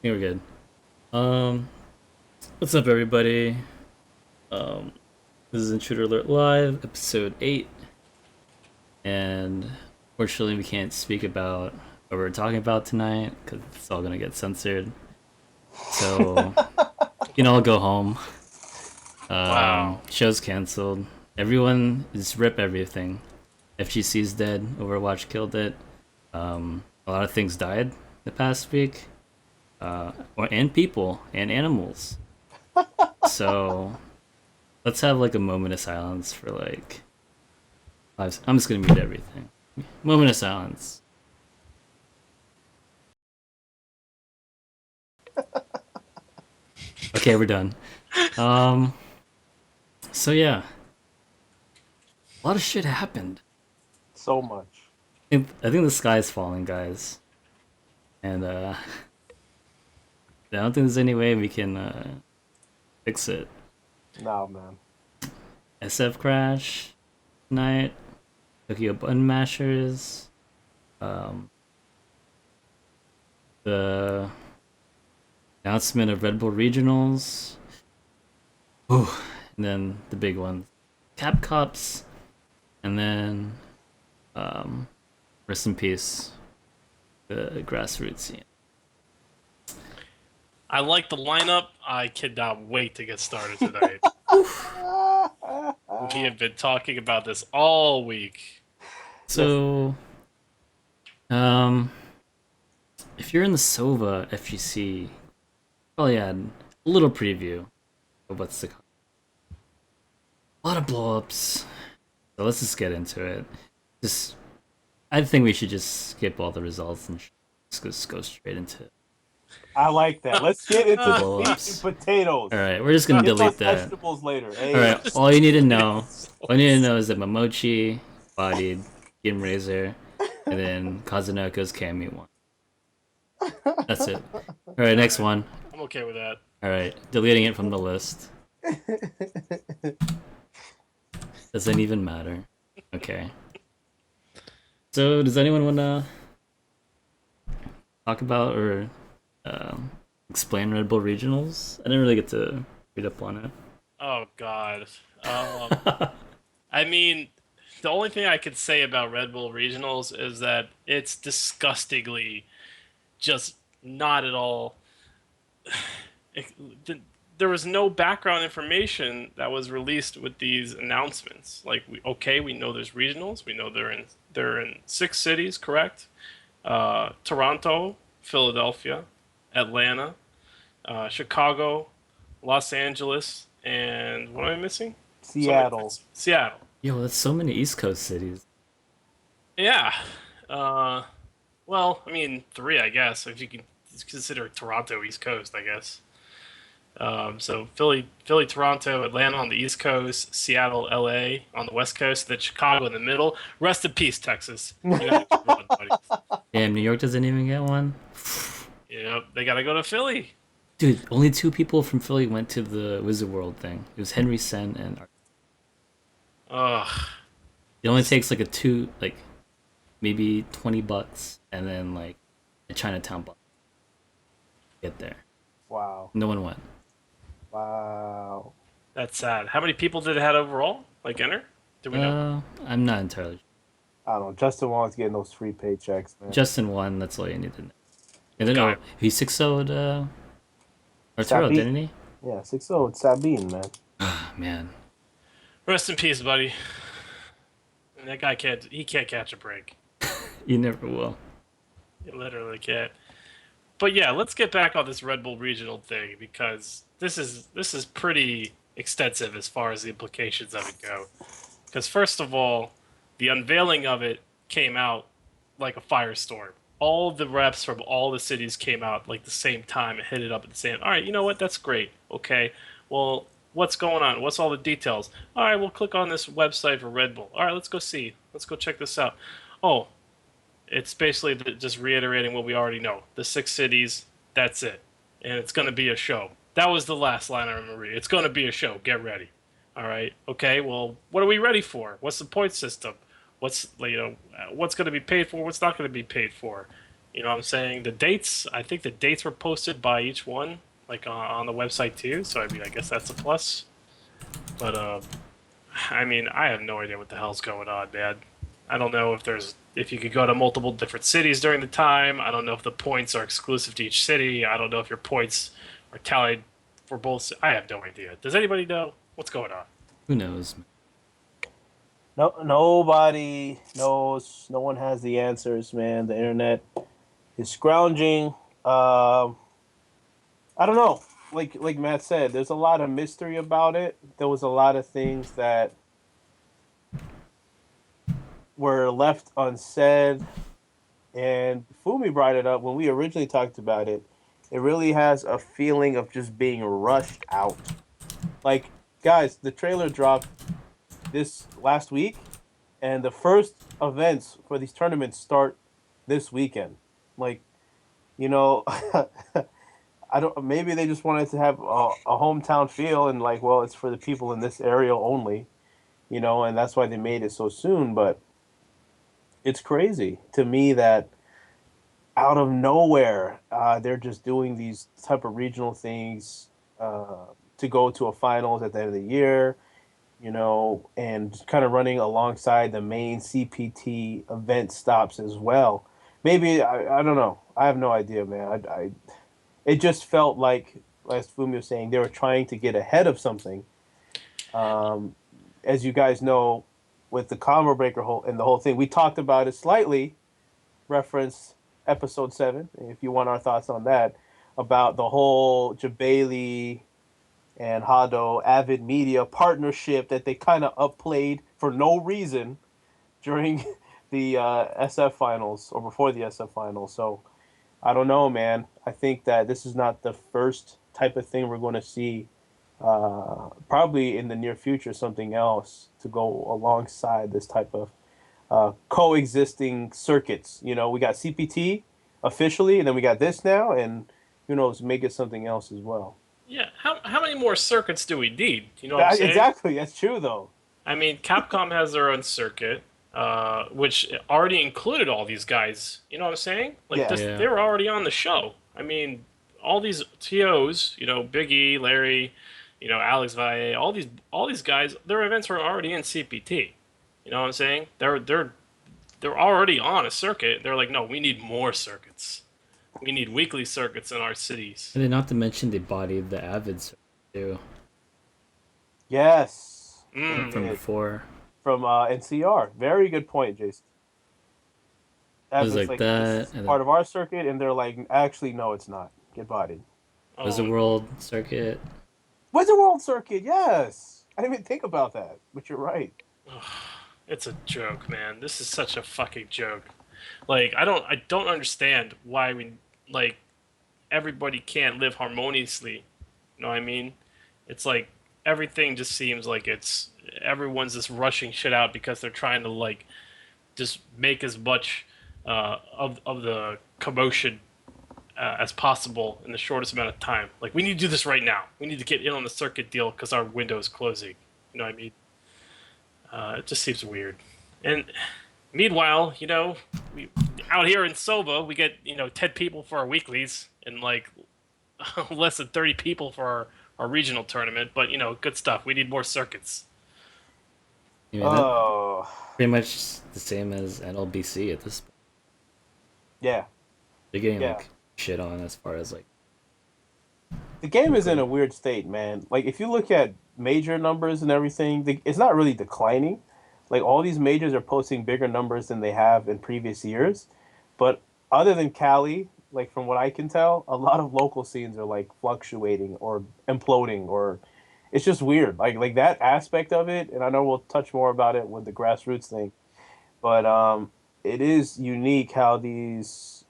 You're good. Um, what's up, everybody? Um, this is Intruder Alert Live, episode 8, and fortunately, we can't speak about what we're talking about tonight because it's all gonna get censored. So, you can all go home. Wow. Show's canceled. Everyone just rip everything. FGC's dead. Overwatch killed it. A lot of things died the past week, and people and animals. So let's have like a moment of silence for like. I'm just gonna mute everything. Moment of silence. Okay, we're done. Um. So yeah, a lot of shit happened. So much. I think the sky's falling, guys, and I don't think there's any way we can fix it. Nah, man. SF crash tonight. Tokyo button mashers. Um. The announcement of Red Bull regionals. Ooh, and then the big ones, Cap Cops, and then um, rest in peace, the grassroots scene. I like the lineup. I cannot wait to get started tonight. We have been talking about this all week. Yes. So, um, if you're in the Sova FGC, probably had a little preview of what's to come. A lot of blowups. So let's just get into it. Just, I think we should just skip all the results and just go straight into I like that. Let's get into the the blow meat and ups. potatoes. All right, we're just gonna Get those delete that. vegetables later. Hey. All right, all you need to know, all you need to know is that Momochi bodied Gim Razor, and then Kazunoko's Cammy won. That's it. All right, next Alright, one. I'm okay with that. All right, deleting it from the list. Doesn't even matter. Okay. So, does anyone wanna talk about or um, explain Red Bull Regionals? I didn't really get to read up on Oh God. it. I mean, the only thing I could say about Red Bull Regionals is that it's disgustingly just not at all. It, there was no background information that was released with these announcements. Like, we know there's regionals. We know they're in 6 cities, correct? Toronto, Philadelphia, Atlanta, Chicago, Los Angeles, and what am I missing? Seattle. Seattle. Yo, that's so many East Coast cities. Yeah. Uh, well, I mean, three, I guess, if you can consider Toronto East Coast, I guess. So Philly, Toronto, Atlanta on the East Coast, Seattle, LA on the West Coast, then Chicago in the middle. Rest in peace, Texas. You got to run, buddy. Damn, New York doesn't even get one. Yep, they got to go to Philly. Dude, only two people from Philly went to the Wizard World thing. It was Henry Sen and Ugh. it only takes like a two, like maybe $20, and then like a Chinatown bus to get there. Wow. No one went. Wow. That's sad. How many people did it have overall? Like enter? Do we know? I'm not entirely sure. I don't know. Justin Wong's getting those free paychecks, man. Justin won. That's all you need to know. And then Okay. he 6-0'd Arturo, Sabine. didn't he? Yeah, 6-0. It's Sabine, man. Ah, man, Rest in peace, buddy. And that guy can't catch a break. you never will. He literally can't. But yeah, let's get back on this Red Bull regional thing because this is pretty extensive as far as the implications of it go. Because first of all, the unveiling of it came out like a firestorm. All the reps from all the cities came out like the same time and hit it up at the same. All right, you know what? That's great. Okay, well, what's going on? What's all the details? All right, we'll click on this website for Red Bull. All right, let's go see. Let's go check this out. Oh, it's basically just reiterating what we already know. The 6 cities, that's it. And it's going to be a show. That was the last line I remember reading. It's going to be a show. Get ready. All right. Okay. Well, what are we ready for? What's the point system? What's going to be paid for? What's not going to be paid for? You know what I'm saying? The dates, I think the dates were posted by each one, like on the website too. So I mean, I guess that's a plus. But I mean, I have no idea what the hell's going on, man. I don't know if you could go to multiple different cities during the time. I don't know if the points are exclusive to each city. I don't know if your points are tallied for both. I have no idea. Does anybody know what's going on? Who knows? No, nobody knows. No one has the answers, man. The internet is scrounging. I don't know. Like Matt said, there's a lot of mystery about it. There was a lot of things that were left unsaid, and Fumi brought it up when we originally talked about it. It really has a feeling of just being rushed out. Like, guys, the trailer dropped this last week, and the first events for these tournaments start this weekend. Like, you know, I don't. Maybe they just wanted to have a hometown feel, and like, well, it's for the people in this area only, and that's why they made it so soon. But it's crazy to me that out of nowhere, they're just doing these type of regional things to go to a finals at the end of the year, and kind of running alongside the main CPT event stops as well. Maybe I don't know. I have no idea, man. It just felt like, as Fumi was saying, they were trying to get ahead of something. Um, as you guys know, with the combo breaker whole and the whole thing, we talked about it slightly. Reference episode 7, if you want our thoughts on that, about the whole Jabali and Hado Avid Media partnership that they kind of upplayed for no reason during the SF finals or before the SF finals. So I don't know, man. I think that this is not the first type of thing we're going to see. Probably in the near future, something else to go alongside this type of coexisting circuits. We got CPT officially, and then we got this now, and who knows, make it something else as well. Yeah, how many more circuits do we need? You know what I'm saying? Exactly, that's true though. I mean, Capcom has their own circuit, which already included all these guys. You know what I'm saying? Like Yeah. this, Yeah. they were already on the show. I mean, all these TOs, Big E, Larry, Alex Valle, all these guys, their events were already in CPT. You know what I'm saying? They're already on a circuit. They're like, no, we need more circuits. We need weekly circuits in our cities. And then not to mention they bodied the Avids too Yes. Mm. from Did. before. From NCR. Very good point, Jason. It was like This that, is and part then of our circuit, and they're like, actually, no, it's not. Get bodied. it was the Oh, World Circuit. Wizard World Circuit, yes. I didn't even think about that, but you're right. it's a joke, man. This is such a fucking joke. Like, I don't understand why like everybody can't live harmoniously. You know what I mean? It's like everything just seems like everyone's just rushing shit out because they're trying to like just make as much of the commotion as possible in the shortest amount of time. Like, we need to do this right now. We need to get in on the circuit deal because our window is closing. You know what I mean? It just seems weird. And meanwhile, we out here in Soba, we get 10 people for our weeklies and like less than 30 people for our regional tournament. But good stuff. We need more circuits. You know, that Oh, pretty much the same as NLBC at this point. yeah. They're getting Yeah. like shit on as far as like The game is in a weird state, man. Like, if you look at major numbers and everything, it's not really declining. Like, all these majors are posting bigger numbers than they have in previous years. But other than Cali, like, from what I can tell, a lot of local scenes are, like, fluctuating or imploding, or it's just weird. Like that aspect of it, and I know we'll touch more about it with the grassroots thing, but it is unique how these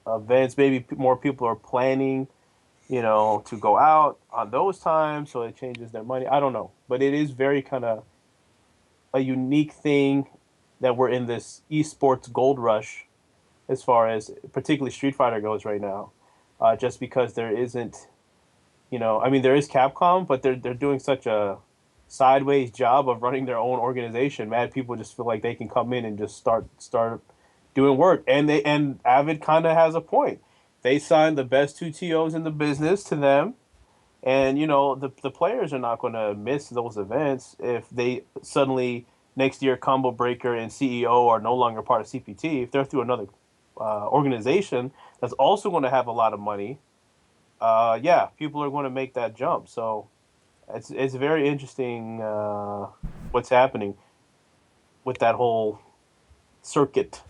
events, maybe more people are planning to go out on those times, so it changes their money. I don't know, but it is very kind of a unique thing that we're in this esports gold rush as far as particularly Street Fighter goes right now. Just because there isn't, I mean, there is Capcom, but they're doing such a sideways job of running their own organization. Mad people just feel like they can come in and just start, doing work, and Avid kind of has a point. They signed the best two TOs in the business to them, and the players are not going to miss those events if they suddenly next year Combo Breaker and CEO are no longer part of CPT. If they're through another organization that's also going to have a lot of money, yeah, people are going to make that jump. So it's very interesting what's happening with that whole circuit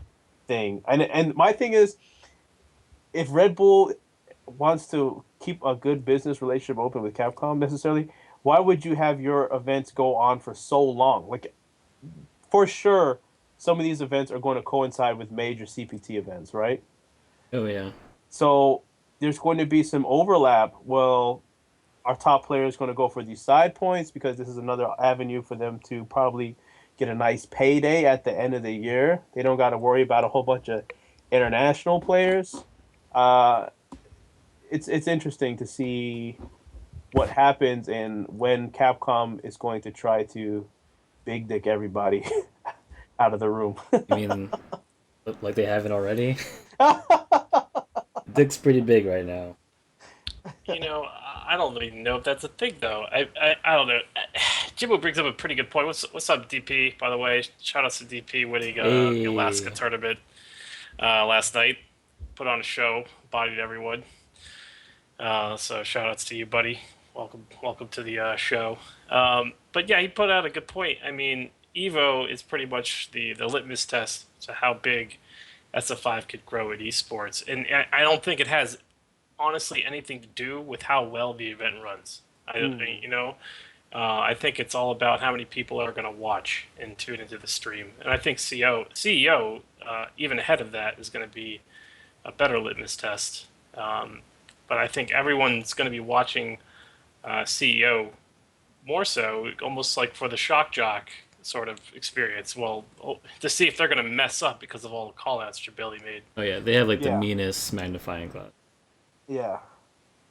thing. And my thing is, if Red Bull wants to keep a good business relationship open with Capcom necessarily, why would you have your events go on for so long? Like, for sure, some of these events are going to coincide with major CPT events, right? Oh yeah. So there's going to be some overlap. Well, our top player is going to go for these side points because this is another avenue for them to probably get a nice payday at the end of the year. They don't got to worry about a whole bunch of international players. Uh, it's interesting to see what happens and when Capcom is going to try to big dick everybody out of the room. You mean like they haven't already? Dick's pretty big right now. I don't even know if that's a thing though. I don't know. Jimbo brings up a pretty good point. What's up, DP? By the way, shout out to DP winning the Alaska Hey. tournament last night. Put on a show, bodied everyone. So shout outs to you, buddy. Welcome to the show. But yeah, he put out a good point. I mean, Evo is pretty much the litmus test to how big SF5 could grow in esports, and I don't think it has honestly anything to do with how well the event runs. Mm. I think it's all about how many people are going to watch and tune into the stream, and I think CEO even ahead of that is going to be a better litmus test. But I think everyone's going to be watching CEO more so, almost like for the shock jock sort of experience. Well, to see if they're going to mess up because of all the callouts Jabili made. Oh yeah, they have like the Yeah, meanest magnifying glass. yeah.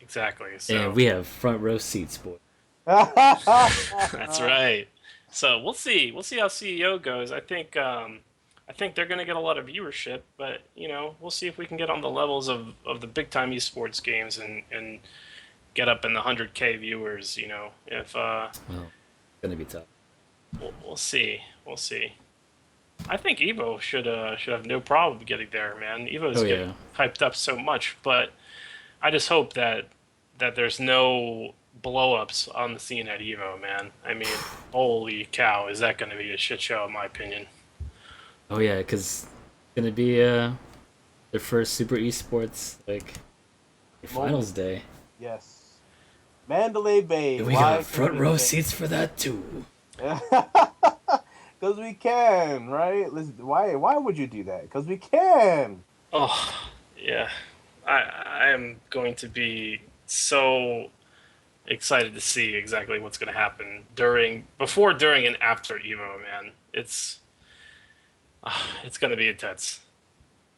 Exactly. And So we have front row seats, boy. that's right. So we'll see. We'll see how CEO goes. I think they're going to get a lot of viewership, but we'll see if we can get on the levels of the big time esports games and get up in the 100K viewers. If Well, it's gonna be tough. we'll see. We'll see. I think Evo should have no problem getting there, man. Oh Evo's yeah. getting hyped up so much, but I just hope that there's no blow-ups on the scene at Evo, man. I mean, holy cow, is that going to be a shit show in my opinion? Oh yeah, because it's gonna be their first Super Esports like finals Moment. day. Yes. Mandalay Bay. And we Why got can front we row say? seats for that too. Because we can, right? Listen, why would you do that? Because we can. Oh, yeah. I am going to be so excited to see exactly what's going to happen before, during, and after Evo, man. It's going to be intense.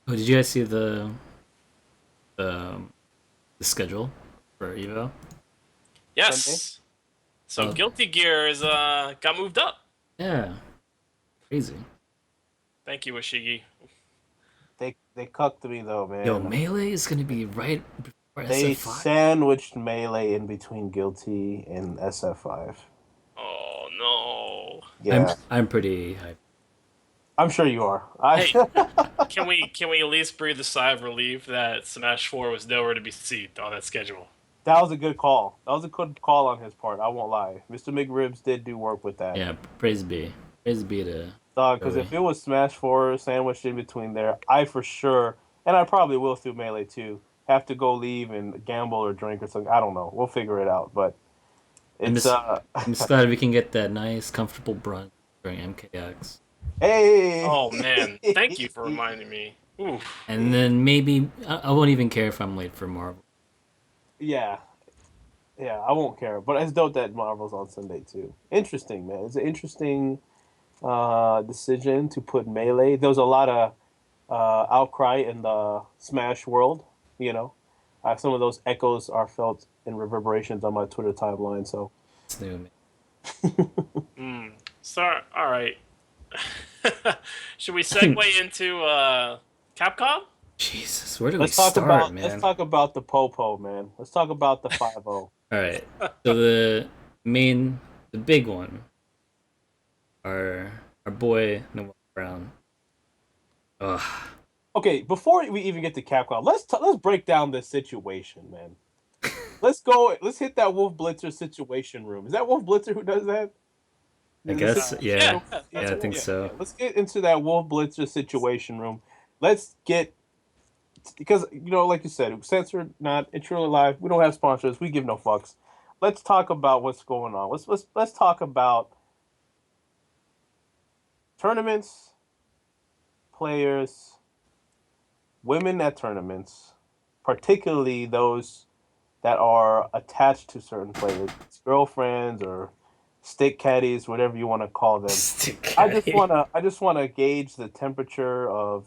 Oh, did you guys see um the schedule for Evo? Sunday. Yes. So Oh Guilty Gear is got moved up. yeah, crazy. Thank you, Ishigi. They cucked me though, Yo, man. Melee is gonna be right before They SF5. sandwiched Melee in between Guilty and SF5. Oh no. Yeah, I'm pretty hyped. I'm sure you are. Hey, can we at least breathe a sigh of relief that Smash 4 was nowhere to be seen on that schedule? That was a good call. That was a good call on his part. I won't lie. Mr. McRibs did do work with that. Yeah, praise be to Dog, because Joey. if it was Smash 4 sandwiched in between there, I for sure, and I probably will through Melee too, have to go leave and gamble or drink or something. I don't know. We'll figure it out. But I'm it's just I'm just glad we can get that nice, comfortable brunch during MKX, hey. Oh man, thank you for reminding me. Oof. and then maybe I won't even care if I'm late for Marvel. Yeah, yeah, I won't care. But it's dope that Marvel's on Sunday too. Interesting, man. It's an interesting decision to put Melee. There was a lot of outcry in the Smash world. You know, some of those echoes are felt in reverberations on my Twitter timeline. So, It's new, man. So all right. Should we segue into Capcom? Jesus, where do we Let's talk start, about man? the popo, man. Let's talk about the 5-0. All right. So the big one, our boy Noel Brown. Ugh. Okay, before we even get to Capcom, let's break down this situation, man. Let's go. Let's hit that Wolf Blitzer situation room. Is that Wolf Blitzer who does that? I The guess, Yeah, yeah, that's yeah, I cool. think Yeah, so. yeah. Let's get into that Wolf Blitzer situation room. Let's get because like you said, censored, not Intruder Live. We don't have sponsors. We give no fucks. Let's talk about what's going on. Let's talk about tournaments, players, women at tournaments, particularly those that are attached to certain players, girlfriends or stick caddies, whatever you want to call them. Stick caddy. I just wanna gauge the temperature of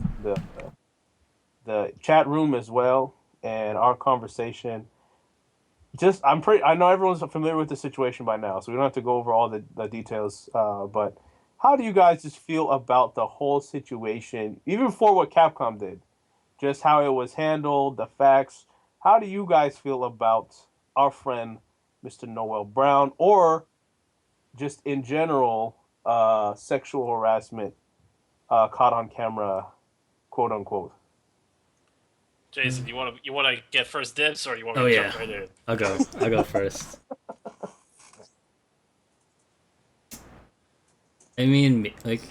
the chat room as well and our conversation. I know everyone's familiar with the situation by now, so we don't have to go over all the details. But how do you guys just feel about the whole situation, even before what Capcom did? Just how it was handled, the facts. How do you guys feel about our friend, Mr. Noel Brown, or just in general, sexual harassment caught on camera, quote unquote? Jason, you want to get first dibs, or you want me Oh to yeah, jump right in? I'll go first. I mean, like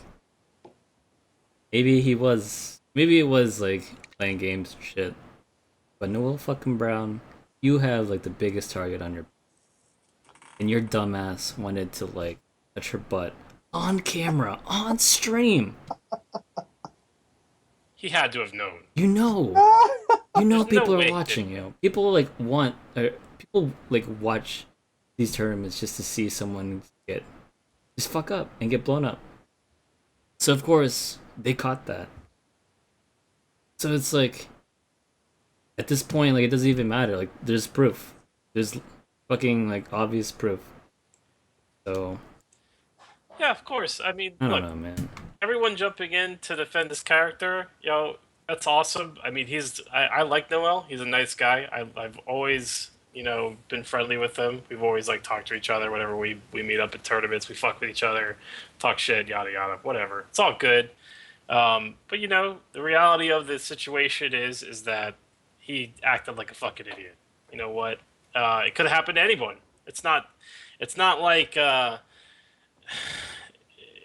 maybe it was like playing games and shit. But Noel fucking Brown, you have like the biggest target on your, and your dumbass wanted to like touch her butt on camera on stream. He had to have known. You know, you know There's no people are way he watching didn't know. you. People like people like watch these tournaments just to see someone get just fuck up and get blown up. So of course they caught that. So it's like at this point, like it doesn't even matter. Like there's proof. There's fucking like obvious proof. So Yeah, of course. I mean, I don't look, know, man. everyone jumping in to defend this character, that's awesome. I mean, I like Noel. He's a nice guy. I've always, been friendly with him. We've always like talked to each other whenever we meet up at tournaments. We fuck with each other, talk shit, yada yada, whatever. It's all good. But the reality of the situation is that he acted like a fucking idiot. You know what? It could have happened to anyone. It's not like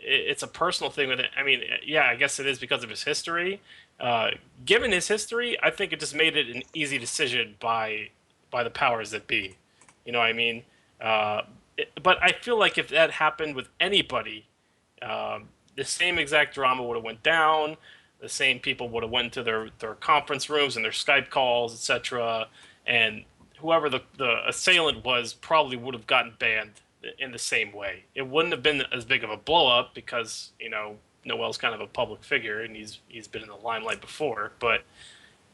it's a personal thing with it. I mean, yeah, I guess it is because of his history. Given his history, I think it just made it an easy decision by the powers that be. You know what I mean? But I feel like if that happened with anybody, the same exact drama would have went down. The same people would have went to their conference rooms and their Skype calls, etc. And whoever the assailant was probably would have gotten banned in the same way. It wouldn't have been as big of a blow up because Noel's kind of a public figure and he's been in the limelight before. But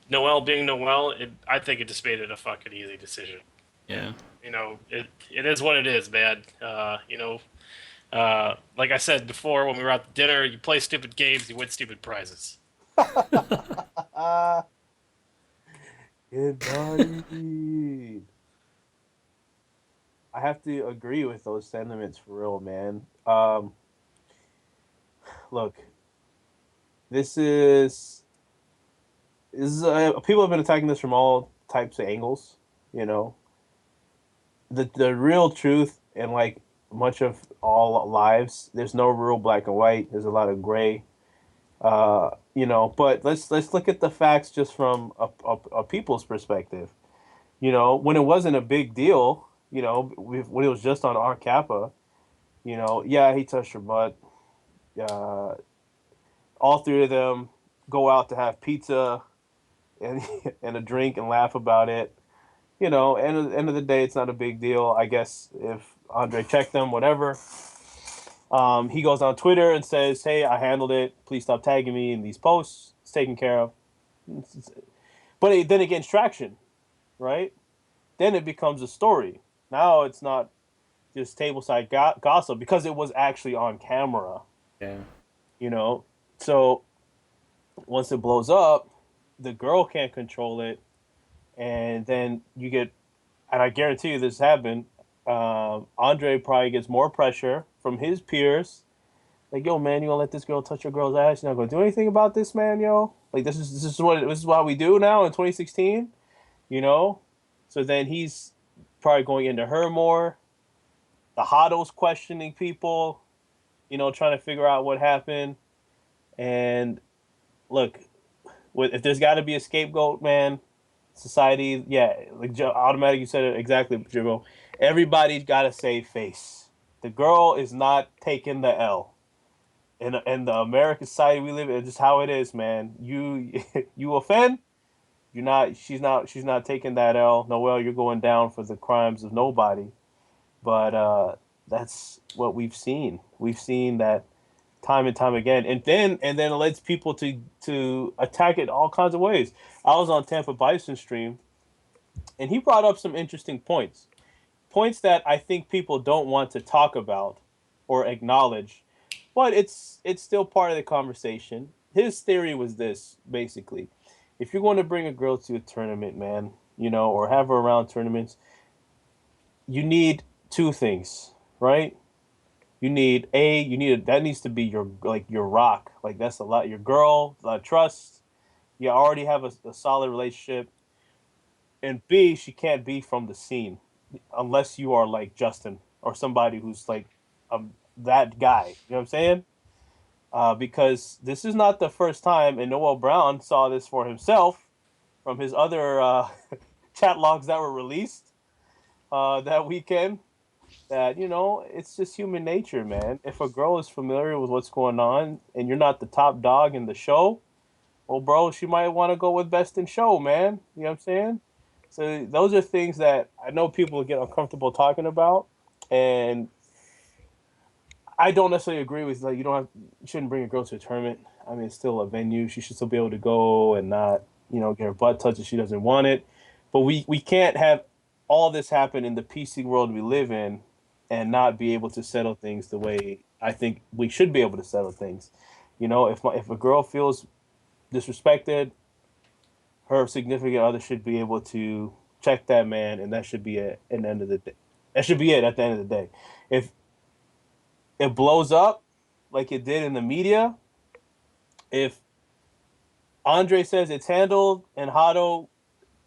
Noel being Noel, I think it just made it a fucking easy decision. Yeah. It is what it is, man. Like I said before, when we were out to dinner, you play stupid games, you win stupid prizes. Indeed. I have to agree with those sentiments for real, man. Look, this is people have been attacking this from all types of angles. You know, the real truth in like much of all lives, there's no real black and white. There's a lot of gray. But let's look at the facts just from a people's perspective. When it wasn't a big deal, when it was just on our Kappa, yeah, he touched her butt. Uh, all three of them go out to have pizza and and a drink and laugh about it. And at the end of the day, it's not a big deal. I guess if Andre checked them, whatever. He goes on Twitter and says, "Hey, I handled it. Please stop tagging me in these posts. It's taken care of." But then it gains traction, right? Then it becomes a story. Now it's not just tableside gossip because it was actually on camera. Yeah. you know. So once it blows up, the girl can't control it, and then you get, and I guarantee you this happened. Andre probably gets more pressure from his peers. Like, yo, man, you gonna let this girl touch your girl's ass? You're not gonna do anything about this, man, yo. Like, this is what we do now in 2016, you know. So then he's probably going into her more. The Hotto's questioning people, trying to figure out what happened. And look, if there's got to be a scapegoat, man, society, yeah, like automatic. You said it exactly, Jimbo. Everybody's got to save face. The girl is not taking the L. In the American society we live in, it's just how it is, man. You you offend, you're not. She's not taking that L. Noel, you're going down for the crimes of nobody. But that's what we've seen. We've seen that time and time again, and then it leads people to attack it all kinds of ways. I was on Tampa Bison stream, and he brought up some interesting points that I think people don't want to talk about or acknowledge, but it's still part of the conversation. His theory was this basically: if you're going to bring a girl to a tournament, man, or have her around tournaments, you need two things, right? That needs to be your rock. Like, that's a lot. Your girl, a lot of trust. You already have a solid relationship. And B, she can't be from the scene unless you are like Justin or somebody who's like that guy. You know what I'm saying? Because this is not the first time, and Noel Brown saw this for himself from his other chat logs that were released that weekend. That it's just human nature, man. If a girl is familiar with what's going on and you're not the top dog in the show, well, bro, she might want to go with best in show, man. You know what I'm saying? So those are things that I know people get uncomfortable talking about, and I don't necessarily agree with. Like, you shouldn't bring a girl to a tournament. I mean, it's still a venue. She should still be able to go and not, get her butt touched if she doesn't want it. But we can't have all this happen in the PC world we live in and not be able to settle things the way I think we should be able to settle things. If a girl feels disrespected, her significant other should be able to check that man, and that should be it. At the end of the day, that should be it. At the end of the day, if it blows up like it did in the media, if Andre says it's handled and Hato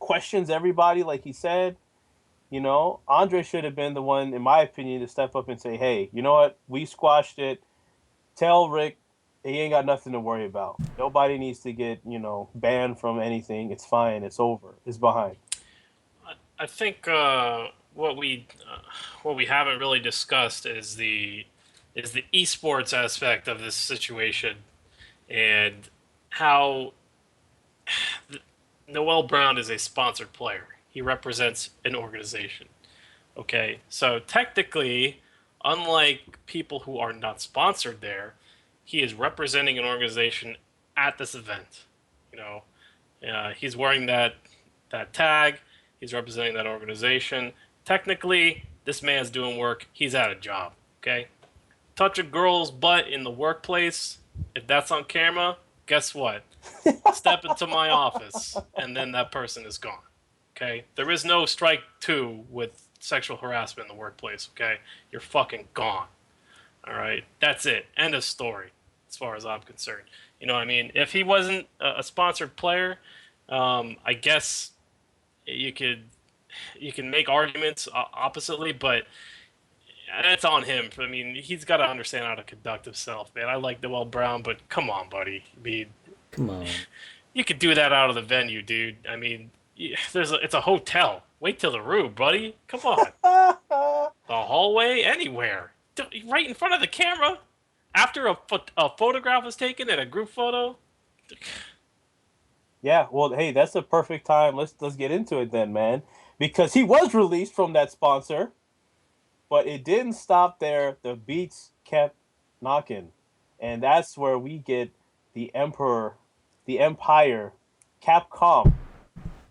questions everybody like he said, Andre should have been the one, in my opinion, to step up and say, "Hey, you know what? We squashed it. Tell Rick he ain't got nothing to worry about. Nobody needs to get, banned from anything. It's fine. It's over. It's behind." I think what we haven't really discussed is the esports aspect of this situation and how Noel Brown is a sponsored player. He represents an organization. Okay, so technically, unlike people who are not sponsored there, he is representing an organization at this event. You know, he's wearing that tag. He's representing that organization. Technically, this man's doing work. He's at a job. Okay, touch a girl's butt in the workplace. If that's on camera, guess what? Step into my office, and then that person is gone. Okay, there is no strike two with sexual harassment in the workplace. Okay, you're fucking gone. All right, that's it. End of story, as far as I'm concerned. You know what I mean? If he wasn't a sponsored player, I guess you could you can make arguments oppositely, but it's on him. I mean, he's got to understand how to conduct himself, man. I like Noel Brown, but come on, buddy. I mean, Come on. you could do that out of the venue, dude. I mean, it's a hotel. Wait till the room, buddy. Come on. The hallway, anywhere. Right in front of the camera. After a photograph was taken and a group photo. Yeah, well, hey, that's a perfect time. Let's get into it then, man. Because he was released from that sponsor, but it didn't stop there. The beats kept knocking. And that's where we get the Emperor, the Empire, Capcom,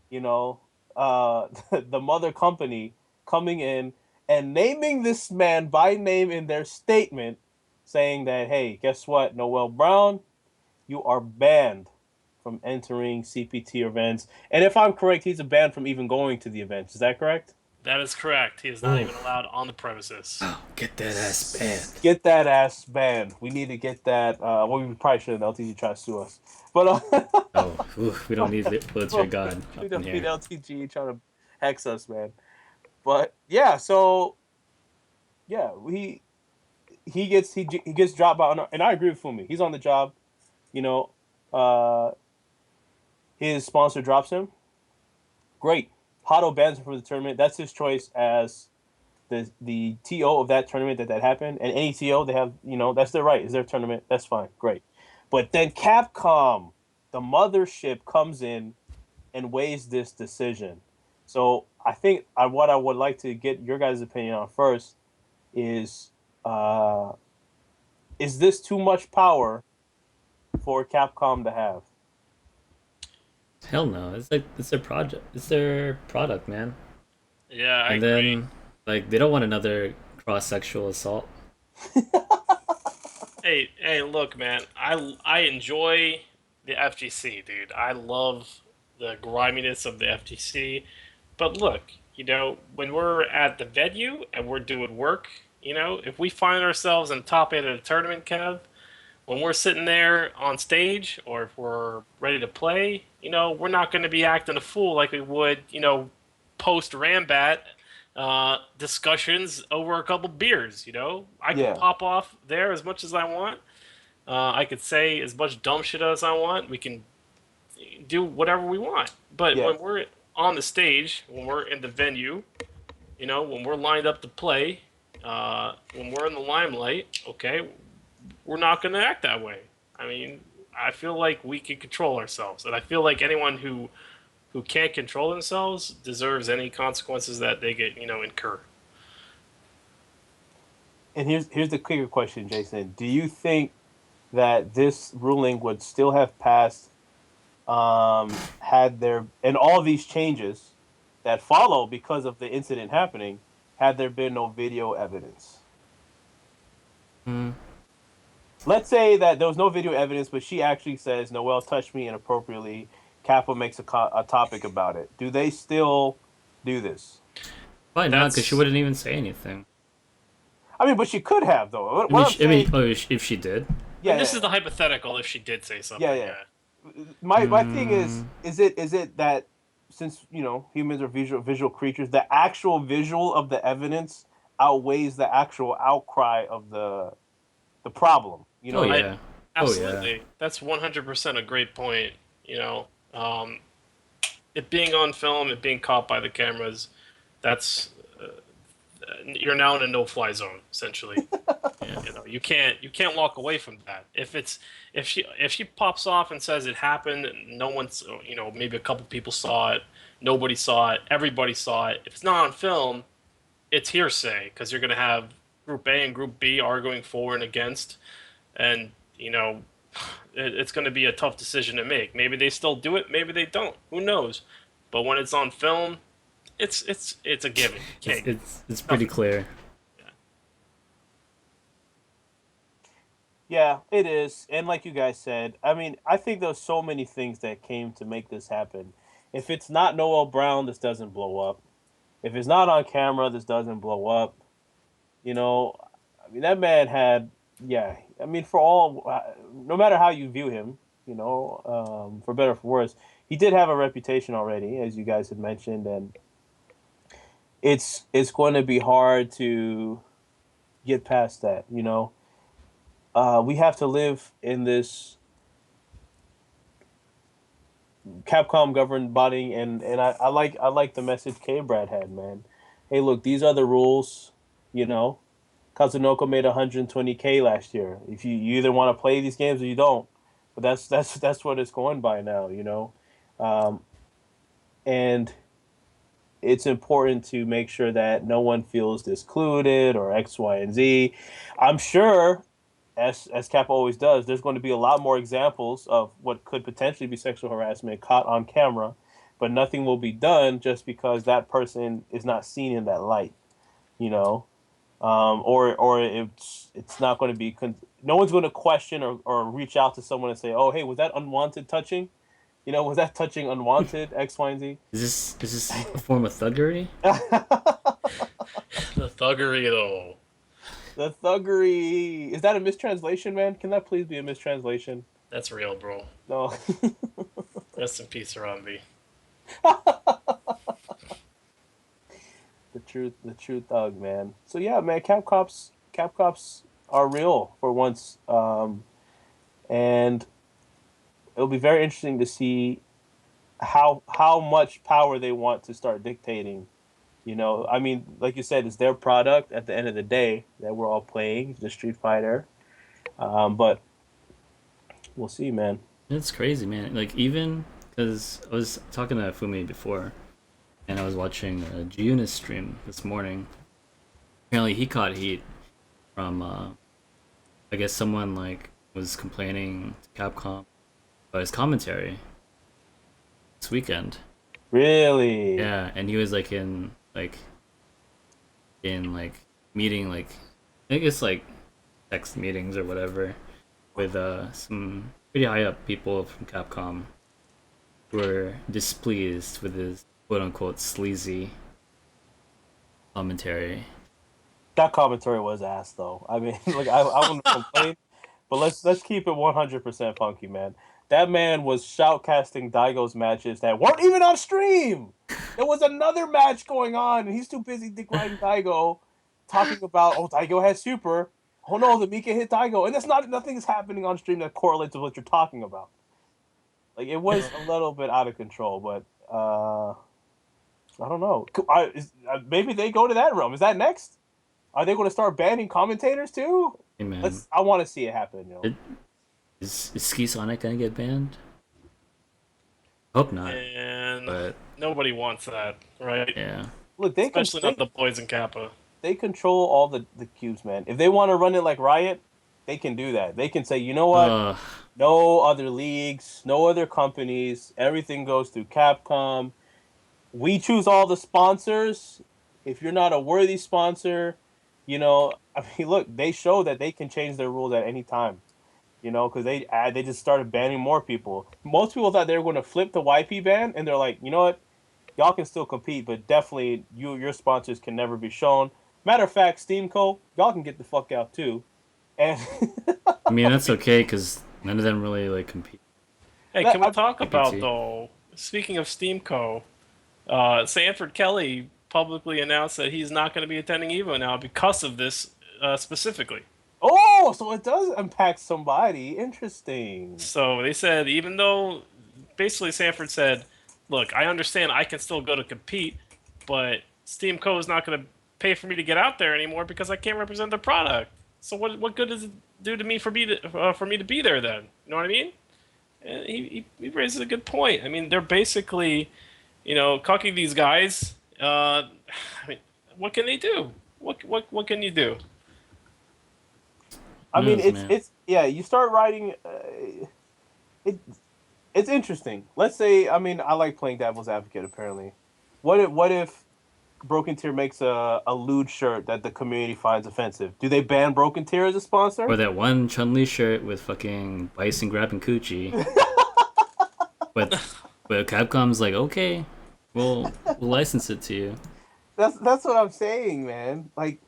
you know, the mother company coming in and naming this man by name in their statement saying that, hey, guess what, Noel Brown, you are banned from entering CPT events. And if I'm correct, he's banned from even going to the events. Is that correct? That is correct. He is not even allowed on the premises. Get that ass banned. Get that ass banned. We need to get that. Well, we probably shouldn't. LTG try to sue us, but Oh, we don't need military god we up in don't need here. LTG trying to hex us, man. But yeah, so yeah, he gets dropped by, and I agree with Fumi. He's on the job. You know, uh, his sponsor drops him. Great. Hato bans him from the tournament. That's his choice as the TO of that tournament that happened. And any TO they have, that's their right. It's their tournament. That's fine. Great. But then Capcom, the mothership, comes in and weighs this decision. So I think what I would like to get your guys' opinion on first is this too much power for Capcom to have? Hell no. It's their project. It's their product, man. Yeah, I And agree. then they don't want another cross sexual assault. Hey, look, man. I enjoy the FGC, dude. I love the griminess of the FGC. But look, when we're at the venue and we're doing work, if we find ourselves in the top 8 of the tournament, Kev, when we're sitting there on stage or if we're ready to play, we're not going to be acting a fool like we would, post Rambat discussions over a couple beers. I can Yeah. pop off there as much as I want. I could say as much dumb shit as I want. We can do whatever we want. But Yeah. when we're on the stage, when we're in the venue, when we're lined up to play, when we're in the limelight, okay, we're not going to act that way. I mean, I feel like we can control ourselves, and I feel like anyone who can't control themselves deserves any consequences that they get, incur. And here's the clear question, Jason. Do you think that this ruling would still have passed had there, and all these changes that follow because of the incident happening, had there been no video evidence? Mm. Let's say that there was no video evidence, but she actually says Noel touched me inappropriately. Kappa makes a topic about it. Do they still do this? Why not? Because she That's wouldn't even say anything. I mean, but she could have though. What I mean, I'm saying, if she did. yeah, this is the hypothetical if she did say something. yeah, yeah. My thing is it that since humans are visual creatures, the actual visual of the evidence outweighs the actual outcry of the problem. Oh yeah. Absolutely. Oh yeah. That's 100% a great point. It being on film, it being caught by the cameras, that's you're now in a no-fly zone essentially. Yeah. You can't walk away from that. If she pops off and says it happened, and no one's maybe a couple people saw it, nobody saw it, everybody saw it. If it's not on film, it's hearsay because you're going to have Group A and Group B arguing for and against, and it's going to be a tough decision to make. Maybe they still do it, maybe they don't. Who knows? But when it's on film, it's a given. It's pretty clear. Yeah, it is. And like you guys said, I mean, I think there's so many things that came to make this happen. If it's not Noel Brown, this doesn't blow up. If it's not on camera, this doesn't blow up. I mean, that man had, yeah, I mean, no matter how you view him, for better or for worse, he did have a reputation already, as you guys had mentioned, and it's going to be hard to get past that. We have to live in this Capcom governed body, and I like the message K Brad had, man. Hey, look, these are the rules. Kazunoko made 120K last year. If you either want to play these games or you don't, but that's what it's going by now. And it's important to make sure that no one feels discluded or X, Y, and Z. I'm sure as Kappa always does, there's going to be a lot more examples of what could potentially be sexual harassment caught on camera, but nothing will be done just because that person is not seen in that light, you know. or it's not going to be. No one's going to question or reach out to someone and say, "Oh, hey, was that unwanted touching? You know, was that touching unwanted X, Y, and Z?" Is this a form of thuggery? The thuggery, though. The thuggery, is that a mistranslation, man? Can that please be a mistranslation? That's real, bro. No. Rest in peace, Harambe. The true thug, man. So yeah, man, Cap Cops are real for once, and it'll be very interesting to see how much power they want to start dictating. You know, I mean, like you said, it's their product at the end of the day that we're all playing, the Street Fighter. But we'll see, man. It's crazy, man. Like even because I was talking to Fumi before, and I was watching a Giunis stream this morning. Apparently, he caught heat from I guess someone like was complaining to Capcom about his commentary this weekend. Really? Yeah, and he was like in meeting like I guess like text meetings or whatever with some pretty high up people from Capcom who were displeased with his quote unquote sleazy commentary. That commentary was ass, though. I mean, like I wouldn't complain, but let's keep it 100% funky, man. That man was shoutcasting Daigo's matches that weren't even on stream. There was another match going on, and he's too busy dick riding Daigo, talking about, oh, Daigo has super. Oh no, the Mika hit Daigo, and that's not nothing is happening on stream that correlates with what you're talking about. Like it was a little bit out of control, but I don't know. Maybe they go to that realm. Is that next? Are they going to start banning commentators too? Hey man, I want to see it happen. it, is Ski Sonic gonna get banned? Hope not, And but nobody wants that, right? yeah. Look, Especially not the boys in Kappa. they control all the cubes, man. If they want to run it like Riot, they can do that. They can say, you know what? Uh, No other leagues, no other companies. Everything goes through Capcom. We choose all the sponsors. If you're not a worthy sponsor, I mean, look, they show that they can change their rules at any time. Because they just started banning more people. Most people thought they were going to flip the YP ban, and they're like, you know what? Y'all can still compete, but definitely your sponsors can never be shown. Matter of fact, Steamco, y'all can get the fuck out too. And I mean that's okay because none of them really like compete. Hey, can we I, talk about, APT. though, speaking of Steamco, Sanford Kelly publicly announced that he's not going to be attending EVO now because of this specifically. oh, so it does impact somebody. Interesting. So they said, even though basically Sanford said, look, I understand I can still go to compete, but Steamco is not going to pay for me to get out there anymore because I can't represent the product. So what good does it do to me for me to be there then? You know what I mean? And he raises a good point. I mean, they're basically, cucking these guys. I mean, what can they do? What can you do? I Who mean, knows, man? it's yeah. You start writing. It it's interesting. Let's say, I mean, I like playing devil's advocate. Apparently, what if Broken Tier makes a lewd shirt that the community finds offensive? Do they ban Broken Tier as a sponsor? Or that one Chun Li shirt with fucking Bison grabbing coochie. But Capcom's like, okay, we'll license it to you. That's what I'm saying, man. Like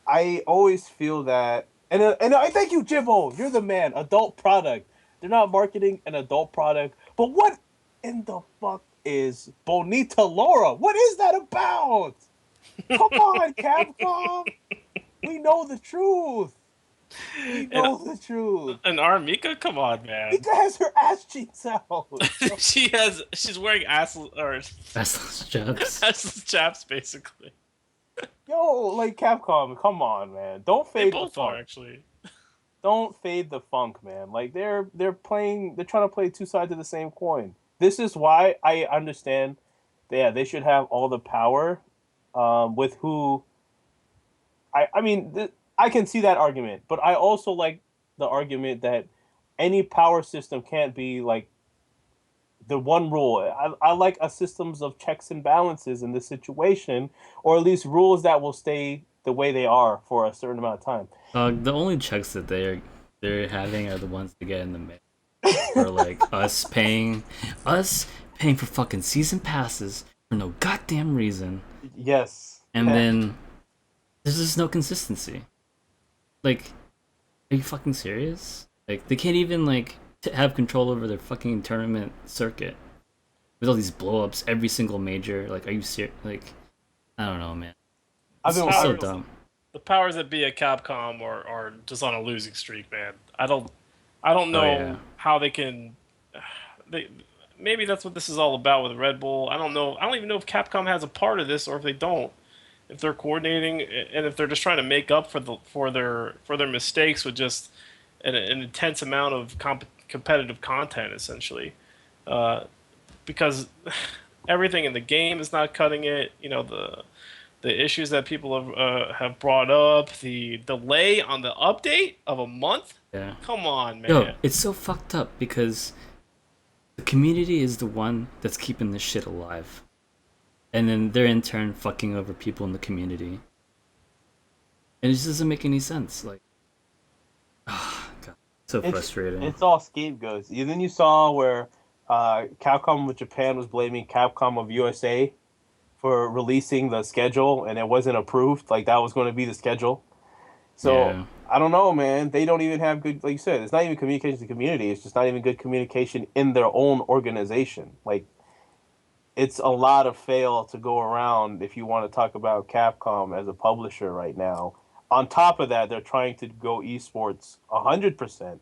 I always feel that, and I thank you, Jibbo. You're the man. Adult product. They're not marketing an adult product, but what in the fuck is Bonita Laura? What is that about? Come on, Capcom. We know the truth. We And know the truth. and Armika, come on, man. Mika has her ass cheeks out. She's wearing Restless Jobs. assless chaps basically. Yo, like Capcom, come on, man. Don't They fade the both are funk. actually. Don't fade the funk, man. Like they're trying to play two sides of the same coin. This is why I understand. Yeah, they should have all the power. With who I mean, I can see that argument, but I also like the argument that any power system can't be like the one rule. I like a systems of checks and balances in this situation, or at least rules that will stay the way they are for a certain amount of time. The only checks that they're having are the ones that get in the mail, or like us paying for fucking season passes for no goddamn reason, Yes. and then there's just no consistency. Like, are you fucking serious? Like, they can't even like have control over their fucking tournament circuit with all these blowups every single major. Like, are you serious? Like, I don't know, man. I've It's been just so Powers, dumb. the powers that be at Capcom are just on a losing streak, man. I don't Oh yeah, know how they can. They maybe that's what this is all about with Red Bull. I don't know. I don't even know if Capcom has a part of this or if they don't. If they're coordinating and if they're just trying to make up for their mistakes with just an intense amount of competitive content, essentially. Uh, because everything in the game is not cutting it. You know, the issues that people have brought up, the delay on the update of a month. yeah. Come on, Yo, man. it's so fucked up because the community is the one that's keeping this shit alive, and then they're in turn fucking over people in the community, and it just doesn't make any sense. Like, God, so it's frustrating. it's all scapegoats. Then you saw where Capcom of Japan was blaming Capcom of USA for releasing the schedule, and it wasn't approved. Like that was going to be the schedule. So Yeah, I don't know, man. They don't even have good, like you said. It's not even communication to the community. It's just not even good communication in their own organization. Like it's a lot of fail to go around if you want to talk about Capcom as a publisher right now. On top of that, they're trying to go esports 100%.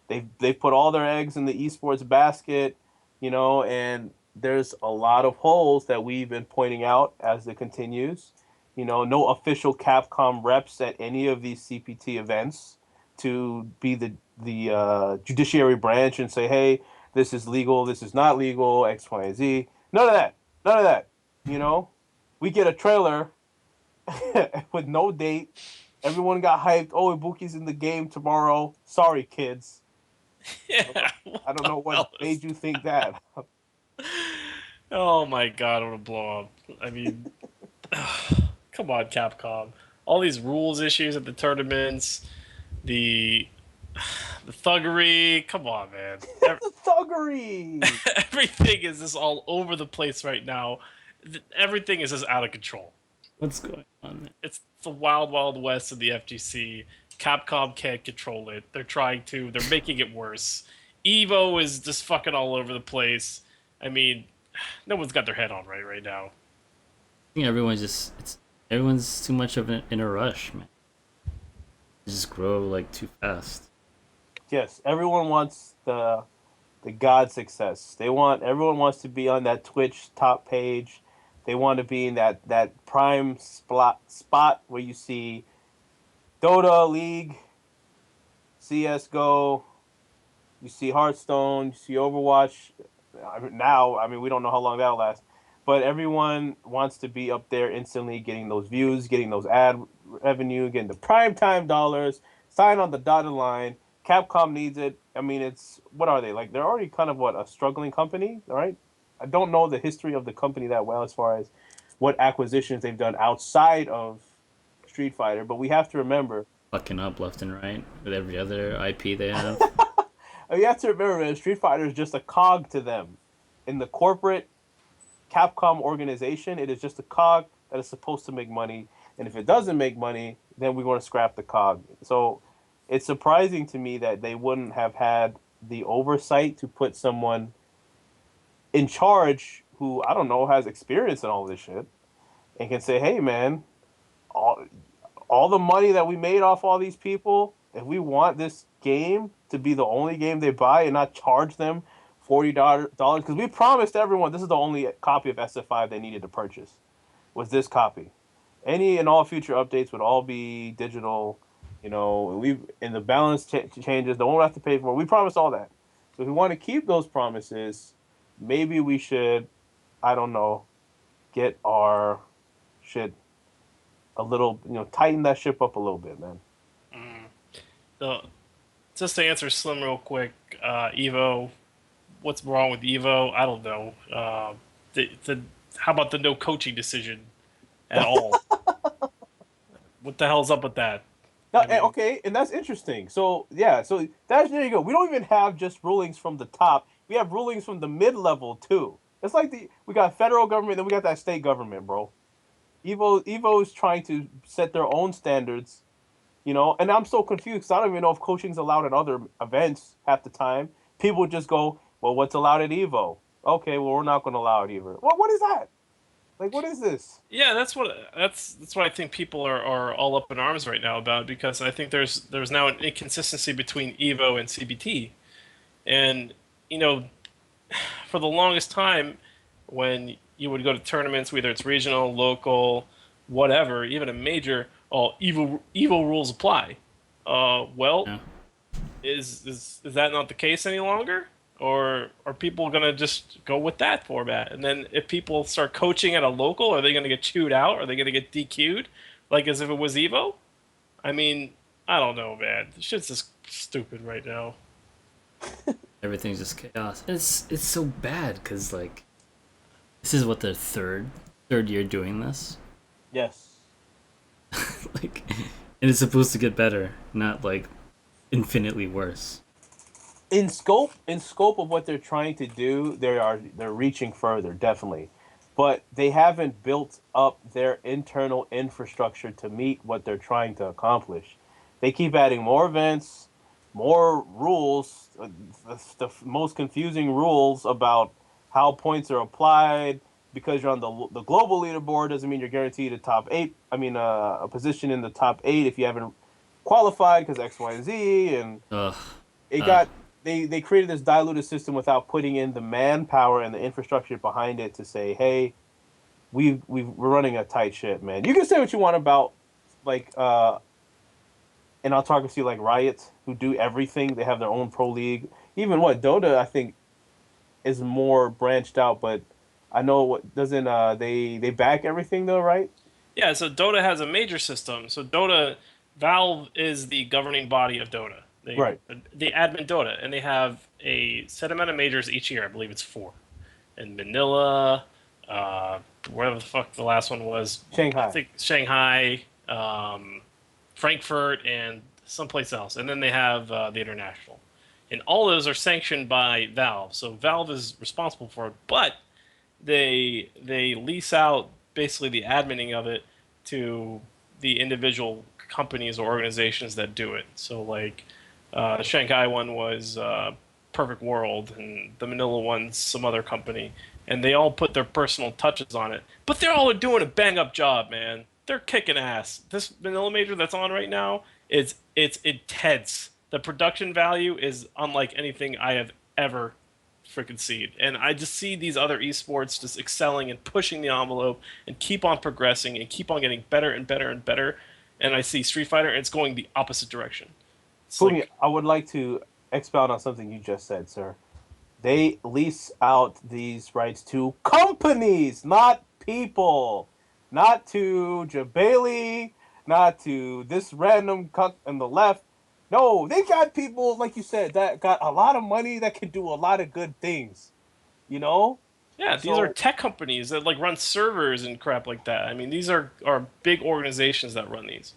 They've put all their eggs in the esports basket, and there's a lot of holes that we've been pointing out as it continues. No official Capcom reps at any of these CPT events to be the judiciary branch and say, hey, this is legal, this is not legal, X, Y, and Z. None of that. None of that. You know, we get a trailer with no date. Everyone got hyped. Oh, Ibuki's in the game tomorrow. Sorry, kids. Yeah. I What don't the know what hell is? made you think that. Oh my god, I'm gonna blow up. I mean, come on, Capcom. All these rules issues at the tournaments, the the thuggery. Come on, man. The thuggery. Everything is just all over the place right now. Everything is just out of control. what's going on, man? It's the wild, wild west of the FGC. Capcom can't control it. They're trying to. They're making it worse. Evo is just fucking all over the place. I mean, no one's got their head on right now. I think everyone's too much of in a rush, man. They just grow like too fast. Yes, everyone wants the god success. Everyone wants to be on that Twitch top page. They want to be in that prime spot where you see Dota, League, CS:GO, you see Hearthstone, you see Overwatch. We don't know how long that'll last, but everyone wants to be up there instantly, getting those views, getting those ad revenue, getting the prime time dollars. Sign on the dotted line. Capcom needs it. I mean, it's what are they like? They're already kind of a struggling company, all right? I don't know the history of the company that well as far as what acquisitions they've done outside of Street Fighter, but we have to remember Fucking up left and right with every other IP they have. you have to remember, man, Street Fighter is just a cog to them. In the corporate Capcom organization, it is just a cog that is supposed to make money. And if it doesn't make money, then we want to scrap the cog. So it's surprising to me that they wouldn't have had the oversight to put someone in charge who, I don't know, has experience in all this shit and can say, hey, man, all, all the money that we made off all these people, if we want this game to be the only game they buy and not charge them $40, because we promised everyone this is the only copy of SF5 they needed to purchase, was this copy. Any and all future updates would all be digital. We and the balance changes. No one will have to pay for it. We promised all that. So if we want to keep those promises, maybe we should, I don't know, get our shit a little, tighten that ship up a little bit, man. The, just to answer Slim real quick, Evo, what's wrong with Evo. I don't know. How about the no coaching decision at all? What the hell's up with that? Now, I mean, okay, and that's interesting. So yeah, so that's there you go. We don't even have just rulings from the top. We have rulings from the mid level too. It's like we got federal government, then we got that state government, bro. Evo is trying to set their own standards, and I'm so confused 'cause I don't even know if coaching's allowed at other events half the time. People just go, well, what's allowed at Evo? Okay, well, we're not going to allow it either. What is that? Like, what is this? yeah, that's what I think people are all up in arms right now about because I think there's now an inconsistency between Evo and CBT, and you know for the longest time, when you would go to tournaments, whether it's regional, local, whatever, even a major, oh, evil rules apply. Well, Yeah. is that not the case any longer? Or are people gonna just go with that format? And then if people start coaching at a local, are they gonna get chewed out? Are they gonna get DQ'd? Like as if it was Evo? I mean, I don't know, man. This shit's just stupid right now. Everything's just chaos. And it's so bad because like this is what the third year doing this. Yes. Like, and it's supposed to get better, not like infinitely worse. In scope of what they're trying to do, they're reaching further, definitely. But they haven't built up their internal infrastructure to meet what they're trying to accomplish. They keep adding more events, more rules, the most confusing rules about how points are applied. Because you're on the global leaderboard doesn't mean you're guaranteed a top eight. I mean, a position in the top eight if you haven't qualified because X, Y, and Z, and Ugh. it Uh, got they created this diluted system without putting in the manpower and the infrastructure behind it to say, hey, we're running a tight ship, man. You can say what you want about like an autocracy like Riot, who do everything. They have their own pro league. Even what Dota, I think, is more branched out, but I know what doesn't they back everything though, right? Yeah, so Dota has a major system. So Valve is the governing body of Dota. Right. They admin Dota, and they have a set amount of majors each year. I believe it's 4. In Manila, wherever the fuck the last one was. I Shanghai. think Shanghai, Frankfurt, and someplace else. And then they have the international. And all those are sanctioned by Valve. So Valve is responsible for it, but they lease out basically the adminning of it to the individual companies or organizations that do it. So like the Shanghai one was Perfect World, and the Manila one's some other company, and they all put their personal touches on it. But they're all doing a bang up job, man. They're kicking ass. This Manila major that's on right now is it's intense. The production value is unlike anything I have ever freaking seen. And I just see these other esports just excelling and pushing the envelope and keep on progressing and keep on getting better and better and better. And I see Street Fighter, and it's going the opposite direction. It's Fumi, like, I would like to expound on something you just said, sir. They lease out these rights to companies, not people, not to Jabali, not to this random cuck on the left. No, they got people like you said that got a lot of money that can do a lot of good things. You know, yeah, these are so tech companies that like run servers and crap like that. I mean, these are big organizations that run these.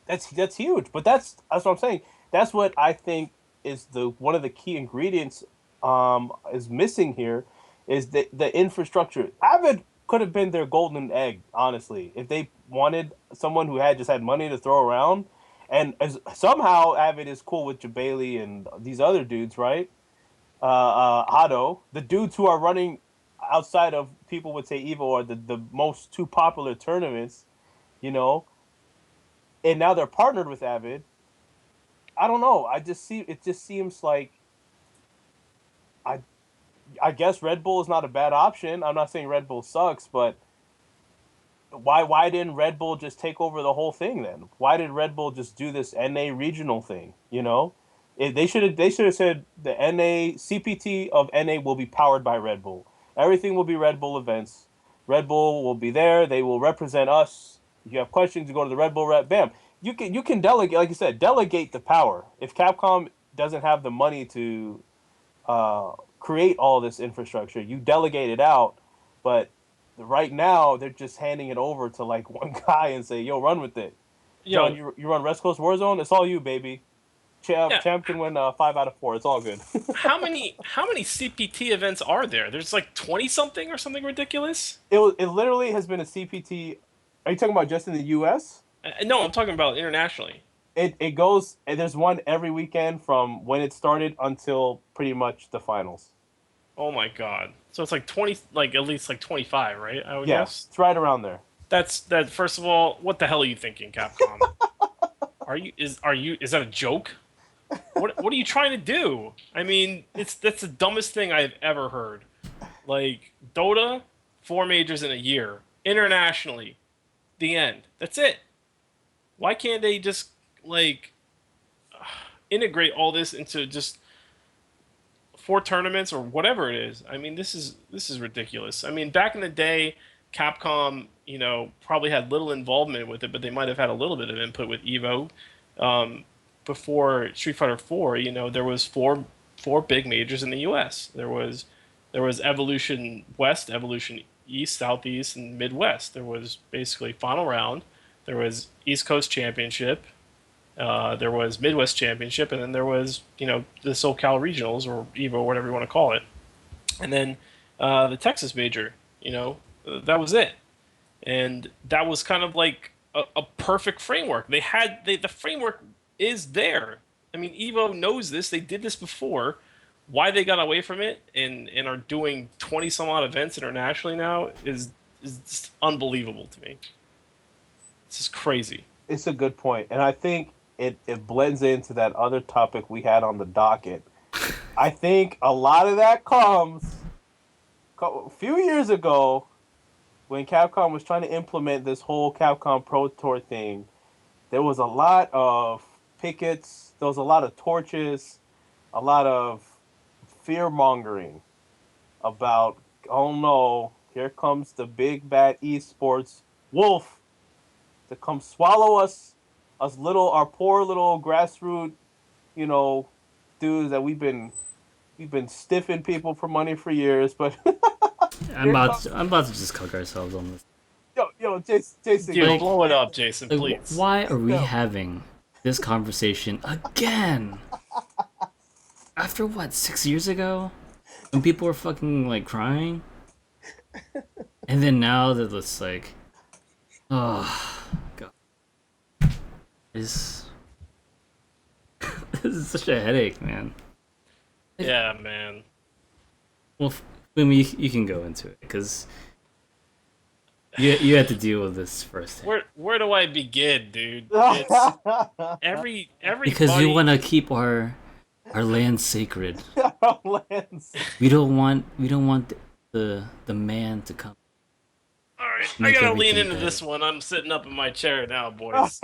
that's huge. But that's what I'm saying. That's what I think is the one of the key ingredients is missing here is the infrastructure. Avid could have been their golden egg, honestly, if they wanted someone who had just had money to throw around. And as somehow Avid is cool with Jabali and these other dudes, right? Otto, the dudes who are running outside of people would say Evo are the most two popular tournaments, you know, and now they're partnered with Avid. I don't know. I just see it just seems like I I guess Red Bull is not a bad option. I'm not saying Red Bull sucks, but why didn't Red Bull just take over the whole thing then? Why did Red Bull just do this NA regional thing? They should have said the NA CPT of NA will be powered by Red Bull. Everything will be Red Bull events. Red Bull will be there. They will represent us. If you have questions, you go to the Red Bull rep. Bam. You can delegate, like you said, delegate the power. If Capcom doesn't have the money create all this infrastructure. You delegate it out, but right now they're just handing it over to like one guy and say, "Yo, run with it." John, Yo, you run West Coast Warzone. It's all you, baby. yeah. Champ can win 5 out of 4. It's all good. How many CPT events are there? There's like 20 something or something ridiculous. It literally has been a CPT. Are you talking about just in the U.S.? No, I'm talking about internationally. It goes. There's one every weekend from when it started until pretty much the finals. Oh my god. So it's like 20, like at least like 25, right? I would Yeah, guess. it's right around there. That's that. First of all, what the hell are you thinking, Capcom? Is that a joke? What are you trying to do? I mean, that's the dumbest thing I've ever heard. Like Dota, 4 majors in a year internationally. The end. That's it. Why can't they just like integrate all this into just 4 tournaments or whatever it is? I mean, this is ridiculous. I mean, back in the day, Capcom, probably had little involvement with it, but they might have had a little bit of input with Evo. Um, Before Street Fighter 4, there was four big majors in the U.S. There was Evolution West, Evolution East, Southeast, and Midwest. There was basically Final Round. There was East Coast Championship. There was Midwest Championship, and then there was the SoCal Regionals or Evo, whatever you want to call it, and then the Texas Major. That was it, and that was kind of like a perfect framework. The framework is there. I mean, Evo knows this. They did this before. Why they got away from it and are doing 20 some odd events internationally now is just unbelievable to me. This is crazy. It's a good point, and I think it blends into that other topic we had on the docket. I think a lot of that comes a few years ago when Capcom was trying to implement this whole Capcom Pro Tour thing. There was a lot of pickets, there was a lot of torches, a lot of fear mongering about, oh no, here comes the big bad esports wolf to come swallow us our poor little grassroots, you know, dudes that we've been stiffing people for money for years, but here comes I'm about to just cook ourselves on this. Jason, Dude, go. blow it up, Jason, Like, please. why are we No. having this conversation again? After what, 6 years ago? When people were fucking like crying? And then now that it's like, oh, God. This, this is such a headache, man. Yeah, man. Well, Fumi, you can go into it, because you had to deal with this first. Where do I begin, dude? It's everybody. Because you want to keep our land sacred. Lance. We don't want the man to come. All right, I Make gotta lean everything into better. this one. I'm sitting up in my chair now, boys.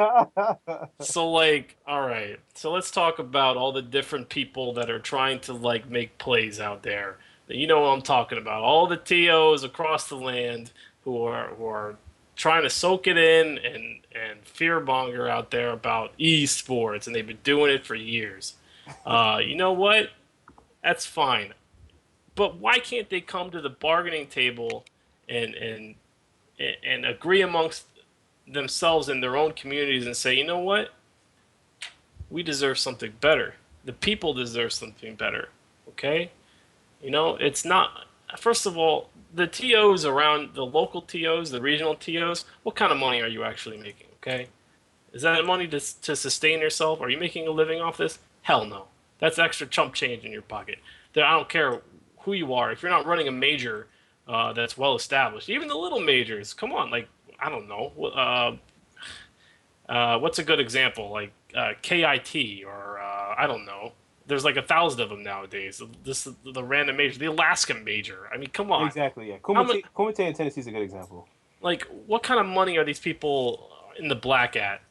So like, all right. So let's talk about all the different people that are trying to like make plays out there. You know what I'm talking about. All the TOs across the land who are trying to soak it in and fear monger out there about esports, and they've been doing it for years. You know what? That's fine. But why can't they come to the bargaining table and and agree amongst themselves in their own communities and say, you know what? We deserve something better. The people deserve something better. Okay? It's not. First of all, the TOs around the local TOs, the regional TOs, what kind of money are you actually making? Okay? Is that money to sustain yourself? Are you making a living off this? Hell no. That's extra chump change in your pocket. I don't care who you are. If you're not running a major that's well established, even the little majors, come on. Like, I don't know. What's a good example? Like KIT or I don't know. There's like 1,000 of them nowadays. The random major, the Alaska major. I mean, come on. Exactly, yeah. How much? Kumite in Tennessee is a good example. Like, what kind of money are these people in the black at?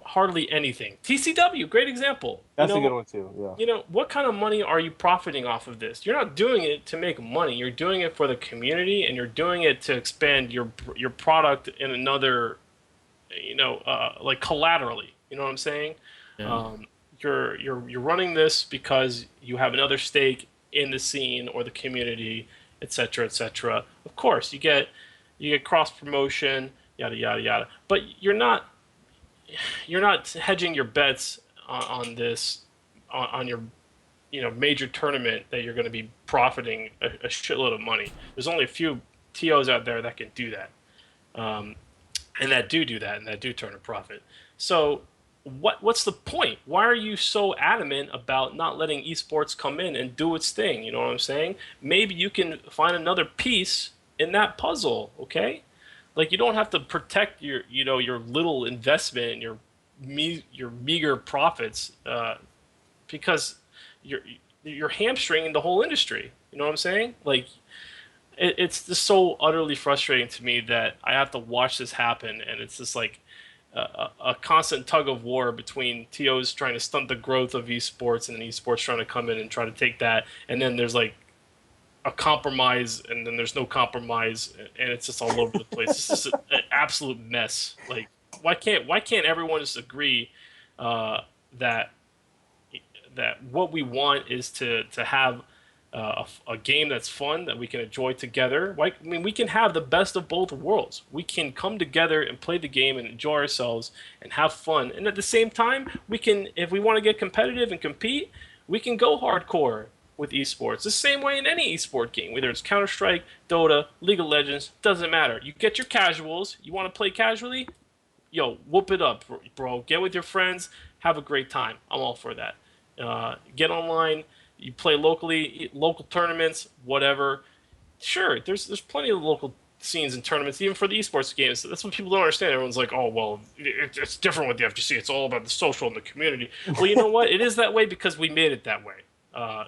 Hardly anything. TCW, great example. That's a good one too, yeah. What kind of money are you profiting off of this? You're not doing it to make money. You're doing it for the community, and you're doing it to expand your product in another, like collaterally. You know what I'm saying? Yeah. You're running this because you have another stake in the scene or the community, etc., etc. Of course, you get cross promotion, yada yada yada. But you're not hedging your bets on this on your major tournament that you're going to be profiting a shitload of money. There's only a few TOs out there that can do that, um, and that do that, and that do turn a profit. So what's the point? Why are you so adamant about not letting esports come in and do its thing? You know what I'm saying? Maybe you can find another piece in that puzzle. Okay, like you don't have to protect your little investment and your meager profits because you're you're hamstringing the whole industry. You know what I'm saying? Like it's just so utterly frustrating to me that I have to watch this happen, and it's just like a constant tug of war between TOs trying to stunt the growth of esports and esports trying to come in and try to take that, and then there's like a compromise, and then there's no compromise, and it's just all over the place. This is an absolute mess. Like, why can't everyone just agree uh, that what we want is to have a game that's fun that we can enjoy together. I mean, we can have the best of both worlds. We can come together and play the game and enjoy ourselves and have fun. And at the same time, we can, if we want to get competitive and compete, we can go hardcore with esports. The same way in any esport game, whether it's Counter Strike, Dota, League of Legends, doesn't matter. You get your casuals. You want to play casually? Yo, whoop it up, bro. Get with your friends, have a great time. I'm all for that. Get online, you play locally, local tournaments, whatever. Sure, there's plenty of local scenes and tournaments, even for the esports games. That's what people don't understand. Everyone's like, oh well, it's different with the FGC. It's all about the social and the community. Well, you know what? It is that way because we made it that way.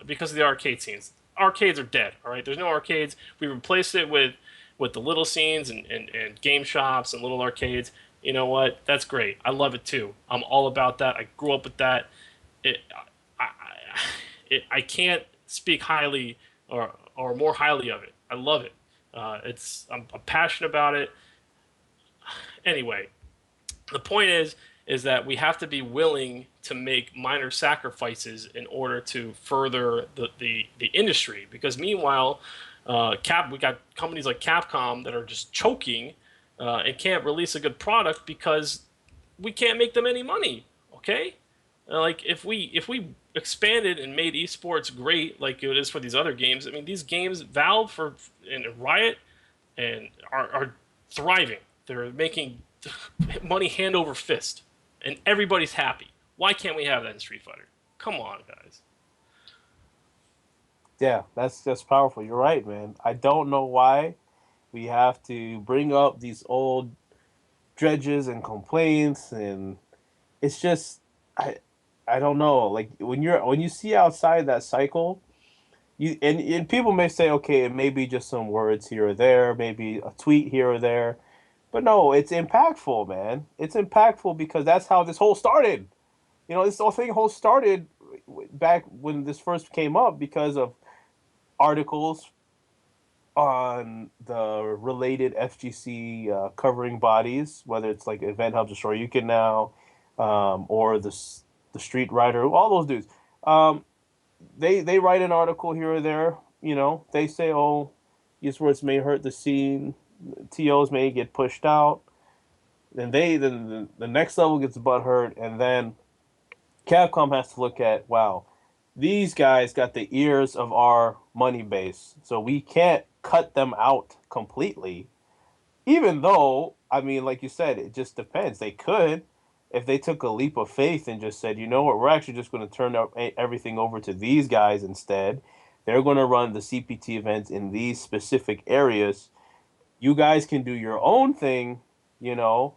Because of the arcade scenes. Arcades are dead. All right, there's no arcades. We replaced it with the little scenes and game shops and little arcades. You know what? That's great. I love it too. I'm all about that. I grew up with that. It, I, I can't speak highly or more highly of it. I love it. I'm passionate about it. Anyway, the point is that we have to be willing to make minor sacrifices in order to further the industry. Because meanwhile, we got companies like Capcom that are just choking and can't release a good product because we can't make them any money. Okay, like if we expanded and made esports great like it is for these other games. I mean, these games, and Riot, and are thriving. They're making money hand over fist, and everybody's happy. Why can't we have that in Street Fighter? Come on, guys. Yeah, that's powerful. You're right, man. I don't know why we have to bring up these old dredges and complaints, and it's just I I don't know. Like when you see outside that cycle, and people may say, okay, it may be just some words here or there, maybe a tweet here or there, but no, it's impactful, man. It's impactful because that's how this whole started. You know, this whole started back when this first came up because of articles on the related FGC covering bodies, whether it's like Event Hubs or Shoryuken now, or the Street Rider, all those dudes. Um, they write an article here or there. You know, they say, oh, these words may hurt the scene. TOs may get pushed out. Then the next level gets butthurt, and then Capcom has to look at, wow, these guys got the ears of our money base, so we can't cut them out completely. Even though, I mean, like you said, it just depends. They could, if they took a leap of faith and just said, you know what, we're actually just going to turn everything over to these guys instead. They're going to run the CPT events in these specific areas. You guys can do your own thing, you know,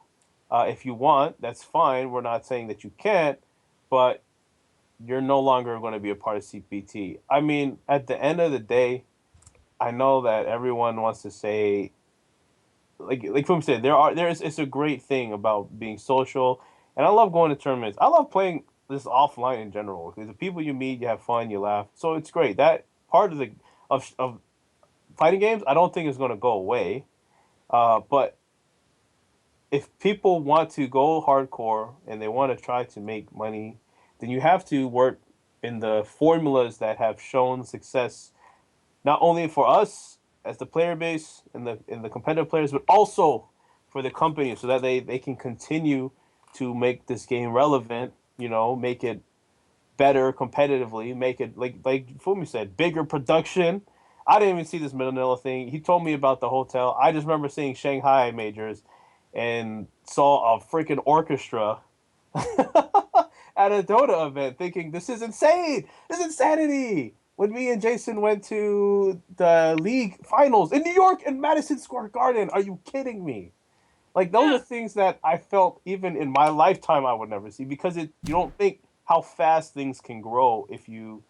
if you want. That's fine. We're not saying that you can't, but you're no longer going to be a part of CPT. I mean, at the end of the day, I know that everyone wants to say, like Fum said, there's it's a great thing about being social, and I love going to tournaments. I love playing this offline in general because the people you meet, you have fun, you laugh, so it's great. That part of the of fighting games, I don't think is going to go away. But if people want to go hardcore and they want to try to make money, then you have to work in the formulas that have shown success, not only for us as the player base and the competitive players, but also for the company, so that they can continue to make this game relevant. You know, make it better competitively, make it like Fumi said, bigger production. I didn't even see this Manila thing. He told me about the hotel. I just remember seeing Shanghai majors and saw a freaking orchestra at a Dota event, thinking this is insane. This is insanity. When me and Jason went to the league finals in New York in Madison Square Garden, are you kidding me? Like those Yeah. are things that I felt even in my lifetime I would never see, because you don't think how fast things can grow if you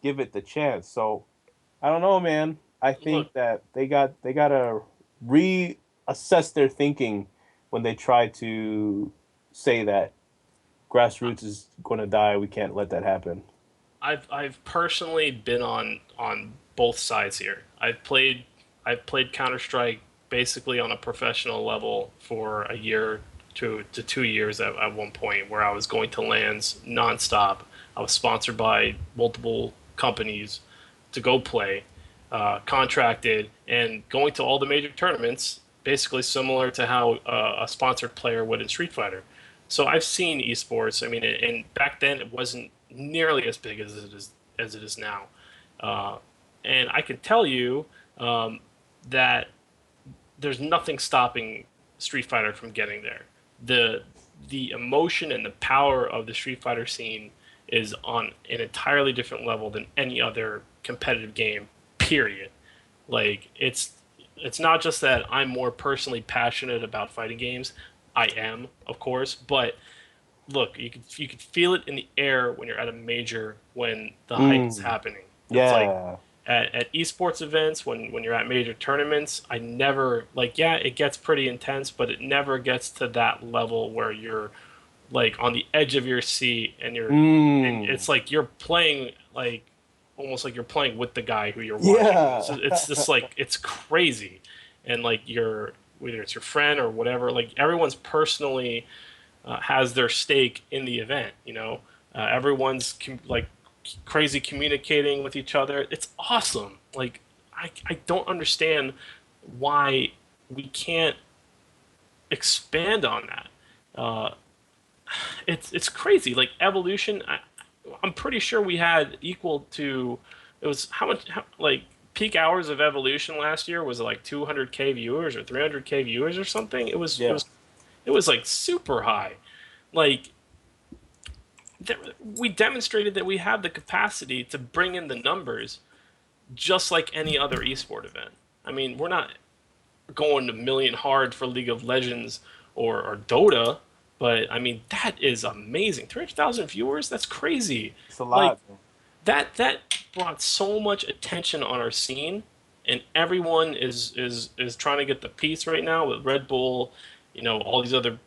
give it the chance. So I don't know, man. I Look, think that they gotta reassess their thinking when they try to say that grassroots is going to die. We can't let that happen. I've personally been on both sides here. I've played Counter Strike basically on a professional level for a year to 2 years at one point, where I was going to LANs nonstop. I was sponsored by multiple companies to go play, contracted, and going to all the major tournaments, basically similar to how a sponsored player would in Street Fighter. So I've seen esports. I mean, and back then it wasn't nearly as big as it is now. Uh, and I can tell you that there's nothing stopping Street Fighter from getting there. The the emotion and the power of the Street Fighter scene is on an entirely different level than any other competitive game. Period. Like it's not just that I'm more personally passionate about fighting games. I am, of course, but look, you could feel it in the air when you're at a major when the hype is Mm, happening. It's like yeah. at esports events when you're at major tournaments. I never like yeah, it gets pretty intense, but it never gets to that level where you're like on the edge of your seat and Mm, it's like you're playing like almost like you're playing with the guy who you're watching. yeah. It's just like it's crazy, and like you're whether it's your friend or whatever, like everyone's personally has their stake in the event. Everyone's like crazy communicating with each other. It's awesome. Like I don't understand why we can't expand on that. Uh, it's crazy. Like evolution, I'm pretty sure we had equal to it was like peak hours of evolution last year was like 200K viewers or 300K viewers or something. It was it Yeah. was it was like super high. Like we demonstrated that we have the capacity to bring in the numbers just like any other esport event. I mean, we're not going to million hard for League of Legends or Dota, but I mean that is amazing. 300,000 viewers, that's crazy. It's a Like lot, man. that brought so much attention on our scene, and everyone is trying to get the piece right now with Red Bull, all these other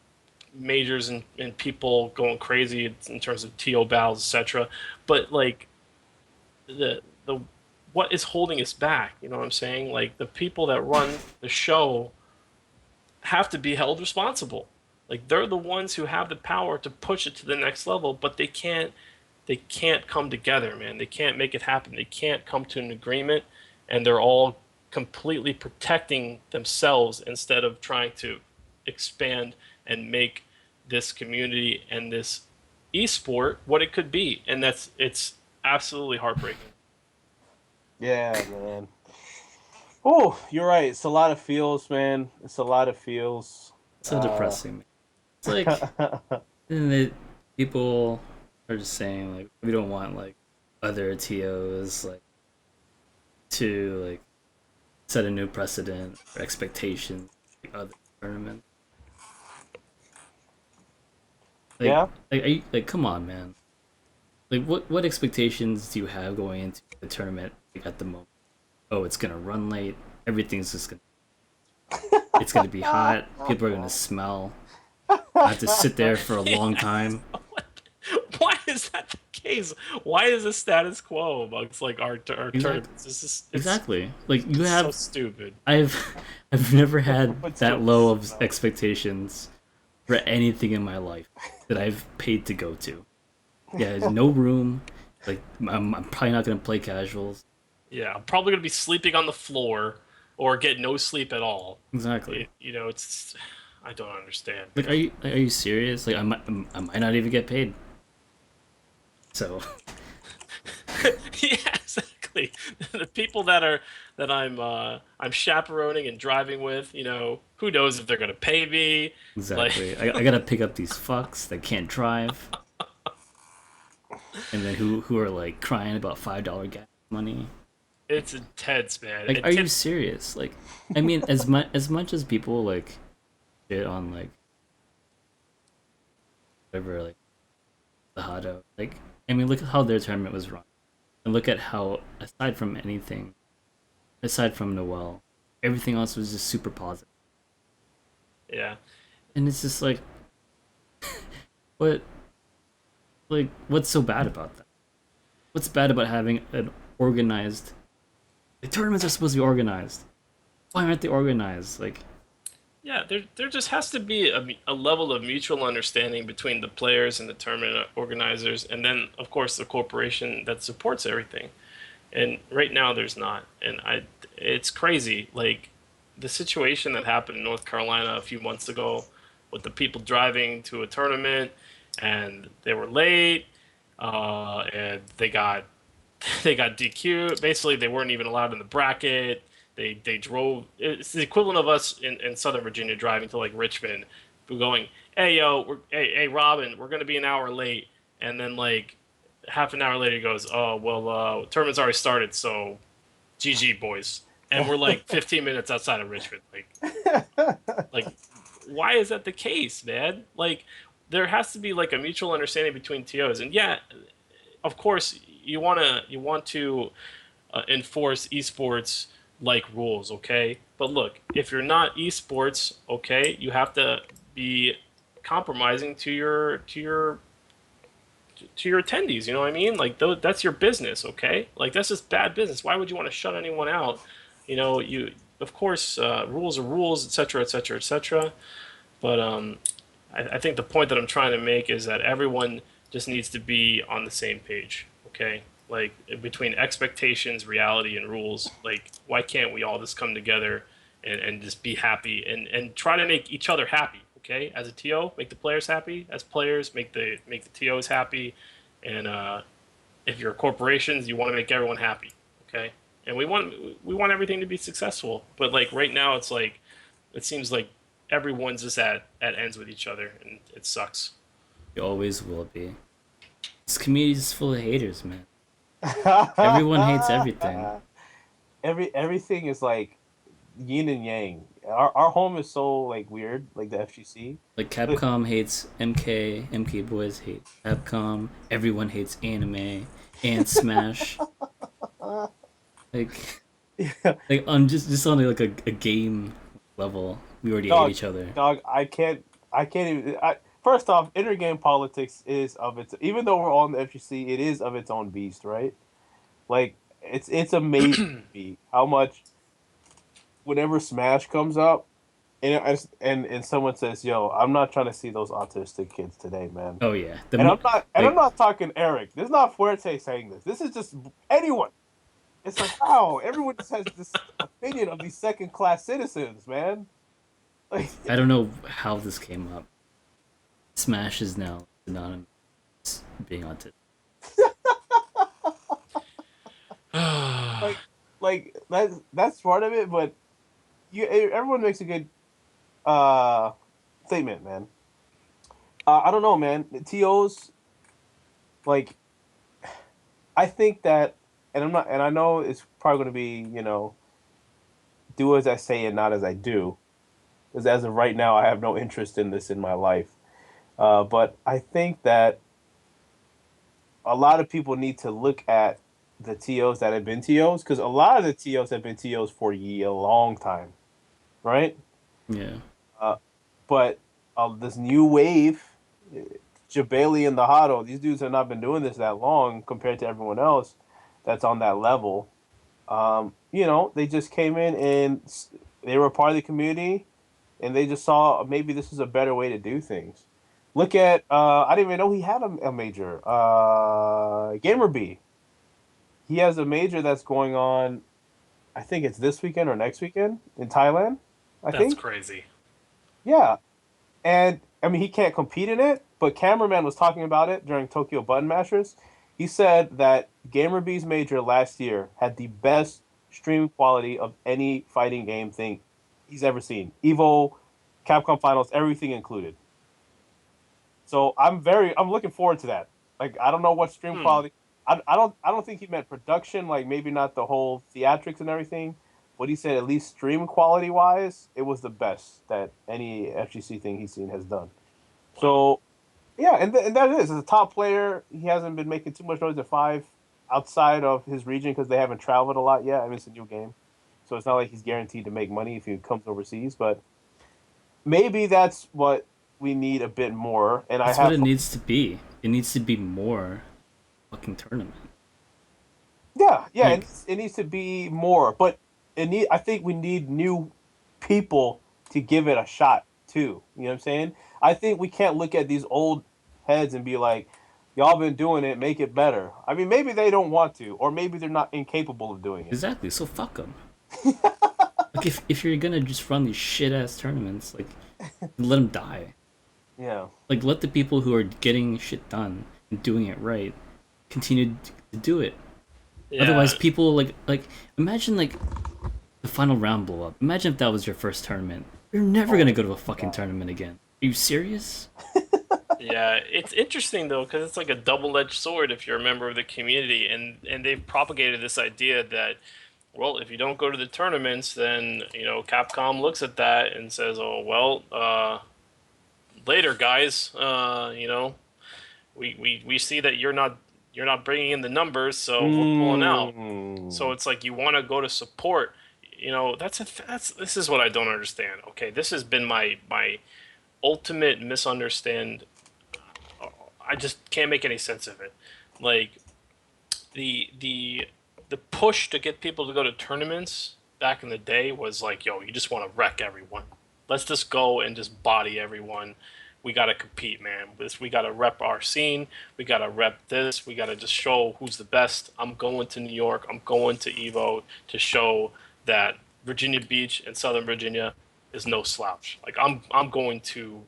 majors and people going crazy in terms of TO battles, etc. But like the what is holding us back? You know what I'm saying? Like the people that run the show have to be held responsible. Like they're the ones who have the power to push it to the next level, but they can't come together, man. They can't make it happen. They can't come to an agreement, and they're all completely protecting themselves instead of trying to expand and make this community and this esport what it could be. And it's absolutely heartbreaking. Yeah, man. Oh, you're right. It's a lot of feels, man. It's a lot of feels. So depressing, man. It's like, and people are just saying like we don't want like other TOs like to like set a new precedent or expectation like other tournaments. Like Yeah. like come on, man. Like what expectations do you have going into the tournament like, at the moment? Oh, it's gonna run late. Everything's just gonna. It's gonna be hot. People are gonna smell. I have to sit there for a long time. Why is that the case? Why is the status quo amongst like our Exactly. tournaments? Exactly. Like you It's so have. stupid. I've I've never had What's that with low the of smell? expectations for anything in my life that I've paid to go to. Yeah, there's no room. Like I'm probably not gonna play casuals. Yeah, I'm probably gonna be sleeping on the floor or get no sleep at all. Exactly. It's I don't understand, Like, man. are you serious? Like, I might not even get paid. So Yeah, exactly. The people that I'm chaperoning and driving with, who knows if they're gonna pay me? Like, exactly, I gotta pick up these fucks that can't drive, and then who are like crying about $5 gas money. it's intense, man. Like, And are you tip, serious? Like, I mean, as much as people like shit on like whatever, like the Hado, like, I mean, look at how their tournament was run, and look at how aside from Noel, everything else was just super positive. yeah, And it's just what, what's so bad about that? What's bad about having an organized? The tournaments are supposed to be organized. Why aren't they organized? Like, yeah. There just has to be a level of mutual understanding between the players and the tournament organizers, and then of course the corporation that supports everything. And right now there's not, and it's crazy. Like the situation that happened in North Carolina a few months ago with the people driving to a tournament and they were late, and they got DQ'd. Basically, they weren't even allowed in the bracket. They drove. It's the equivalent of us in Southern Virginia driving to like Richmond. We're going, hey yo, hey Robin, we're gonna be an hour late, and then like half an hour later he goes, oh well, tournament's already started, so GG boys, and we're like 15 minutes outside of Richmond. Like why is that the case, man? Like there has to be like a mutual understanding between TOs, and yeah, of course you want to enforce esports like rules, okay? But look, if you're not esports, okay, you have to be compromising to your attendees. You know what I mean? Like that's your business, okay? Like that's just bad business. Why would you want to shut anyone out? You of course rules are rules, etc., etc., etc. But I think the point that I'm trying to make is that everyone just needs to be on the same page, okay? Like between expectations, reality, and rules. Like why can't we all just come together and just be happy and try to make each other happy, okay? As a TO, make the players happy. As players, make the TOs happy. And if you're corporations, you want to make everyone happy, okay? And we want everything to be successful. But like right now, it's like it seems like everyone's just at ends with each other, and it sucks. it always will be. This community is full of haters, man. Everyone hates everything. Everything is like yin and yang. Our home is so like weird, like the FGC. Like, But Capcom hates MK, MK boys hate Capcom. Everyone hates anime and Smash. Like, yeah, on just on like a game level, we already hate dog, each other. dog, I can't even. First off, intergame politics is of its. Even though we're all in the FGC, it is of its own beast, right? Like it's amazing to me how much whenever Smash comes up, and someone says, "Yo, I'm not trying to see those autistic kids today, man." Oh yeah, And I'm like not talking Eric. This is not Fuerte saying this. This is just anyone. It's like how everyone just has this opinion of these second class citizens, man. Like, I don't know how this came up. Smash is now synonymous with being autistic. like, that's part of it. But everyone makes a good uh statement, man. I don't know, man. The TOs, like, I think that, and I'm not, and I know it's probably going to be, do as I say and not as I do, because as of right now, I have no interest in this in my life. But I think that a lot of people need to look at the TOs that have been TOs, because a lot of the TOs have been TOs for a long time, right? Yeah, Uh, but this new wave, Jabali and the Hado, these dudes have not been doing this that long compared to everyone else that's on that level. They just came in and they were part of the community, and they just saw maybe this is a better way to do things. Look at I didn't even know he had a major. Gamer B. He has a major that's going on. I think it's this weekend or next weekend in Thailand. I That's think. crazy. Yeah, and I mean he can't compete in it, but Cameraman was talking about it during Tokyo Button Mashers. He said that Gamer B's major last year had the best stream quality of any fighting game thing he's ever seen. Evo, Capcom Finals, everything included. So I'm looking forward to that. Like I don't know what stream Hmm. quality. I don't think he meant production, like maybe not the whole theatrics and everything, but he said at least stream quality wise, it was the best that any FGC thing he's seen has done. Wow. So yeah, and that is as a top player, he hasn't been making too much noise at five outside of his region because they haven't traveled a lot yet. I mean it's a new game. So it's not like he's guaranteed to make money if he comes overseas, but maybe that's what we need a bit more. And I That's what have it needs to be. It needs to be more fucking tournament. Yeah, yeah, Like, it needs to be more, but I think we need new people to give it a shot too. You know what I'm saying? I think we can't look at these old heads and be like, y'all been doing it, make it better. I mean, maybe they don't want to, or maybe they're not incapable of doing it. exactly. So fuck them. Like, if you're gonna just run these shit ass tournaments, like, let them die. Yeah. Like, let the people who are getting shit done and doing it right continue to do it. Yeah. Otherwise, people like imagine like the final round blow up. Imagine if that was your first tournament. You're never gonna Oh go to a fucking God. tournament again. Are you serious? Yeah, it's interesting though because it's like a double-edged sword if you're a member of the community, and they've propagated this idea that, well, if you don't go to the tournaments, then Capcom looks at that and says, oh well, later guys, we see that you're not bringing in the numbers, so we're pulling out. So Mm. it's like you want to go to support. That's this is what I don't understand. Okay, this has been my ultimate misunderstand. I just can't make any sense of it. Like the push to get people to go to tournaments back in the day was like, yo, you just want to wreck everyone. Let's just go and just body everyone. We gotta compete, man. We gotta rep our scene. We gotta rep this. We gotta just show who's the best. I'm going to New York. I'm going to Evo to show that Virginia Beach and Southern Virginia is no slouch. Like I'm going to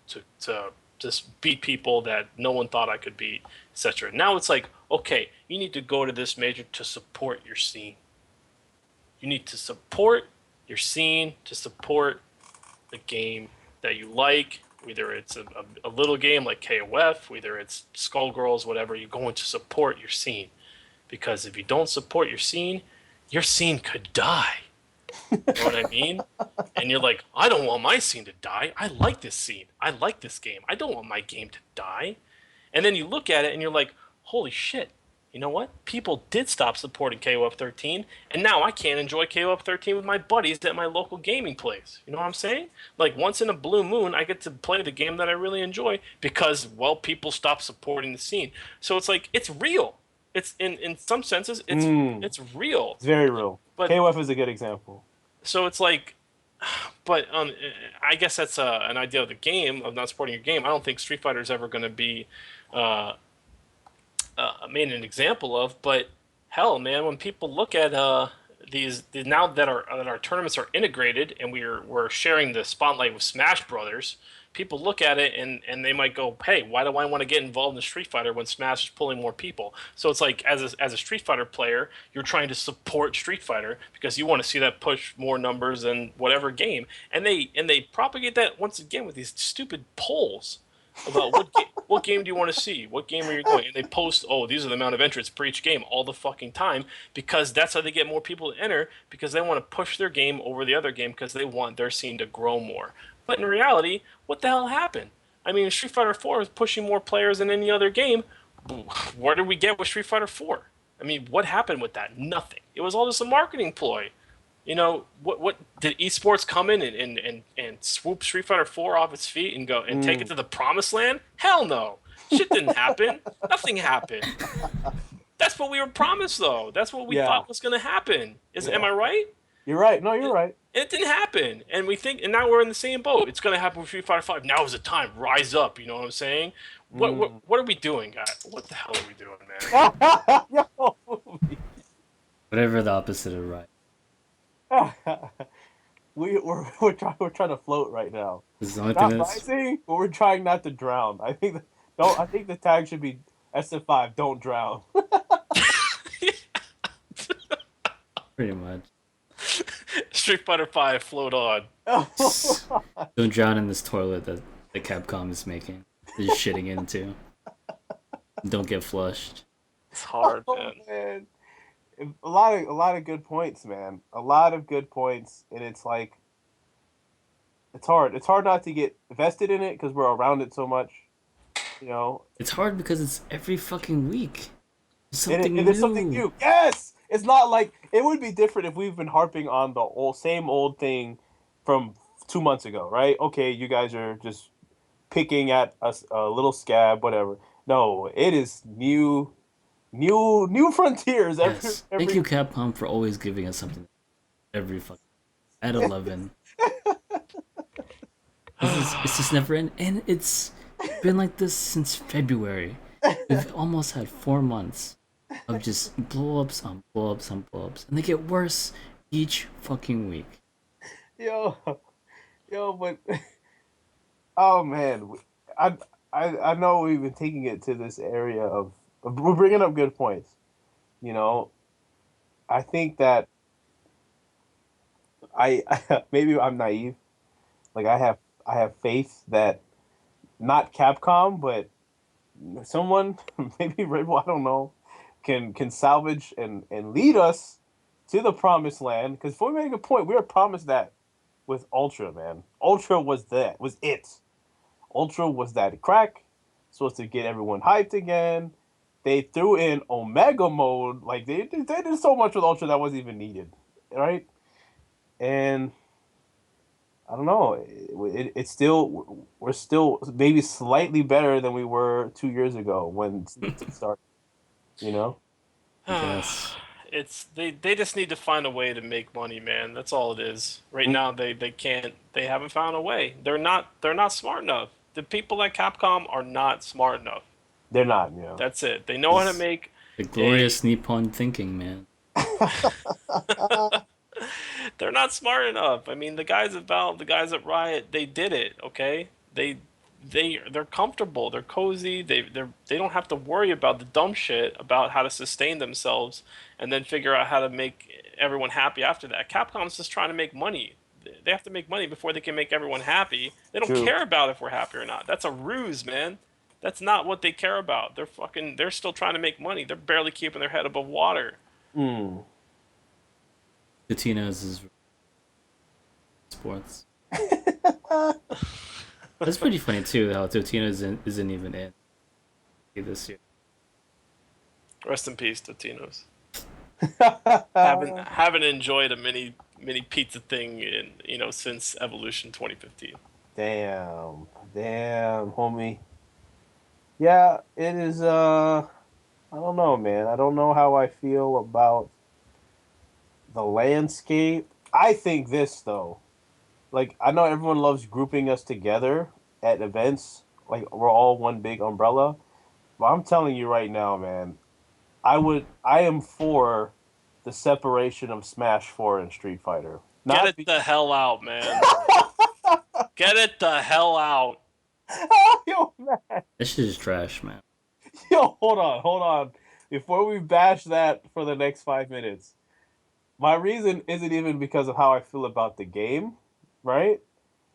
just beat people that no one thought I could beat, etc. Now it's like, okay, you need to go to this major to support your scene. You need to support your scene to support the game that you like. Whether it's a little game like KOF, whether it's Skullgirls, whatever, you're going to support your scene. Because if you don't support your scene could die. You know what I mean? And you're like, I don't want my scene to die. I like this scene. I like this game. I don't want my game to die. And then you look at it and you're like, holy shit. You know what? People did stop supporting KOF 13, and now I can't enjoy KOF 13 with my buddies at my local gaming place. You know what I'm saying? Like, once in a blue moon, I get to play the game that I really enjoy because, well, people stop supporting the scene. So it's like, it's real. It's in some senses, Mm. it's real. It's very real. But KOF is a good example. so it's like, but I guess that's an idea of the game of not supporting your game. I don't think Street Fighter is ever going to be uh, made an example of. But hell, man, when people look at now that our tournaments are integrated and we're sharing the spotlight with Smash Brothers, people look at it and they might go, hey, why do I want to get involved in Street Fighter when Smash is pulling more people? So it's like as a Street Fighter player, you're trying to support Street Fighter because you want to see that push more numbers than whatever game, and they propagate that once again with these stupid polls about what game do you want to see? What game are you going? And they post, oh, these are the amount of entrants per each game all the fucking time because that's how they get more people to enter because they want to push their game over the other game because they want their scene to grow more. But in reality, what the hell happened? I mean, Street Fighter 4 is pushing more players than any other game. What did we get with Street Fighter 4? I mean, what happened with that? Nothing. It was all just a marketing ploy. What did esports come in and swoop Street Fighter 4 off its feet and go and take it Mm. to the promised land? Hell no. Shit didn't happen. Nothing happened. That's what we were promised though. That's what we Yeah, thought was going to happen. Am yeah. I right? You're right. No, you're right. And it didn't happen. And now we're in the same boat. It's gonna happen with Street Fighter Five. Now is the time. Rise up. You know what I'm saying? What are we doing, guys? What the hell are we doing, man? Yo, Whatever the opposite of right. we're trying to float right now. This is the only thing Not that's rising, but we're trying not to drown. I think the tag should be SF5. Don't drown. pretty much. Street Fighter Five, float on. Don't drown in this toilet that the Capcom is making. They're shitting into. Don't get flushed. It's hard, Oh, man. man. A lot of good points, man. A lot of good points, and it's like it's hard. It's hard not to get vested in it because we're around it so much. You know, It's hard because it's every fucking week. There's and, something and there's something new. new. Yes, it's not like it would be different if we've been harping on the same old thing from 2 months ago, right? Okay, you guys are just picking at a little scab, whatever. No, it is new frontiers Yes. every Thank you, Capcom, for always giving us something every fucking at 11. It's just never end, and it's been like this since February. We've almost had 4 months of just blow ups on blow ups on blow ups, and they get worse each fucking week. yo but oh man, I know we've been taking it to this area of we're bringing up good points. You know, I think that I maybe I'm naive. Like I have faith that not Capcom, but someone maybe Red Bull, I don't know, can salvage and lead us to the promised land. Because before we make a point, we were promised that with Ultra, man. Ultra was it. Ultra was that crack, supposed to get everyone hyped again. They threw in Omega mode, like they did so much with Ultra that wasn't even needed, right? And I don't know, it's still we're still maybe slightly better than we were 2 years ago when it started. You know? Yes. It's they just need to find a way to make money, man. That's all it is. Right now they can't they haven't found a way. They're not smart enough. The people at Capcom are not smart enough. They're not, you know. That's it. They know how to It's make the glorious Nippon thinking, man. they're not smart enough. I mean, the guys at Valve, the guys at Riot, they did it, okay? They're comfortable, they're cozy, they don't have to worry about the dumb shit about how to sustain themselves and then figure out how to make everyone happy after that. Capcom's just trying to make money. They have to make money before they can make everyone happy. They don't True. care about if we're happy or not. That's a ruse, man. That's not what they care about. They're still trying to make money. They're barely keeping their head above water. Mm. Totino's is sports. That's pretty funny too. How Totino isn't even in this year. Rest in peace, Totino's. Haven't enjoyed a mini pizza thing since Evolution 2015. Damn, homie. Yeah, it is. I don't know, man. I don't know how I feel about the landscape. I think this though. Like, I know everyone loves grouping us together at events. Like, we're all one big umbrella. But I'm telling you right now, man. I am for the separation of Smash 4 and Street Fighter. Get it the hell out, man. Get it the hell out. Yo, man. This shit is trash, man. Yo, hold on. Before we bash that for the next 5 minutes, my reason isn't even because of how I feel about the game, right?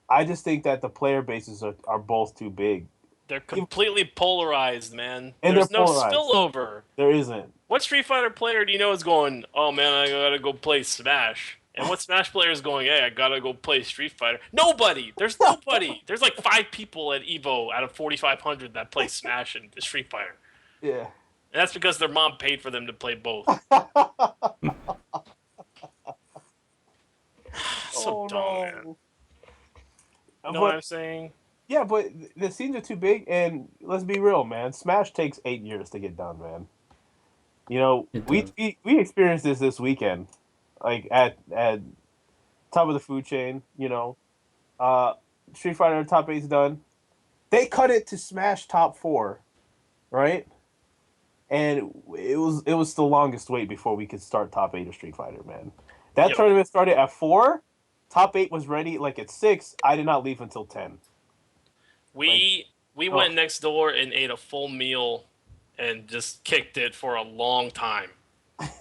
I just think that the player bases are both too big. They're completely polarized, man. And There's they're no polarized. Spillover. There isn't. What Street Fighter player do you know is going, oh man, I gotta go play Smash? And what Smash player is going, hey, I gotta go play Street Fighter? Nobody! There's nobody! There's like 5 people at EVO out of 4,500 that play Smash and Street Fighter. Yeah. And that's because their mom paid for them to play both. So dumb, man. You know what I'm saying? Yeah, but the scenes are too big, and let's be real, man. Smash takes 8 years to get done, man. You know, It we does. we experienced this weekend, like at top of the food chain. Uh, Street Fighter top eight's done. They cut it to Smash top four, right? And it was the longest wait before we could start top eight of Street Fighter, man. That Yep. tournament started at 4. Top eight was ready like at 6. I did not leave until 10. We oh. went next door and ate a full meal and just kicked it for a long time.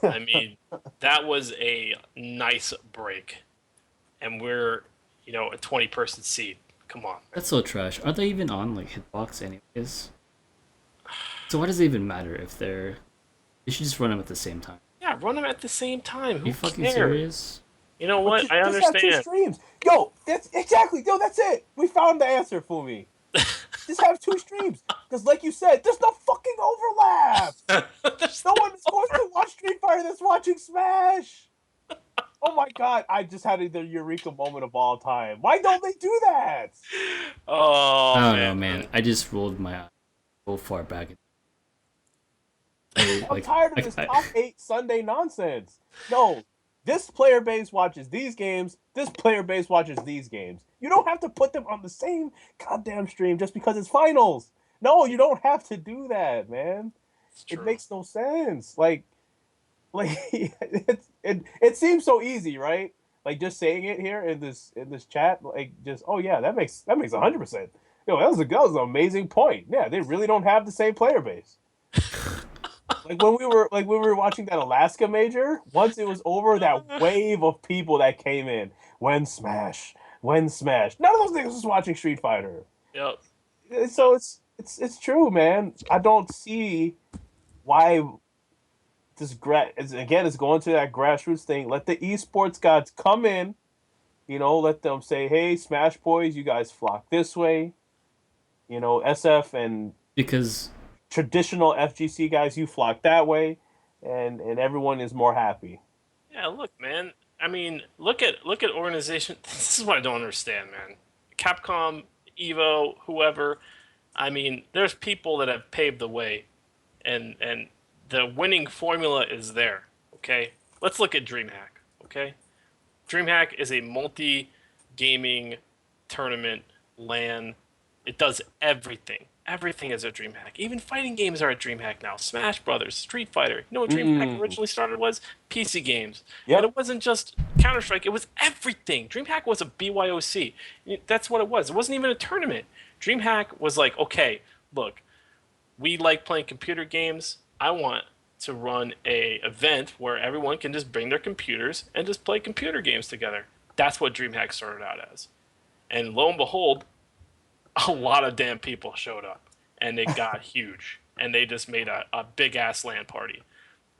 I mean, that was a nice break. And we're, a 20-person seat. Come on. That's so trash. Are they even on like Hitbox anyways? So why does it even matter if they're? You should just run them at the same time. Yeah, run them at the same time. Who Are you fucking cares? serious? You know what? I Just have 2 understand. streams. Yo, that's it. We found the answer, Fumi. Just have 2 streams. Because like you said, there's no fucking overlap. No one is going to watch Street Fighter that's watching Smash. Oh my god, I just had the eureka moment of all time. Why don't they do that? Oh, I don't know, man. I just rolled my eye so far back. I'm tired of this top 8 Sunday nonsense. No, this player base watches these games. This player base watches these games. You don't have to put them on the same goddamn stream just because it's finals. No, you don't have to do that, man. It makes no sense. Like it seems so easy, right? Like just saying it here in this chat, like just that makes 100%. Yo, that was an amazing point. Yeah, they really don't have the same player base. Like when we were watching that Alaska major, once it was over, that wave of people that came in. When Smash. None of those niggas was watching Street Fighter. Yep. So it's true, man. I don't see why this it's going to that grassroots thing. Let the esports gods come in, let them say, hey, Smash Boys, you guys flock this way. SF and because traditional FGC guys, you flock that way, and everyone is more happy. Yeah, look, man. I mean, look at organization. This is what I don't understand, man. Capcom, Evo, whoever. I mean, there's people that have paved the way, and the winning formula is there. Okay, let's look at DreamHack. Okay, DreamHack is a multi-gaming tournament LAN. It does everything. Everything is a DreamHack. Even fighting games are a DreamHack now. Smash Brothers, Street Fighter. You know what DreamHack originally started was? PC games. Yep. And it wasn't just Counter-Strike. It was everything. DreamHack was a BYOC. That's what it was. It wasn't even a tournament. DreamHack was like, okay, look, we like playing computer games. I want to run a event where everyone can just bring their computers and just play computer games together. That's what DreamHack started out as. And lo and behold, a lot of damn people showed up, and it got huge, and they just made a big-ass LAN party.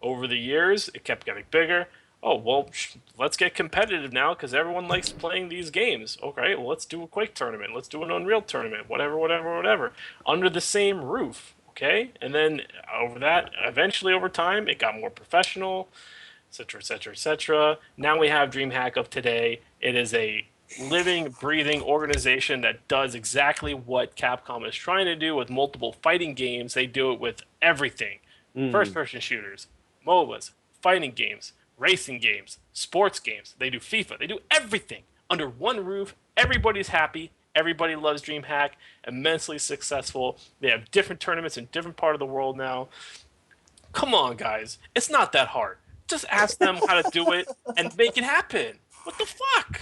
Over the years, it kept getting bigger. Oh, well, let's get competitive now because everyone likes playing these games. Okay, well, let's do a Quake tournament. Let's do an Unreal tournament, whatever. Under the same roof, okay? And then eventually over time, it got more professional, etc. Now we have DreamHack of today. It is a living, breathing organization that does exactly what Capcom is trying to do with multiple fighting games. They do it with everything. First-person shooters, MOBAs, fighting games, racing games, sports games. They do FIFA. They do everything under one roof. Everybody's happy. Everybody loves DreamHack. Immensely successful. They have different tournaments in different part of the world now. Come on, guys. It's not that hard. Just ask them how to do it and make it happen. What the fuck?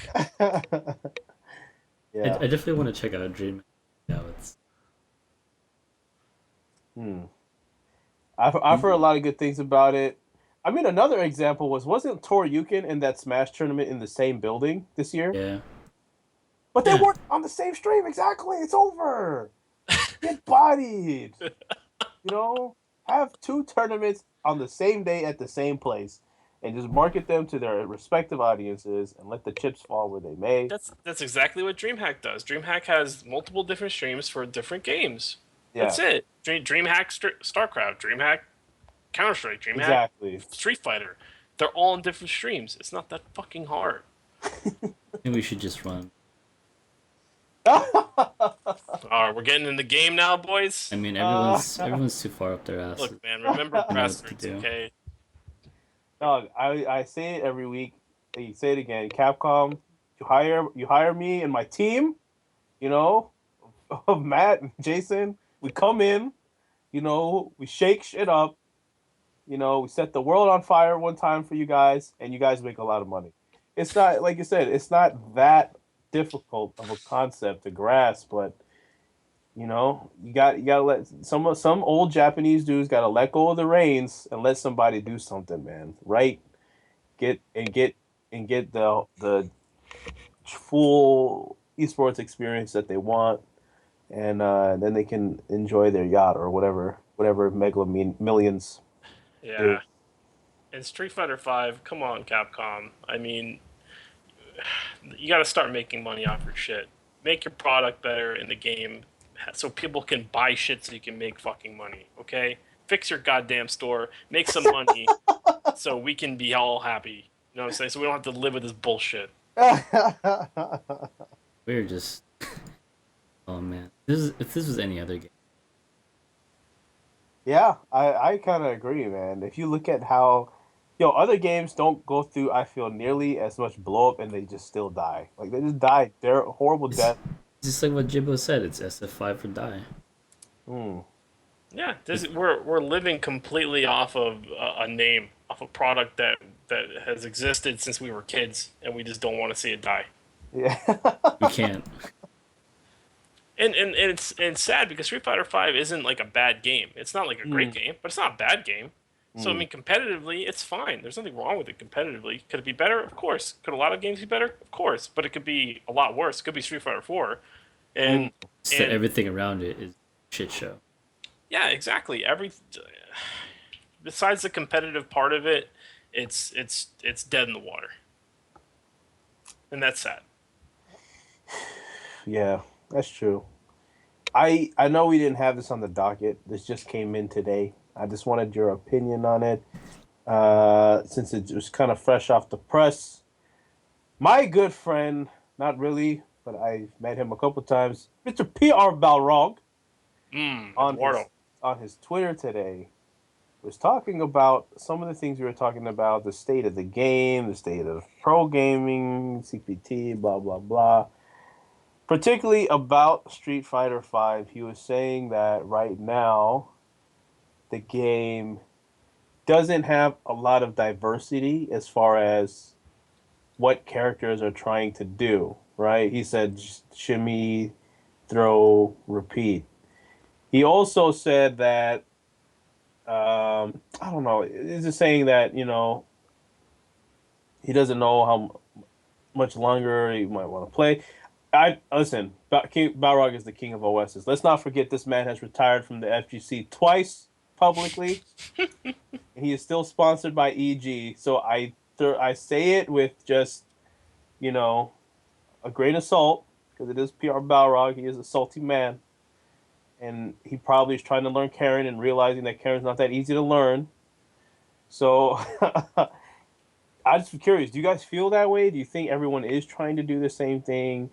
Yeah. I definitely want to check out DreamHack. Yeah, it's. I've heard a lot of good things about it. I mean, another example wasn't Toryukin in that Smash tournament in the same building this year? Yeah. But they weren't on the same stream. Exactly. It's over. Get bodied. Have 2 tournaments on the same day at the same place, and just market them to their respective audiences and let the chips fall where they may. That's exactly what DreamHack does. DreamHack has multiple different streams for different games. Yeah. That's it. DreamHack StarCraft, DreamHack Counter-Strike, DreamHack Street Fighter. They're all in different streams. It's not that fucking hard. Maybe we should just run. We're getting in the game now, boys. I mean, everyone's too far up their ass. Look, man, remember grassroots, okay? Dog, I say it every week. You say it again. Capcom, You hire me and my team, you know, of Matt and Jason. We come in, we shake shit up, we set the world on fire one time for you guys, and you guys make a lot of money. It's not like you said, it's not that difficult of a concept to grasp, but you gotta let some old Japanese dudes gotta let go of the reins and let somebody do something, man. Right? Get and get and get the full esports experience that they want, and then they can enjoy their yacht or whatever mega millions Yeah. is. And Street Fighter Five, come on, Capcom. I mean, you got to start making money off your shit. Make your product better in the game, so people can buy shit, so you can make fucking money. Okay, fix your goddamn store, make some money, so we can be all happy. You know what I'm saying? So we don't have to live with this bullshit. We're just, oh man, if this was any other game, Yeah, I kind of agree, man. If you look at how, other games don't go through, I feel, nearly as much blow up and they just still die. Like they just die. They're horrible it's death. just like what Jibbo said. It's SF5 for die. Hmm. Yeah, we're living completely off of a name, off a product that has existed since we were kids, and we just don't want to see it die. Yeah. We can't. And it's sad because Street Fighter Five isn't like a bad game. It's not like a great Mm, game, but it's not a bad game. So I mm, mean, competitively, it's fine. There's nothing wrong with it competitively. Could it be better? Of course. Could a lot of games be better? Of course. But it could be a lot worse. It could be Street Fighter Four, mm. and So and everything around it is shit show. yeah, exactly. Besides the competitive part of it, it's dead in the water, and that's sad. Yeah, that's true. I know we didn't have this on the docket. This just came in today. I just wanted your opinion on it. Since it was kind of fresh off the press. My good friend, not really, but I met him a couple times, Mr. P.R. Balrog on his Eduardo. on his Twitter today was talking about some of the things we were talking about, the state of the game, the state of pro gaming, CPT, blah blah blah. Particularly about Street Fighter Five, he was saying that right now the game doesn't have a lot of diversity as far as what characters are trying to do, right? He said shimmy, throw, repeat. He also said that I don't know. He's just saying that he doesn't know how much longer he might want to play. I listen. King Balrog is the king of OSs. Let's not forget this man has retired from the FGC twice publicly. He is still sponsored by EG. So I say it with just you know a grain of salt because it is PR Balrog. He is a salty man, and he probably is trying to learn Karen and realizing that Karen's not that easy to learn. So I just curious. Do you guys feel that way? Do you think everyone is trying to do the same thing?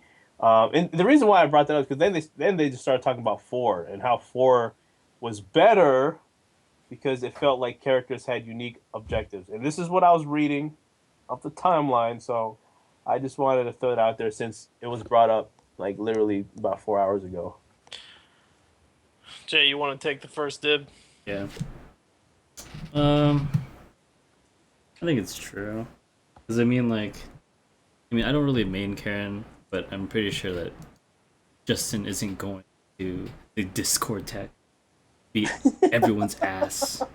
And the reason why I brought that up is because then they just started talking about four and how four was better because it felt like characters had unique objectives. And this is what I was reading off the timeline. So I just wanted to throw it out there since it was brought up like literally about 4 hours ago. Jay, you want to take the first dib? Yeah. Um, I think it's true. Because I don't really main Karen, but I'm pretty sure that Justin isn't going to the Discord tech beat everyone's ass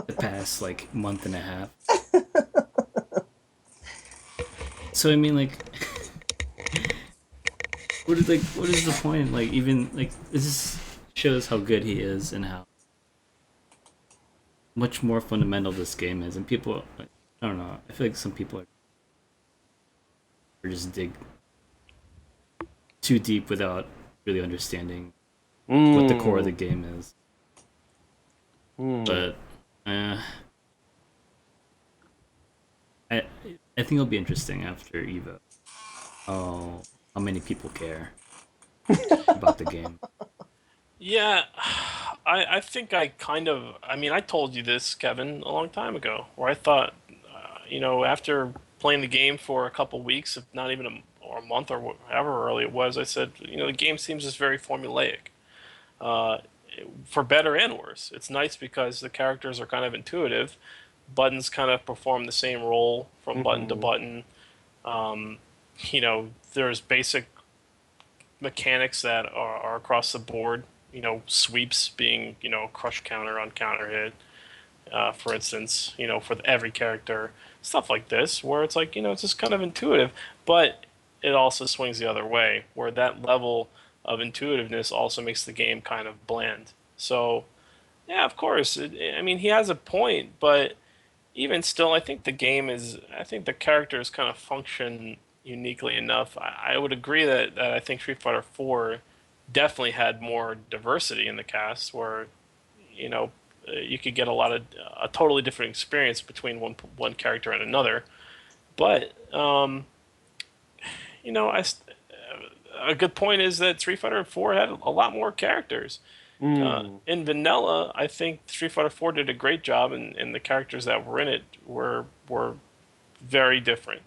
the past like month and a half. So what is the point? Like even like this just shows how good he is and how much more fundamental this game is. And people, like, I don't know. I feel like some people are just dig too deep without really understanding what the core of the Mm, game is. mm. But I I think it'll be interesting after Evo. Oh, how many people care about the game? Yeah, I think I kind of. I mean, I told you this, Kevin, a long time ago, where I thought, after playing the game for a couple weeks, if not even or a month or however early it was, I said, the game seems just very formulaic, uh, for better and worse. It's nice because the characters are kind of intuitive. Buttons kind of perform the same role from button to Mm-hmm. button. Um, there's basic mechanics that are across the board. Sweeps being, crush counter on counter hit, for instance, for every character, stuff like this, where it's like, it's just kind of intuitive, but it also swings the other way, where that level of intuitiveness also makes the game kind of bland. So, yeah, of course, I mean, he has a point, but even still, I think the characters kind of function uniquely enough. I would agree that I think Street Fighter 4 definitely had more diversity in the cast, where you know you could get a totally different experience between one character and another. But you know, I a good point is that Street Fighter 4 had a lot more characters. Mm. In vanilla, I think Street Fighter 4 did a great job, and the characters that were in it were very different.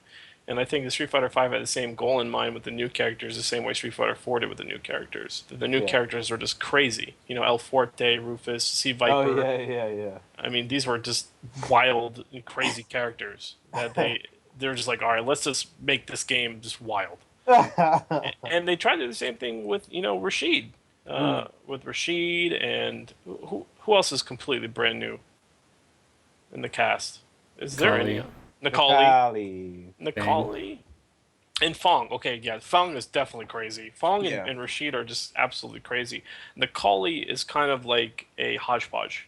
And I think the Street Fighter 5 had the same goal in mind with the new characters, the same way Street Fighter 4 did with the new characters. The new Yeah. characters were just crazy. El Forte, Rufus, Sea Oh Viper. yeah. I mean, these were just wild, and crazy characters that they're just like, all right, let's just make this game just wild. Yeah. And they tried to do the same thing with Rashid, Mm. with Rashid, and who else is completely brand new in the cast? Is there any? Kali, Nikali, Kali. Bang. Nikali, and Fong. Okay, yeah, Fong is definitely crazy. Fong Yeah. and Rashid are just absolutely crazy. Nikali is kind of like a hodgepodge,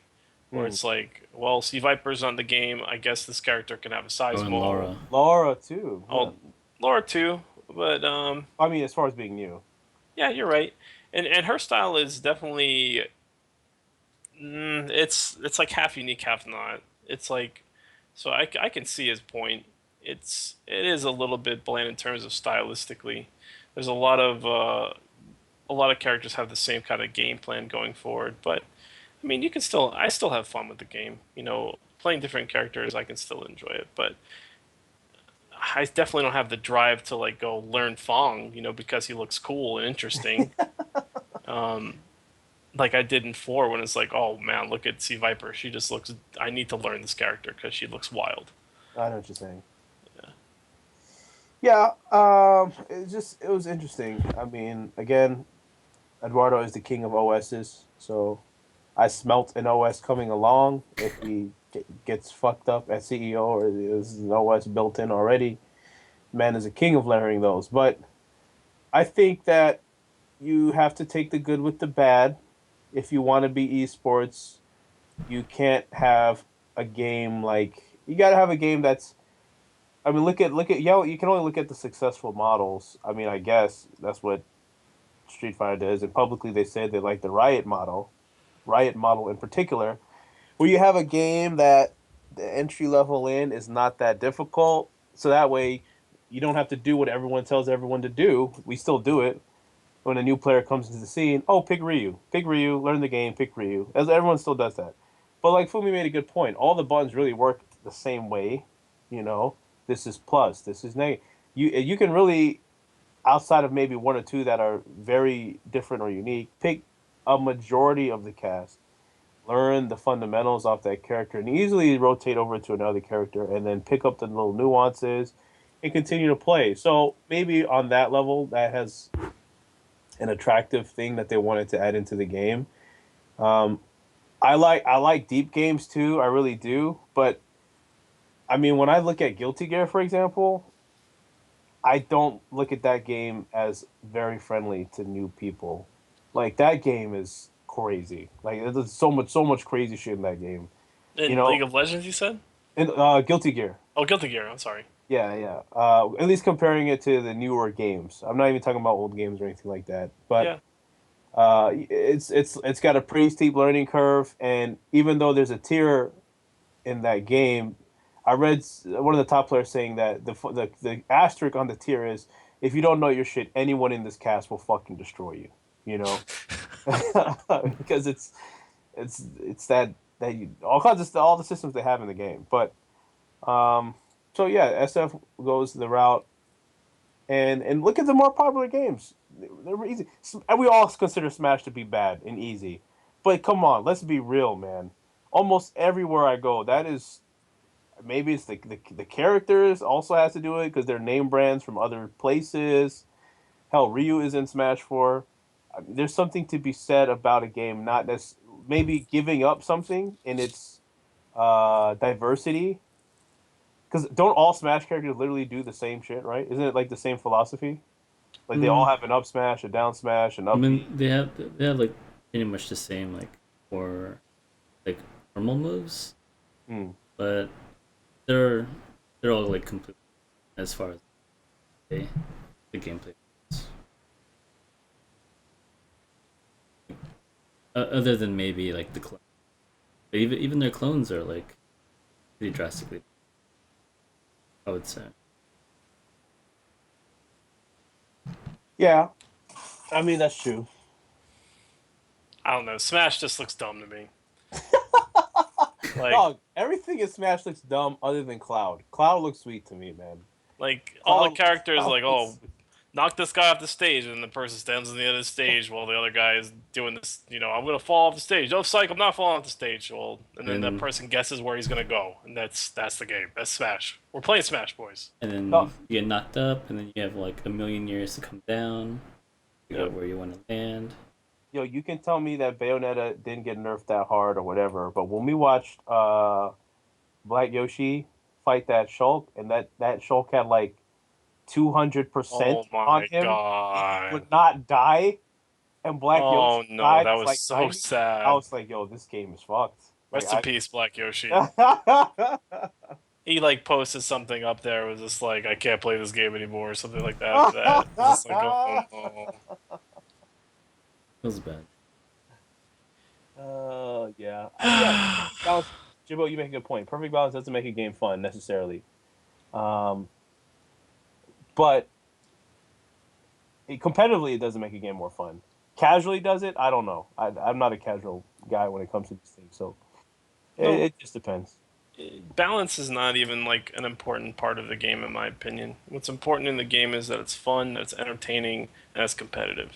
where Mm. it's like, well, Sea Viper's on the game. I guess this character can have a Oh, size and mode. Laura. Laura too. Huh. Oh, Laura too, but I mean, as far as being new. yeah, you're right. And her style is definitely it's like half unique, half not. It's like so I can see his point. It is a little bit bland in terms of stylistically. There's a lot of characters have the same kind of game plan going forward, but I mean, I still have fun with the game. Playing different characters, I can still enjoy it, but I definitely don't have the drive to like go learn Fong, because he looks cool and interesting. Um, like I did in 4 when it's like, oh man, look at Sea Viper. She just looks. I need to learn this character because she looks wild. I know what you're saying. Yeah. Yeah. It was interesting. I mean, again, Eduardo is the king of OSs, so I smelt an OS coming along. If he gets fucked up as CEO or is an OS built in already, man is a king of layering those. But I think that you have to take the good with the bad. If you want to be esports, you can't have a game like you got to have a game that's. I mean, look at yeah. You can only look at the successful models. I mean, I guess that's what Street Fighter does, and publicly they said they like the Riot model in particular, where you have a game that the entry level in is not that difficult, so that way you don't have to do what everyone tells everyone to do. We still do it when a new player comes into the scene. Oh, pick Ryu, learn the game, pick Ryu. As everyone still does that, but like Fumi made a good point. All the buttons really work the same way. You know, this is plus, this is negative. You can really outside of maybe one or two that are very different or unique, pick a majority of the cast, learn the fundamentals off that character, and easily rotate over to another character, and then pick up the little nuances and continue to play. So maybe on that level, that has an attractive thing that they wanted to add into the game. Um, I like deep games too. I really do, but I mean, when I look at Guilty Gear, for example, I don't look at that game as very friendly to new people. Like that game is crazy. Like there's so much crazy shit in that game. You In League know, of Legends, you said? in Guilty Gear. Oh, Guilty Gear. I'm sorry. Yeah. At least comparing it to the newer games. I'm not even talking about old games or anything like that. But Yeah. it's got a pretty steep learning curve, and even though there's a tier in that game, I read one of the top players saying that the asterisk on the tier is if you don't know your shit, anyone in this cast will fucking destroy you. You know, because it's that you all kinds of all the systems they have in the game. But um, so yeah, SF goes the route. And look at the more popular games. They were easy. And we all consider Smash to be bad and easy. But come on, let's be real, man. Almost everywhere I go, that is maybe it's the characters also has to do it because they're name brands from other places. Hell, Ryu is in Smash 4. There's something to be said about a game not maybe giving up something in its diversity. Because don't all Smash characters literally do the same shit, right? Isn't it like the same philosophy? Like they all Mm, have an up smash, a down smash, an I up mean, B. they have like pretty much the same like for like normal moves, Hmm. but they're they're all like completely as far as the gameplay goes. Other than maybe like the clone. But even their clones are like pretty drastically, I would say. Yeah, I mean that's true. I don't know. Smash just looks dumb to me. Like, Dog, everything in Smash looks dumb other than Cloud. Cloud looks sweet to me, man. all the Cloud, characters Cloud like, looks oh, knock this guy off the stage, and the person stands on the other stage while the other guy is doing this. I'm gonna fall off the stage. Oh, psych! I'm not falling off the stage. Well, and then that And person guesses where he's gonna go, and that's the game. That's Smash. We're playing Smash, boys. and then no, you get knocked up, and then you have like a million years to come down, figure Yep. out where you want to land. yo, you can tell me that Bayonetta didn't get nerfed that hard or whatever, but when we watched Black Yoshi fight that Shulk, and that Shulk had like Oh 200% on my him, and he god. would not die, and Black Oh Yoshi no, died that was was like so 90. I sad. was like, yo, this game is fucked. Like Rest in peace, Black Yoshi. I He like posted something up there. It was just like, I can't play this game anymore, or something like that. After that, it's just like, oh no. It was bad. Yeah. Yeah, perfect balance. Jimbo, you make a good point. Perfect balance doesn't make a game fun necessarily. Um, but competitively, it doesn't make a game more fun. Casually does it? I don't know. I'm not a casual guy when it comes to these things, so No, it just depends. balance is not even like an important part of the game, in my opinion. What's important in the game is that it's fun, that it's entertaining, and it's competitive.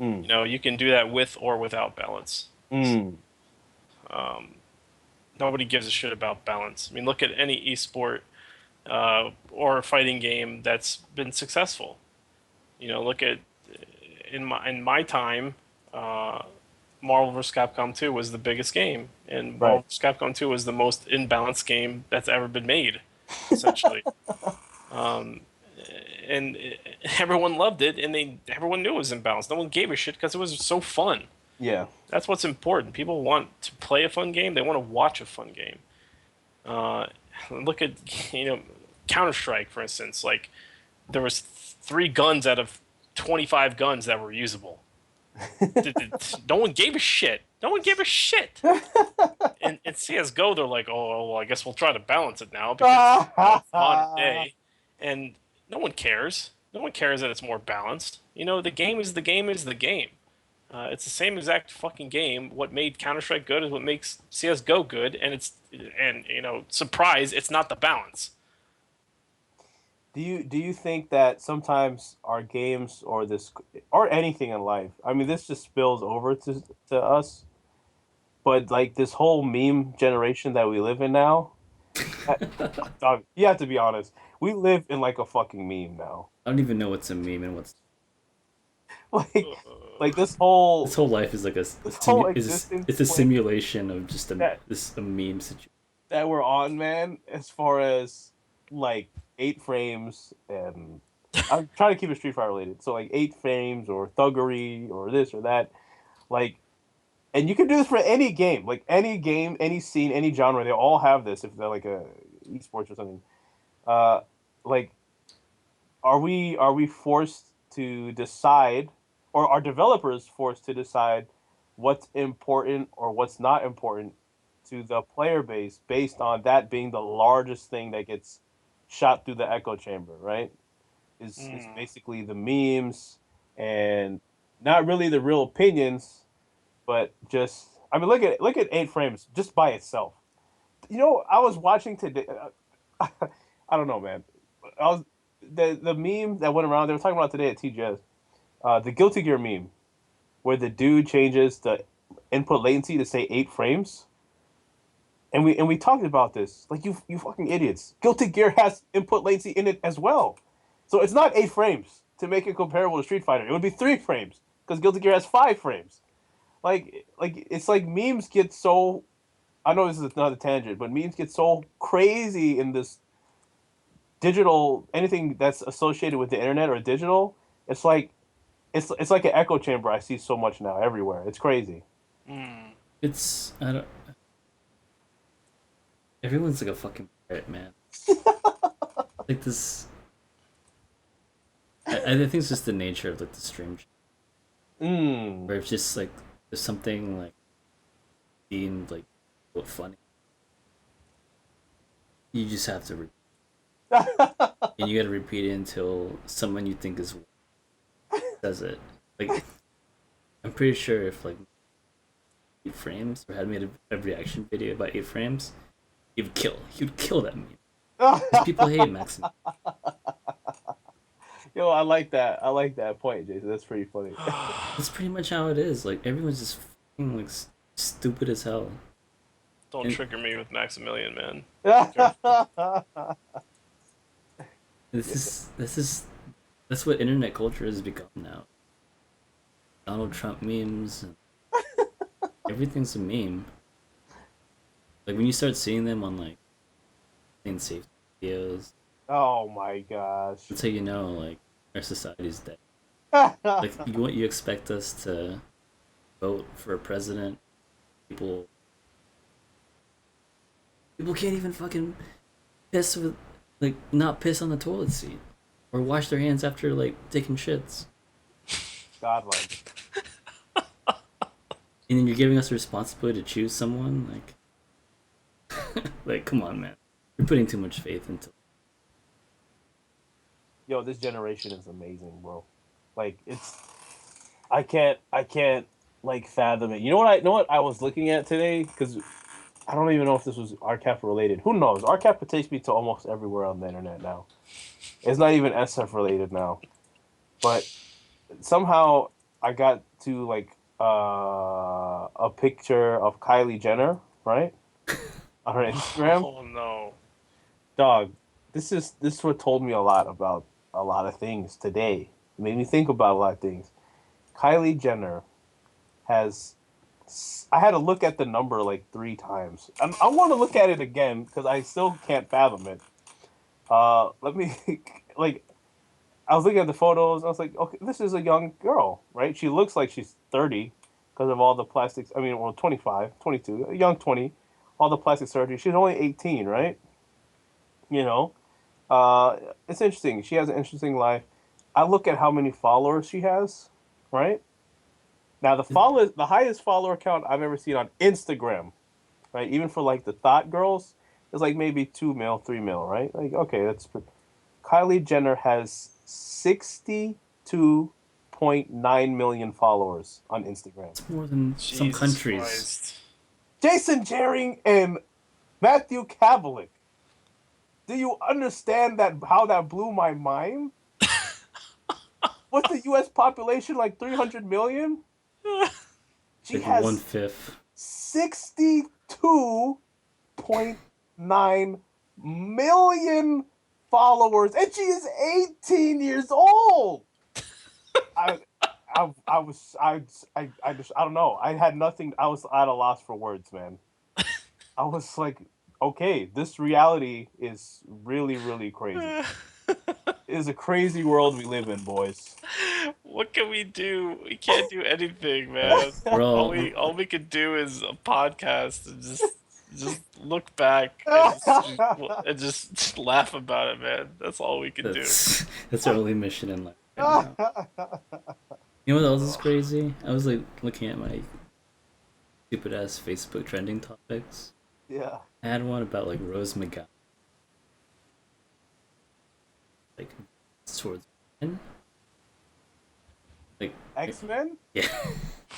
Mm, You can do that with or without balance. mm, Um, Nobody gives a shit about balance. I mean, look at any esport or fighting game that's been successful. Look at in my time, uh, Marvel vs. Capcom 2 was the biggest game, and Marvel right. vs. Capcom 2 was the most imbalanced game that's ever been made, essentially. Um, and everyone loved it, and everyone knew it was imbalanced. No one gave a shit because it was so fun. Yeah. That's what's important. People want to play a fun game. They want to watch a fun game. Uh, Look at Counter Strike, for instance. Like there was 3 guns out of 25 guns that were usable. No one gave a shit. No one gave a shit. In CS:GO, they're like, oh, well, I guess we'll try to balance it now because it's modern day, and no one cares. No one cares that it's more balanced. The game is the game is the game. It's the same exact fucking game. What made Counter Strike good is what makes CS:GO good, and surprise, it's not the balance. Do you think that sometimes our games or this or anything in life, I mean this just spills over to us, but like this whole meme generation that we live in now, uh, dog, you have to be honest. We live in like a fucking meme now. I don't even know what's a meme and what's Like like this whole life is like this whole existence it's a plan simulation of just that a meme situation. that we're on, man, as far as like 8 frames and I'm trying to keep it Street Fighter related. So like 8 frames or thuggery or this or that. Like and you can do this for any game, like any game, any scene, any genre. They all have this if they're like a esports or something. Uh, like, are we forced to decide, or are developers forced to decide what's important or what's not important to the player base based on that being the largest thing that gets shot through the echo chamber, right? Is Mm. basically the memes and not really the real opinions but just I mean, look at 8 frames just by itself. I was watching today. I don't know, man. I was the meme that went around, they were talking about today at TGS, the Guilty Gear meme, where the dude changes the input latency to say 8 frames. And we talked about this. Like you fucking idiots. Guilty Gear has input latency in it as well. So it's not 8 frames to make it comparable to Street Fighter. It would be 3 frames because Guilty Gear has 5 frames. Like it's like memes get so. I know this is not a tangent, but memes get so crazy in this digital anything that's associated with the internet or digital. It's like it's like an echo chamber. I see so much now everywhere. It's crazy. Mm. It's I don't. Everyone's like a fucking parrot, man. Like this. I think it's just the nature of like the stream, Mm. where it's just like there's something like deemed like what funny. You just have to, and you gotta repeat it until someone you think is does it. Like I'm pretty sure if like 8 frames or had made a reaction video about 8 frames, you'd kill that meme. 'Cause people hate Maxim. Yo, I like that. I like that point, Jason. That's pretty funny. That's pretty much how it is. Like everyone's just fucking like stupid as hell. Don't And- trigger me with Maximilian, man. That's what internet culture has become now. Donald Trump memes. And everything's a meme. Like when you start seeing them on like in safety videos, Oh my gosh. that's how you know like our society's dead. Like you expect us to vote for a president. People can't even fucking piss with like not piss on the toilet seat or wash their hands after like taking shits. Godlike. And then you're giving us the responsibility to choose someone like like come on, man. You're putting too much faith into Yo, this generation is amazing, bro. Like it's I can't like fathom it. You know what I was looking at today? Because I don't even know if this was RCAP related. Who knows? RCAP takes me to almost everywhere on the internet now. It's not even SF related now. But somehow I got to like a picture of Kylie Jenner, right? On her Instagram. Oh no. Dog, this what told me a lot about a lot of things today. It made me think about a lot of things. Kylie Jenner has. I had to look at the number like 3 times. I want to look at it again because I still can't fathom it. Let me like. I was looking at the photos. I was like, okay, this is a young girl, right? She looks like she's 30 because of all the plastics. I mean, well, 25, 22, a young 20, all the plastic surgery. She's only 18, right? You know, it's interesting. She has an interesting life. I look at how many followers she has, right? Now the highest follower count I've ever seen on Instagram, right? Even for like the thought girls, is like maybe 2 mil, 3 mil, right? Like okay, Kylie Jenner has 62.9 million followers on Instagram. it's more than some Jesus countries. Christ. Jason Jering and Matthew Kavalik. Do you understand that how that blew my mind? What's the U.S. population like 300 million? She Like has 1/5. 62.9 million followers, and she is 18 years old. I don't know. I had nothing. I was at a loss for words, man. I was like, okay, this reality is really, really crazy. It is a crazy world we live in, boys. What can we do? We can't do anything, man. We're all we could do is a podcast and just look back and just laugh about it, man. That's all we can do. That's our only mission in life right now. You know what else is crazy? I was like looking at my stupid ass Facebook trending topics. Yeah. I had one about like Rose McGowan, like towards men. Like X-Men? yeah,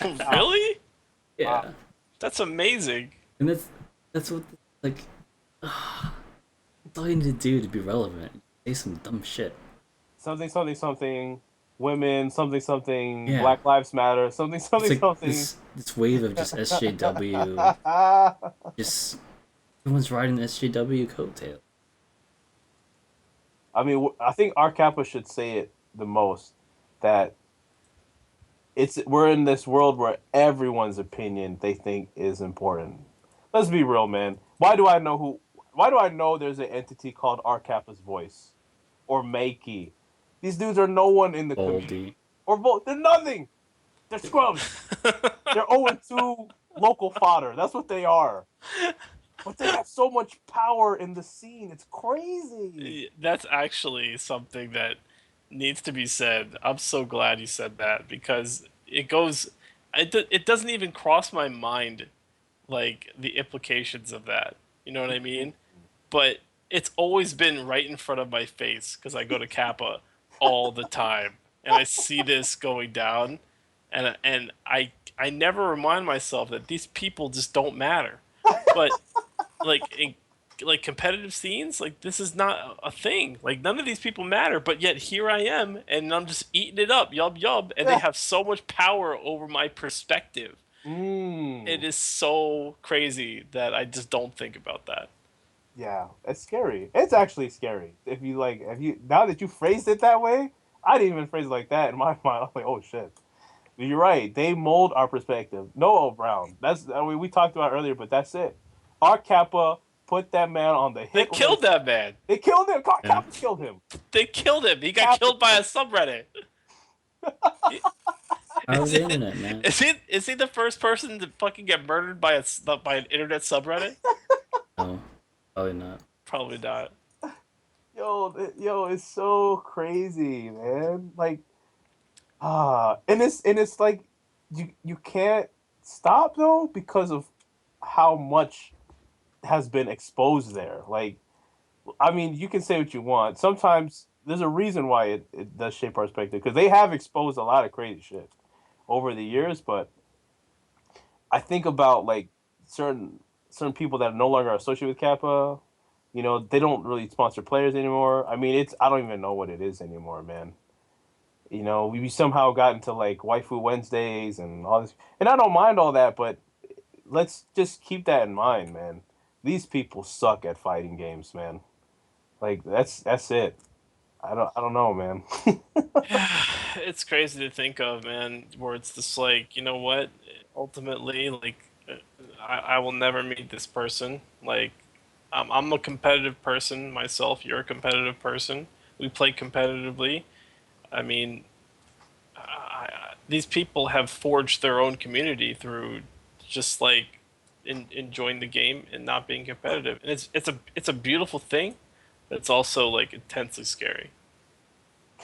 Really? yeah, That's amazing. and that's what like that's all you need to do to be relevant. Say some dumb shit. something something something women something something Yeah, Black Lives Matter something it's something like something. this wave of just SJW. Just everyone's riding SJW coattail. I mean, I think our Kappa should say it the most that we're in this world where everyone's opinion they think is important. Let's be real, man. Why do I know who? Why do I know there's an entity called R Kappa's Voice or Makey? These dudes are no one in the community Baldy. or vote. They're nothing. They're scrubs. They're 0-2 local fodder. That's what they are. But they have so much power in the scene. It's crazy. That's actually something that needs to be said. I'm so glad you said that because it goes. It doesn't even cross my mind, like the implications of that. You know what I mean? But it's always been right in front of my face because I go to Kappa all the time and I see this going down, and I never remind myself that these people just don't matter. But like in like competitive scenes, like this is not a thing. Like none of these people matter, but yet here I am, and I'm just eating it up, yub yub, and they Yeah. have so much power over my perspective. It Mm. is so crazy that I just don't think about that. Yeah, it's scary. It's actually scary. If you now that you phrased it that way, I didn't even phrase it like that in my mind. I'm like, oh shit. But you're right. They mold our perspective. Noah Brown. That's I mean we talked about earlier, but that's it. Our Kappa put that man on the They hit killed list. that man. They killed him. Yeah. Kappa killed him. They killed him. He got Kappa killed by a killed subreddit. Power of Is the it? internet, man. Is he the first person to fucking get murdered by an internet subreddit? No, probably not. Probably not. yo, it's so crazy, man. Like and it's like you can't stop though because of how much has been exposed there. Like, I mean, you can say what you want. Sometimes there's a reason why it does shape our perspective because they have exposed a lot of crazy shit over the years. But I think about like certain people that are no longer associated with Kappa. You know, they don't really sponsor players anymore. I mean, it's I don't even know what it is anymore, man. You know, we somehow got into like Waifu Wednesdays and all this, and I don't mind all that, but let's just keep that in mind, man. These people suck at fighting games, man. Like that's it. I don't know, man. It's crazy to think of, man, where it's just like, you know what? Ultimately, like, I will never meet this person. Like, I'm a competitive person myself. You're a competitive person. We play competitively. I mean, these people have forged their own community through just like enjoying the game and not being competitive. And it's a beautiful thing, but it's also like intensely scary.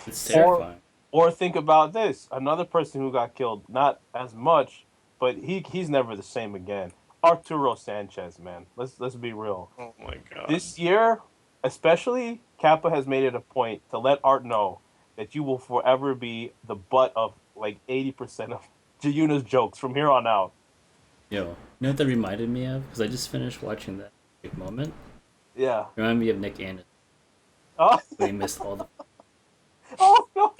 It's or terrifying. or think about this. Another person who got killed, not as much, but he's never the same again. Arturo Sanchez, man. Let's be real. Oh my god. This year, especially, Kappa has made it a point to let Art know that you will forever be the butt of like 80% of Jayuna's jokes from here on out. Yo, you know what that reminded me of? Because I just finished watching that big moment. Yeah. Reminded me of Nick Anderson Oh, when he missed all the, oh no.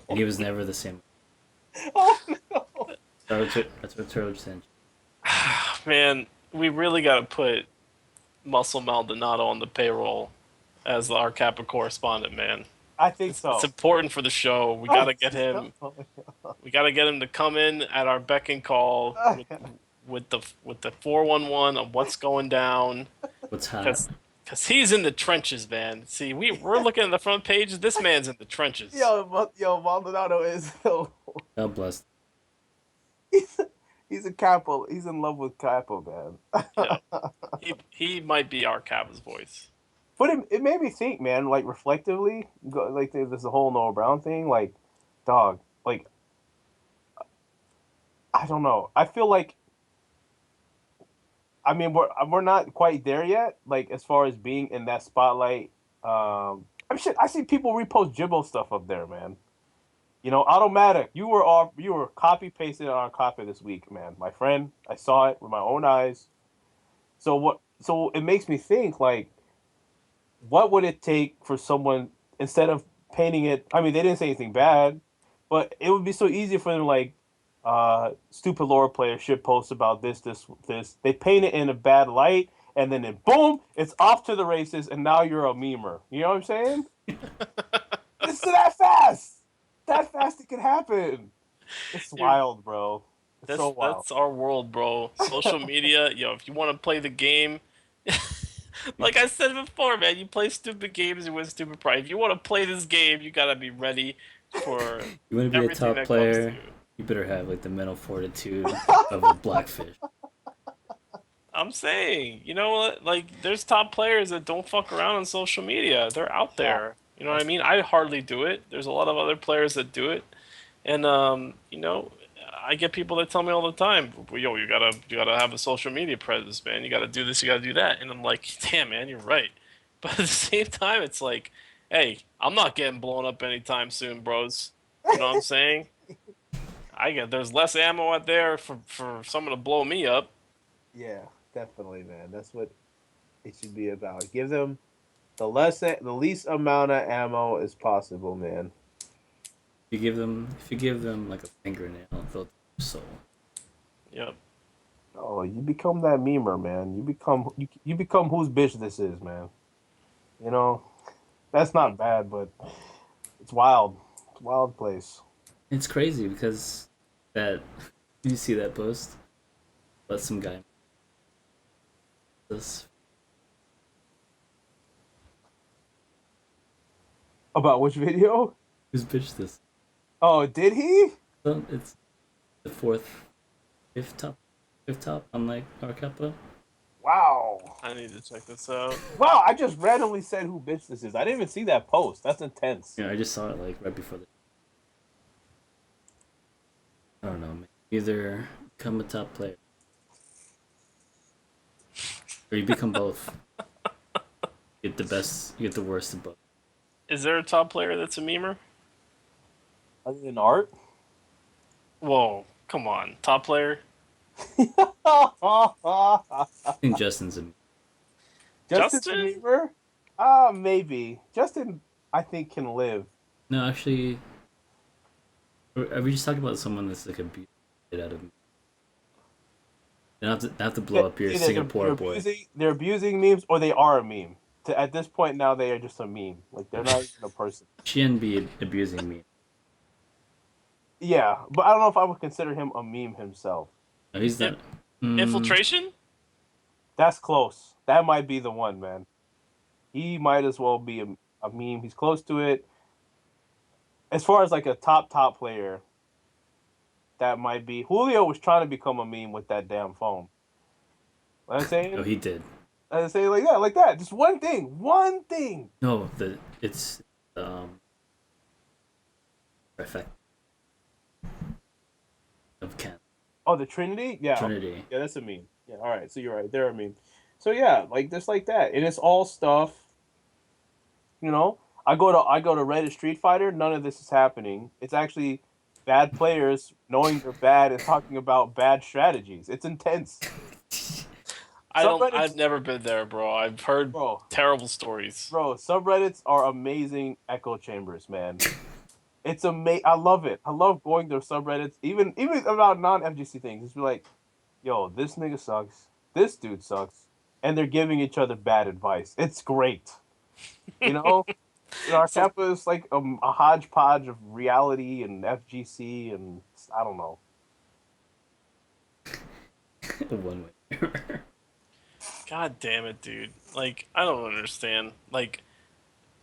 and he was never the same. Oh no. That's what Turtle Sanchez. Man, we really got to put Muscle Maldonado on the payroll as our Kappa correspondent, man. I think It's so. important for the show. We I gotta get think him. so. We gotta get him to come in at our beck and call with the 411 on what's going down, What's hot? because he's in the trenches, man. See, we're looking at the front page. This man's in the trenches. Yo, Maldonado is God bless. he's, he's a capo. He's in love with capo, man. Yeah, he might be our Kappa's voice. But it made me think, man. Like reflectively, like there's the whole Noah Brown thing. Like, dog. Like, I don't know. I feel like I mean we're not quite there yet. Like as far as being in that spotlight. I mean, shit. I see people repost Jibbo stuff up there, man. You know, automatic. You were copy pasted on our copy this week, man. My friend, I saw it with my own eyes. So what? So it makes me think like, what would it take for someone instead of painting it. I mean, they didn't say anything bad, but it would be so easy for them, like, stupid lore player shit posts about this. They paint it in a bad light, and then boom, it's off to the races, and now you're a memer. You know what I'm saying? It's that fast. That fast it can happen. It's You're, wild, bro. It's so wild. that's our world, bro. Social media, if you want to play the game, like I said before, man, you play stupid games and win stupid prize. If you want to play this game, you gotta be ready for You want to be a everything top that comes to player, you. you better have like the mental fortitude of a blackfish. I'm saying, you know what? Like, there's top players that don't fuck around on social media. They're out Yeah. there. You know what I mean? I hardly do it. There's a lot of other players that do it, and I get people that tell me all the time, "Yo, you gotta have a social media presence, man. You gotta do this, you gotta do that." And I'm like, "Damn, man, you're right." But at the same time, it's like, "Hey, I'm not getting blown up anytime soon, bros." You know what I'm saying? There's less ammo out there for someone to blow me up. Yeah, definitely, man. That's what it should be about. Give them the least amount of ammo as possible, man. If you give them like a fingernail, they'll take your soul. Yep. Oh, you become that memer, man. You become whose bitch this is, man. You know, that's not bad, but it's wild. It's a wild place. It's crazy because that you see that post, let some guy this About which video? who's bitch this. Oh, did he? So it's the fifth top on like our Kappa. Wow. I need to check this out. Wow, I just randomly said who bitch this is. I didn't even see that post. That's intense. I just saw it like right before the. I don't know, man. Either become a top player or you become both. You get the best, you get the worst of both. Is there a top player that's a memer? Other than art? Whoa, come on, top player. I think Justin's a. Justin Justin? Bieber? Maybe. Justin, I think, can live. No, actually, are we just talking about someone that's like abused it out of me? They have to blow up your Either Singapore boy. they're abusing memes, or they are a meme. At this point now, they are just a meme. Like, they're not even a person. Shouldn't be abusing me. Yeah, but I don't know if I would consider him a meme himself. No, he's not. Infiltration? That's close. That might be the one, man. He might as well be a meme. He's close to it. As far as like a top player, that might be. Julio was trying to become a meme with that damn phone. What I'm saying? Oh, he did. I say like that. Just one thing. One thing. No, it's effect of Ken Oh, the Trinity? Yeah. Trinity. Yeah, that's a meme. Yeah, all right. So you're right. They're a meme. So yeah, like just like that. And it's all stuff, you know. I go to Reddit Street Fighter, none of this is happening. It's actually bad players knowing they're bad and talking about bad strategies. It's intense. I've Subreddits, never been there, bro. I've heard bro, terrible stories. subreddits are amazing echo chambers, man. It's amazing. I love it. I love going to subreddits, even about non-FGC things. Just be like, yo, this nigga sucks. This dude sucks. And they're giving each other bad advice. It's great. You know? Our So Kappa is like a hodgepodge of reality and FGC and I don't know. One way. God damn it, dude. Like, I don't understand. Like,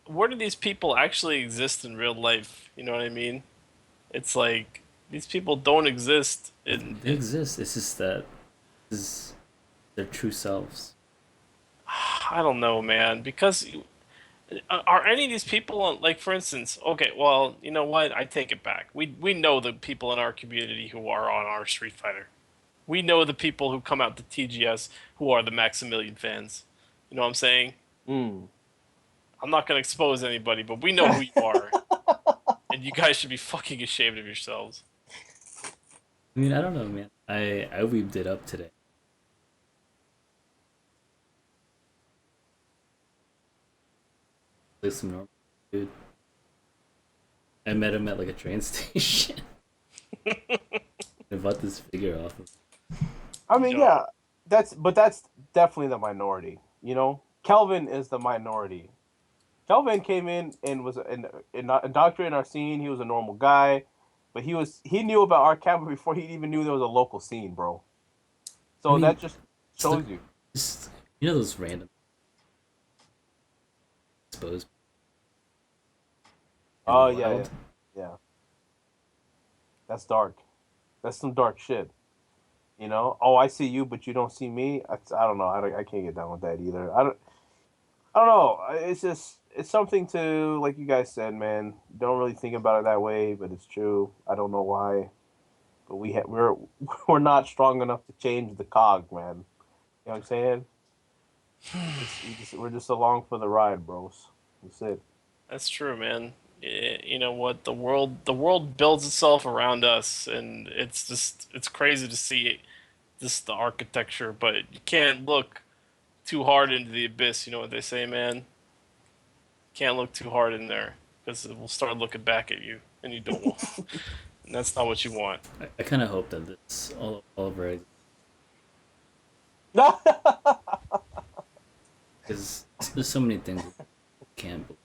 where do these people actually exist in real life? You know what I mean? It's like these people don't exist They exist. It's just that this is their true selves. I don't know, man. Because are any of these people like, for instance? Okay, well, you know what? I take it back. We know the people in our community who are on our Street Fighter. We know the people who come out to TGS who are the Maximilian fans. You know what I'm saying? Mm. I'm not gonna expose anybody, but we know who you are, and you guys should be fucking ashamed of yourselves. I mean, I don't know, man. I weaved it up today. Like some normal dude. I met him at like a train station. I bought this figure off of. I mean, Yo. yeah, that's definitely the minority. You know, Kelvin is the minority. Kelvin came in and was indoctrinated in our scene. He was a normal guy, but he knew about our camp before he even knew there was a local scene, bro. I So mean, that just just look, shows you. just you know those random exposed in the Oh yeah, yeah, wild. yeah. That's dark. That's some dark shit. You know. Oh, I see you, but you don't see me. I don't know. I can't get down with that either. I don't know. It's just it's something to like you guys said, man. Don't really think about it that way, but it's true. I don't know why, but we're not strong enough to change the cog, man. You know what I'm saying? We're just along for the ride, bros. That's it. That's true, man. You know what? The world builds itself around us, and it's crazy to see this the architecture, but you can't look too hard into the abyss. You know what they say, man? Can't look too hard in there because it will start looking back at you, and you don't want. And that's not what you want. I kind of hope that this all over God because there's so many things I can't believe.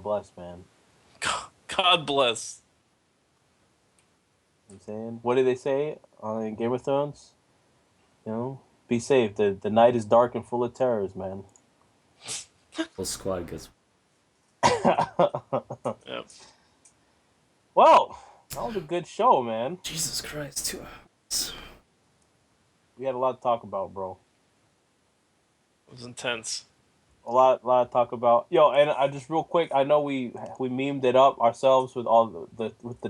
bless, man. God bless. You know what I'm saying, what do they say on Game of Thrones? You know, be safe. The night is dark and full of terrors, man. Whole squad gets. Yep. Well, that was a good show, man. Jesus Christ, 2 hours. We had a lot to talk about, bro. It was intense. A lot to talk about. Yo, and I just real quick, I know we memed it up ourselves with all with the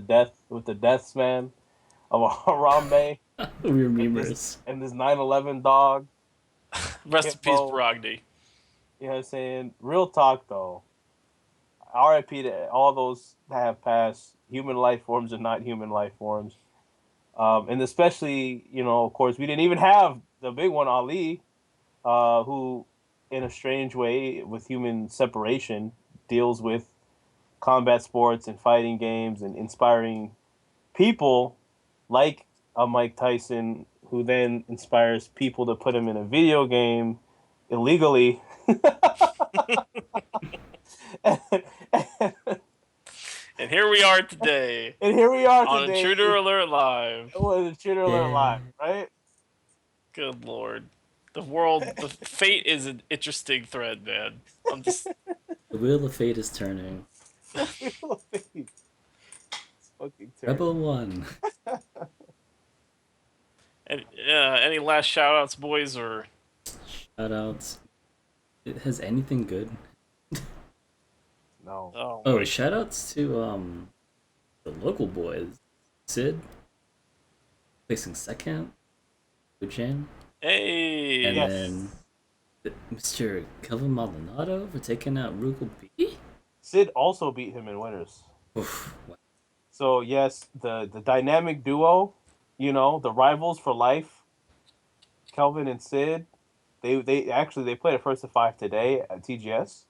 deaths, man, of Harambe We're and memers. this 9/11 dog, Rest in peace, Hippo. Brogdon. You know what I'm saying? Real talk though. R.I.P. to all those that have passed. Human life forms and not human life forms. And especially, you know, of course, we didn't even have the big one, Ali, who, in a strange way, with human separation, deals with combat sports and fighting games and inspiring people like a Mike Tyson, who then inspires people to put him in a video game illegally. and, And here we are today and here we are on today Intruder Alert Live. with Intruder Alert Live, right? Good lord. The fate is an interesting thread, man. I'm just. The wheel of fate is turning. It's fucking Rebel terrible. 1. Any last shout outs, boys, or. Shoutouts. Has anything good? No. Oh, Oh, wait. shoutouts to the local boys. Sid placing second. Uchan. Hey! And Yes. then Mr. Kelvin Maldonado for taking out Rugal B. Sid also beat him in winners. Oof, wow. So yes, the dynamic duo, you know, the rivals for life, Kelvin and Sid. They actually they played a first to five today at TGS.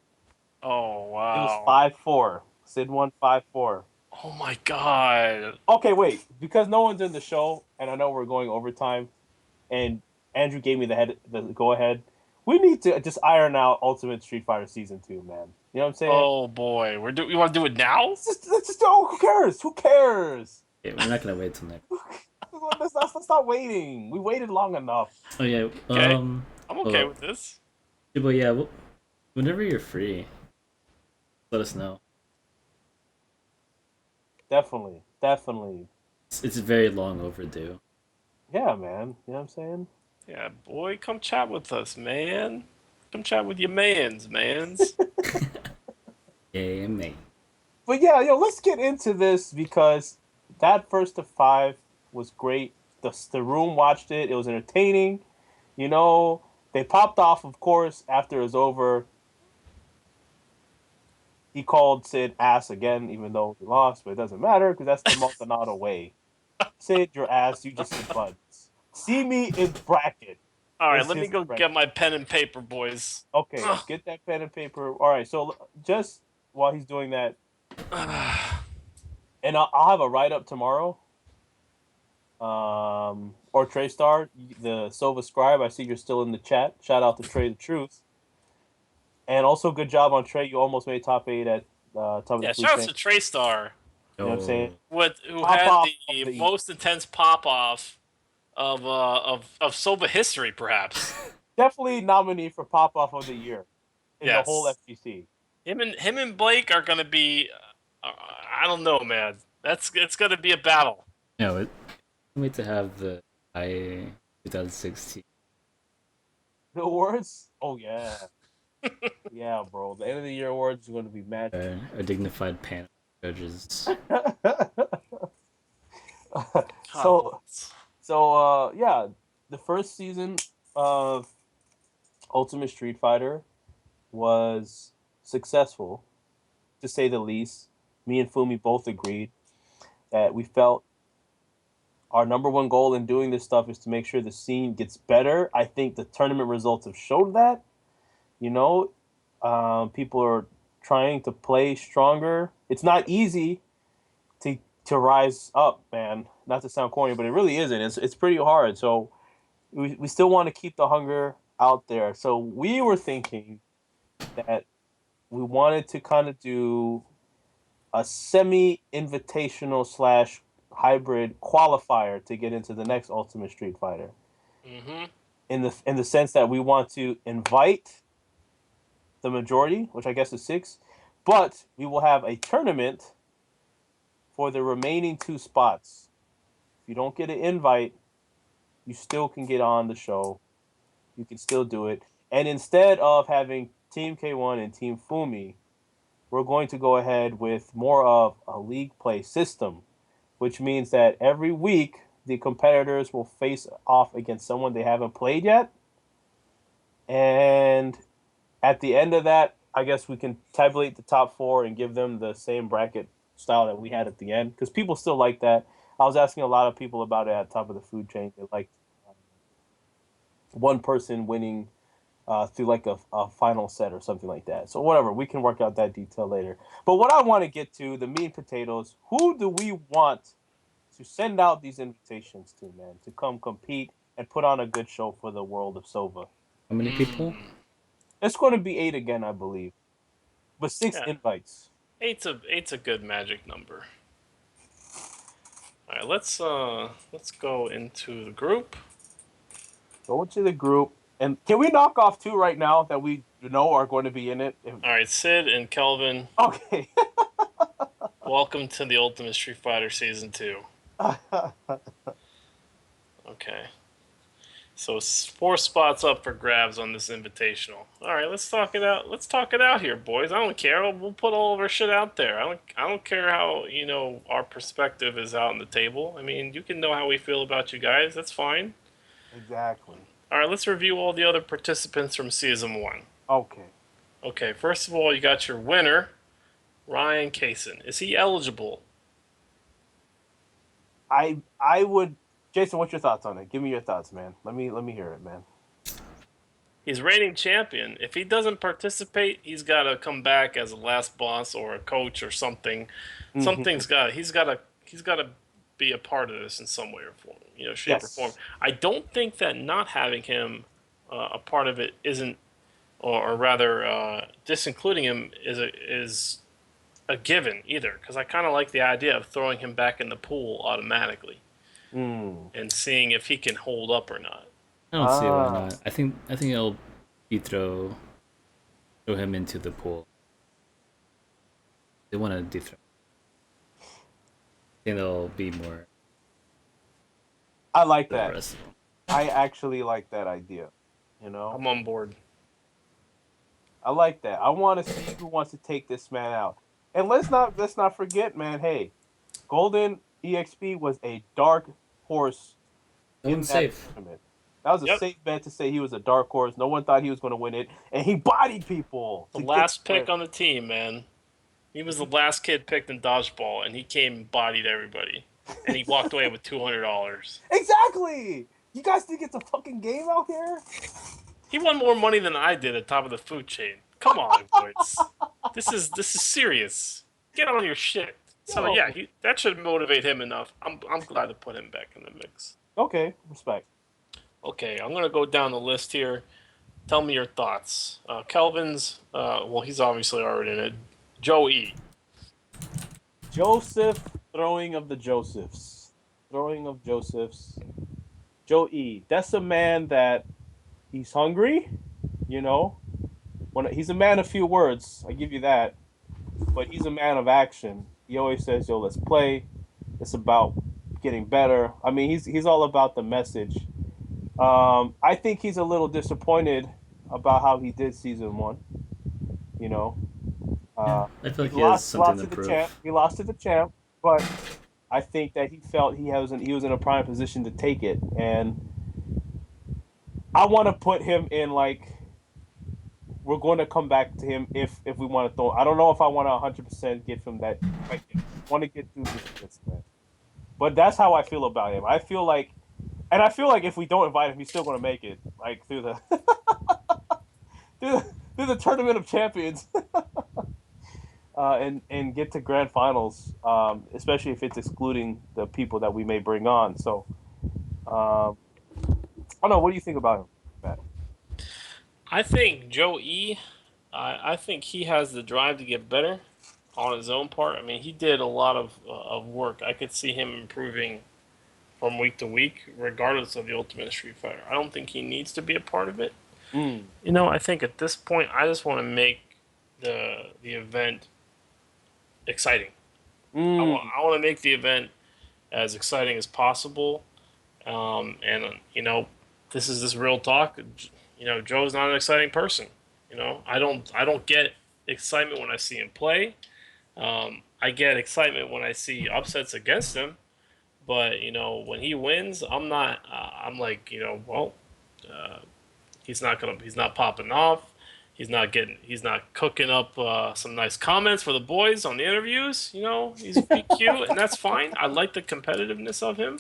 Oh, It was wow. 5-4. Sid won 5-4. Oh my god. Okay, wait, because no one's in the show, and I know we're going overtime, and Andrew gave me the go ahead. We need to just iron out Ultimate Street Fighter Season 2, man. You know what I'm saying? Oh boy. We want to do it now? Let's just oh, who cares? Who cares? Yeah, we're not gonna wait till next. Let's stop waiting. We waited long enough. Oh yeah. Okay. I'm okay well, with this. yeah, but yeah, whenever you're free, let us know. Definitely. Definitely. It's very long overdue. Yeah, man. You know what I'm saying? Yeah, boy, come chat with us, man. Come chat with your mans. Yeah, mate. But yeah, yo, let's get into this because that first to five was great. The room watched it. It was entertaining. You know, they popped off, of course, after it was over. He called Sid ass again, even though he lost, but it doesn't matter because that's the Maldonado way. Sid, your ass, you just said buds. See me in bracket. All right, It's let me his go bracket. get my pen and paper, boys. Okay, Ugh. get that pen and paper. All right, so just while he's doing that, and I'll have a write up tomorrow. Or Trey Star, the Silva Scribe. I see you're still in the chat. Shout out to Trey the Truth, and also good job on Trey. You almost made top 8 at top of the Yeah, food shout out chain. to Trey Star, You know what I'm saying? who Pop had off the of the most intense pop off of Soba history, perhaps. definitely nominee for pop off of the year in the whole Yes. FGC. Him and Blake are gonna be. I don't know, man. It's gonna be a battle. No, it wait to have the I 2016. The awards? Oh yeah, yeah, bro. The end of the year awards are going to be magic. A dignified panel of judges. so yeah, the first season of Ultimate Street Fighter was successful, to say the least. Me and Fumi both agreed that we felt our number one goal in doing this stuff is to make sure the scene gets better. I think the tournament results have showed that. You know, people are trying to play stronger. It's not easy to rise up, man. Not to sound corny, but it really isn't. It's pretty hard. So we still want to keep the hunger out there. So we were thinking that we wanted to kind of do a semi-invitational slash hybrid qualifier to get into the next Ultimate Street Fighter. Mm-hmm. In the sense that we want to invite the majority, which I guess is 6, but we will have a tournament for the remaining 2 spots. If you don't get an invite, you still can get on the show. You can still do it. And instead of having Team K1 and Team Fumi, we're going to go ahead with more of a league play system, which means that every week the competitors will face off against someone they haven't played yet. And at the end of that, I guess we can tabulate the top 4 and give them the same bracket style that we had at the end, because people still like that. I was asking a lot of people about it at top of the food chain. They liked one person winning through like a final set or something like that. So whatever, we can work out that detail later. But what I want to get to, the meat and potatoes, who do we want to send out these invitations to, man, to come compete and put on a good show for the world of Sova? How many people? It's going to be 8 again, I believe, but 6 Yeah. invites. Eight's a good magic number. All right, let's go into the group. Go into the group, and can we knock off 2 right now that we know are going to be in it? All right, Sid and Kelvin. Okay. Welcome to the Ultimate Street Fighter Season 2. Okay. So 4 spots up for grabs on this invitational. All right, let's talk it out. Let's talk it out here, boys. I don't care. We'll put all of our shit out there. I don't care how our perspective is out on the table. I mean, you can know how we feel about you guys. That's fine. Exactly. All right, let's review all the other participants from Season 1. Okay. Okay, first of all, you got your winner, Ryan Kaysen. Is he eligible? I would. Jason, what's your thoughts on it? Give me your thoughts, man. Let me hear it, man. He's reigning champion. If he doesn't participate, he's got to come back as a last boss or a coach or something. Mm-hmm. He's got to be a part of this in some way or form, shape or form. I don't think that not having him a part of it isn't, or rather, disincluding him is a given either. Because I kind of like the idea of throwing him back in the pool automatically and seeing if he can hold up or not. I don't see why not. I think it'll be throw him into the pool. They want to dethrone. I think there'll be more. I like The that. rest of them. I actually like that idea. I'm on board. I like that. I want to see who wants to take this man out. And let's not forget, man. Hey, Golden EXP was a dark horse in that Safe. tournament. That was a safe bet to say he was a dark horse. No one thought he was going to win it, and he bodied people. The last pick on the team, man. He was the last kid picked in dodgeball, and he came and bodied everybody. And he walked away with $200. Exactly. You guys think it's a fucking game out here? He won more money than I did at top of the food chain. Come on, boys. This is serious. Get on your shit. So Yo. yeah, that should motivate him enough. I'm glad to put him back in the mix. Okay, respect. Okay, I'm gonna go down the list here. Tell me your thoughts. Kelvin's, well, he's obviously already in it. Joe E. Joseph, throwing of the Josephs. Throwing of Josephs. Joe E. That's a man that he's hungry, you know. He's a man of few words, I give you that. But he's a man of action. He always says, "Yo, let's play. It's about getting better." I mean, he's all about the message. I think he's a little disappointed about how he did season one. You know, Yeah, uh, I feel he like he has something lost to to the champ. prove. He lost to the champ, but I think that he felt he was in a prime position to take it, and I want to put him in like we're going to come back to him if we want to throw. I don't know if I want to 100% give him that. Like, want to get through this man. But that's how I feel about him. I feel like if we don't invite him, he's still going to make it like through the through the tournament of champions, and get to grand finals. Especially if it's excluding the people that we may bring on. So, I don't know. What do you think about him, Matt? I think Joe E. I think he has the drive to get better on his own part. I mean, he did a lot of work. I could see him improving from week to week, regardless of the Ultimate Street Fighter. I don't think he needs to be a part of it. Mm. I think at this point, I just want to make the event exciting. Mm. I want to make the event as exciting as possible. This is this real talk. Joe's not an exciting person. I don't get excitement when I see him play. I get excitement when I see upsets against him. But when he wins, I'm not. I'm like, he's not popping off. He's not cooking up some nice comments for the boys on the interviews. He's be cute, and that's fine. I like the competitiveness of him.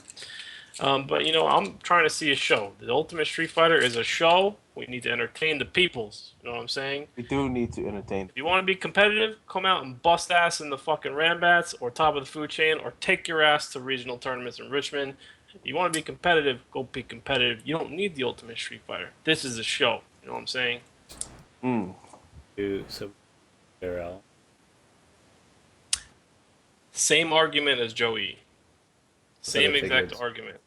But I'm trying to see a show. The Ultimate Street Fighter is a show. We need to entertain the peoples. You know what I'm saying? We do need to entertain. If you want to be competitive, come out and bust ass in the fucking Rambats or top of the food chain, or take your ass to regional tournaments in Richmond. If you want to be competitive, go be competitive. You don't need the Ultimate Street Fighter. This is a show. You know what I'm saying? Mm. So, Barrel. Same argument as Joey. Same exact argument.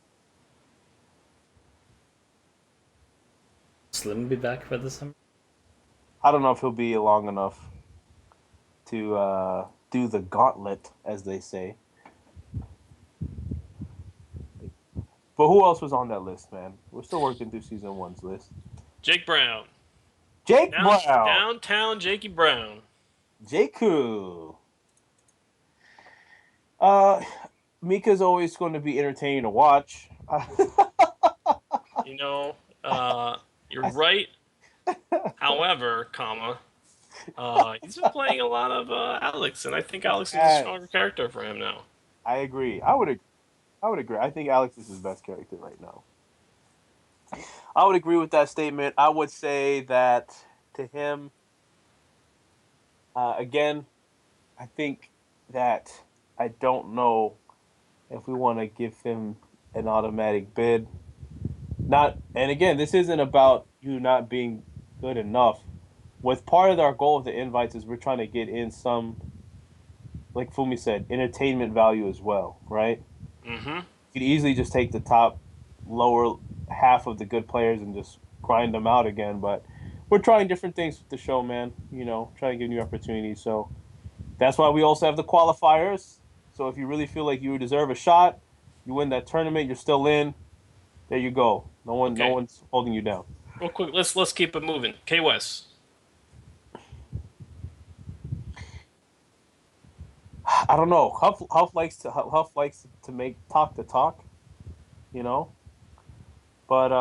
Slim be back for the summer? I don't know if he'll be long enough to do the gauntlet, as they say. But who else was on that list, man? We're still working through season one's list. Jake Brown. Jake Brown. Downtown Jakey Brown. Jakku. Mika's always going to be entertaining to watch. You're right. However, he's been playing a lot of Alex, and I think Alex is a stronger character for him now. I agree. I would agree. I think Alex is his best character right now. I would agree with that statement. I would say that to him, again, I think that I don't know if we want to give him an automatic bid. And again, this isn't about you not being good enough. With part of our goal of the invites is we're trying to get in some, like Fumi said, entertainment value as well, right? Mm-hmm. You could easily just take the top lower half of the good players and just grind them out again, but we're trying different things with the show, man. Trying to give new opportunities. So that's why we also have the qualifiers. So if you really feel like you deserve a shot, you win that tournament, you're still in. There you go. No one's holding you down. Real quick, let's keep it moving. K West. I don't know. Huff likes to make talk the talk, But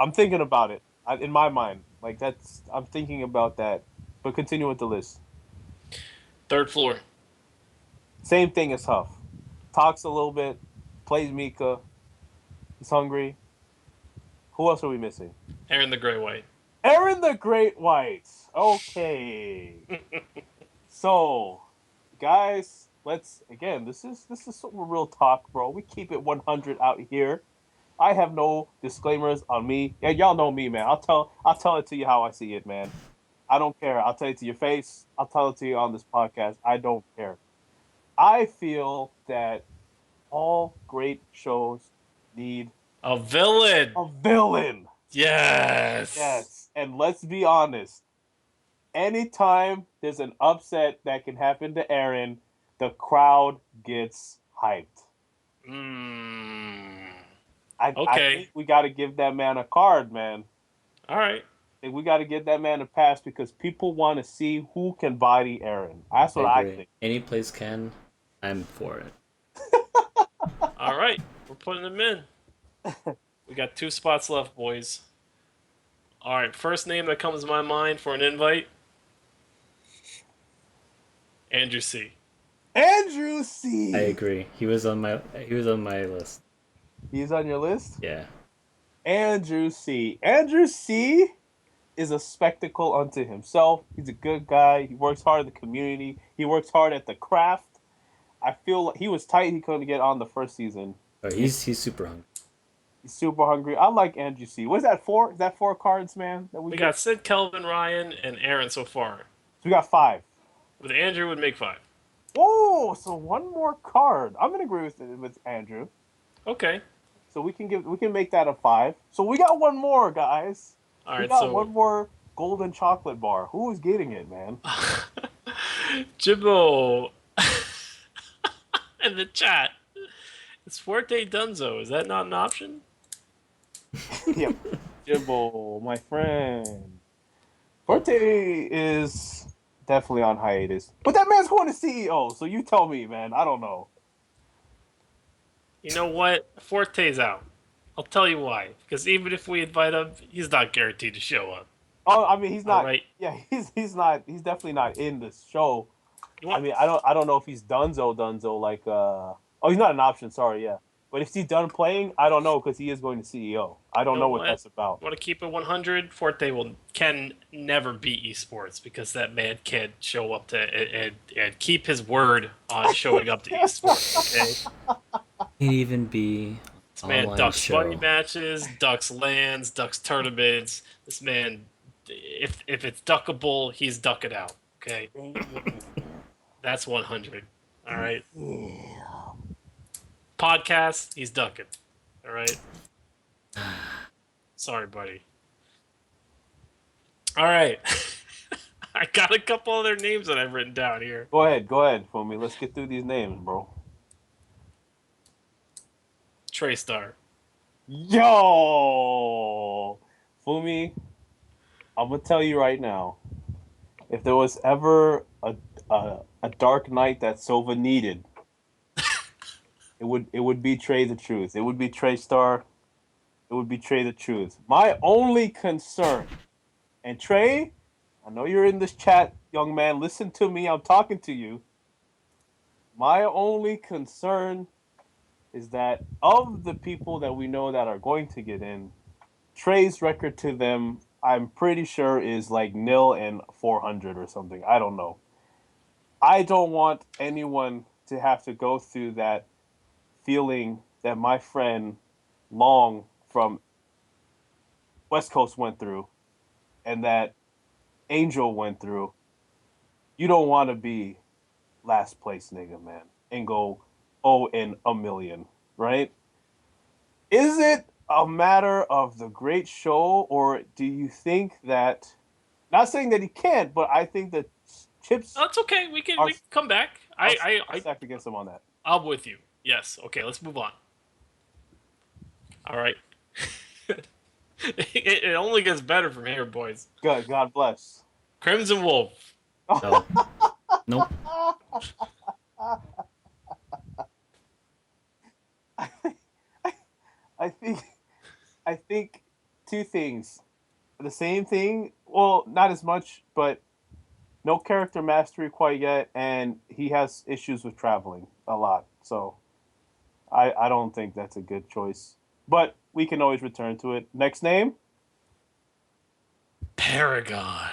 I'm thinking about it. In my mind, I'm thinking about that. But continue with the list. Third floor. Same thing as Huff. Talks a little bit, plays Mika. He's hungry. Who else are we missing? Aaron the Grey White. Aaron the Great White. Okay. So, guys, let's again. This is some real talk, bro. We keep it 100 out here. I have no disclaimers on me. Yeah, y'all know me, man. I'll tell it to you how I see it, man. I don't care. I'll tell it to your face. I'll tell it to you on this podcast. I don't care. I feel that all great shows need A villain. a villain. Yes. Yes. And let's be honest. Anytime there's an upset that can happen to Aaron, the crowd gets hyped. Mm. I Okay. think we got to give that man a card, man. All right. I think we got to give that man a pass because people want to see who can body Aaron. That's I what I agree. think. Any place can. I'm for it. All right. We're putting him in. We got 2 spots left, boys. All right. First name that comes to my mind for an invite: Andrew C. Andrew C. I agree. He was on my list. He's on your list? Yeah. Andrew C. Andrew C. is a spectacle unto himself. He's a good guy. He works hard in the community. He works hard at the craft. I feel like he was tight. He couldn't get on the first season. Oh, he's super hungry. He's super hungry. I like Andrew C. What's that, 4? Is that 4 cards, man? That We got Sid, Kelvin, Ryan, and Aaron so far. So we got 5. With Andrew would make 5. Oh, so 1 more card. I'm gonna agree with Andrew. Okay. So we can make that a 5. So we got 1 more, guys. All We right. got So 1 more golden chocolate bar. Who is getting it, man? Jimbo in the chat. It's Fuerte Dunzo. Is that not an option? Yep. Jimbo, my friend. Forte is definitely on hiatus. But that man's going to CEO, so you tell me, man. I don't know. You know what? Forte's out. I'll tell you why. Because even if we invite him, he's not guaranteed to show up. Oh, I mean, he's not. All right. Yeah, he's not. He's definitely not in the show. You I want, mean, I don't know if he's Dunzo like Oh, he's not an option. Sorry, yeah. But if he's done playing, I don't know because he is going to CEO. I don't know what that's about. Want to keep it 100? Forte can never beat esports because that man can show up to and keep his word on showing up to esports. Okay. He'd even be This man online ducks show. money matches, ducks lands, ducks tournaments. This man, if it's duckable, he's ducking out. Okay, that's 100. All right. Podcast, he's ducking. All right. Sorry, buddy. All right. I got a couple other names that I've written down here. Go ahead, for me. Let's get through these names, bro. Traystar. Yo, Fumi, I'm gonna tell you right now. If there was ever a dark knight that Sova needed, it would be Trey the Truth. It would be Trey Star. It would be Trey the Truth. My only concern, and Trey, I know you're in this chat, young man. Listen to me. I'm talking to you. My only concern is that of the people that we know that are going to get in, Trey's record to them, I'm pretty sure, is like 0-400 or something. I don't know. I don't want anyone to have to go through that feeling that my friend Long from West Coast went through and that Angel went through. You don't want to be last place, nigga, man, and go 0 in a million, right? Is it a matter of the great show, or do you think that? Not saying that he can't, but I think that chips. Oh, it's okay. We can come back. I stacked against him on that. I'm with you. Yes. Okay. Let's move on. All right. it only gets better from here, boys. Good. God bless. Crimson Wolf. No. Nope. I think 2 things. The same thing. Well, not as much, but no character mastery quite yet, and he has issues with traveling a lot. So I don't think that's a good choice. But we can always return to it. Next name? Paragon.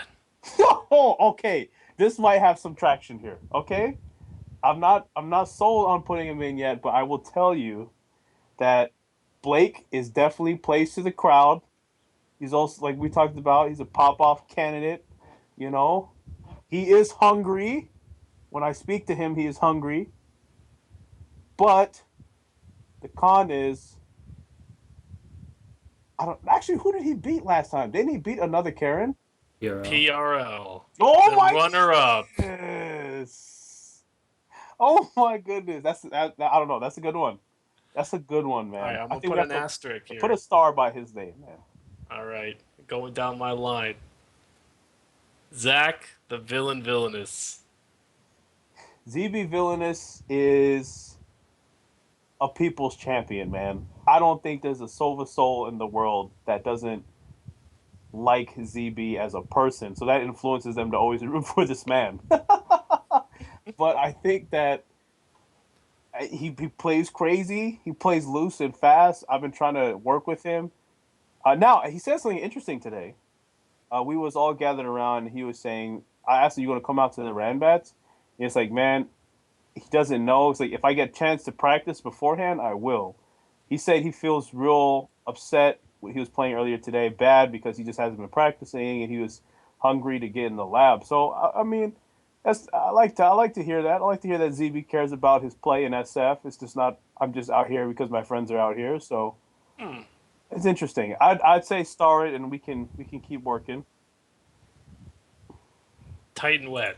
Oh, okay. This might have some traction here. Okay, I'm not sold on putting him in yet, but I will tell you that Blake is definitely plays to the crowd. He's also, like we talked about, he's a pop off candidate. You know, he is hungry. When I speak to him, he is hungry. But the con is, I don't actually. Who did he beat last time? Didn't he beat another Karen? Hero. PRL. Oh The my runner-up. goodness! Oh my goodness! I don't know. That's a good one. That's a good one, All right, man. I'm I gonna think we put have an asterisk to put a here. star by his name, man. All right, going down my line. Zach, the villainous. ZB Villainous is a people's champion, man. I don't think there's a Sova soul in the world that doesn't like ZB as a person. So that influences them to always root for this man. But I think that he plays crazy. He plays loose and fast. I've been trying to work with him. Now he said something interesting today. We was all gathered around. And he was saying, I asked him, "You going to come out to the Ranbats?" And it's like, man, he doesn't know. It's like if I get a chance to practice beforehand, I will. He said he feels real upset when he was playing earlier today, bad because he just hasn't been practicing and he was hungry to get in the lab. So I mean, I like to hear that. I like to hear that ZB cares about his play in SF. It's just not I'm just out here because my friends are out here. So Hmm. it's interesting. I'd say star it and we can keep working. Tight and wet.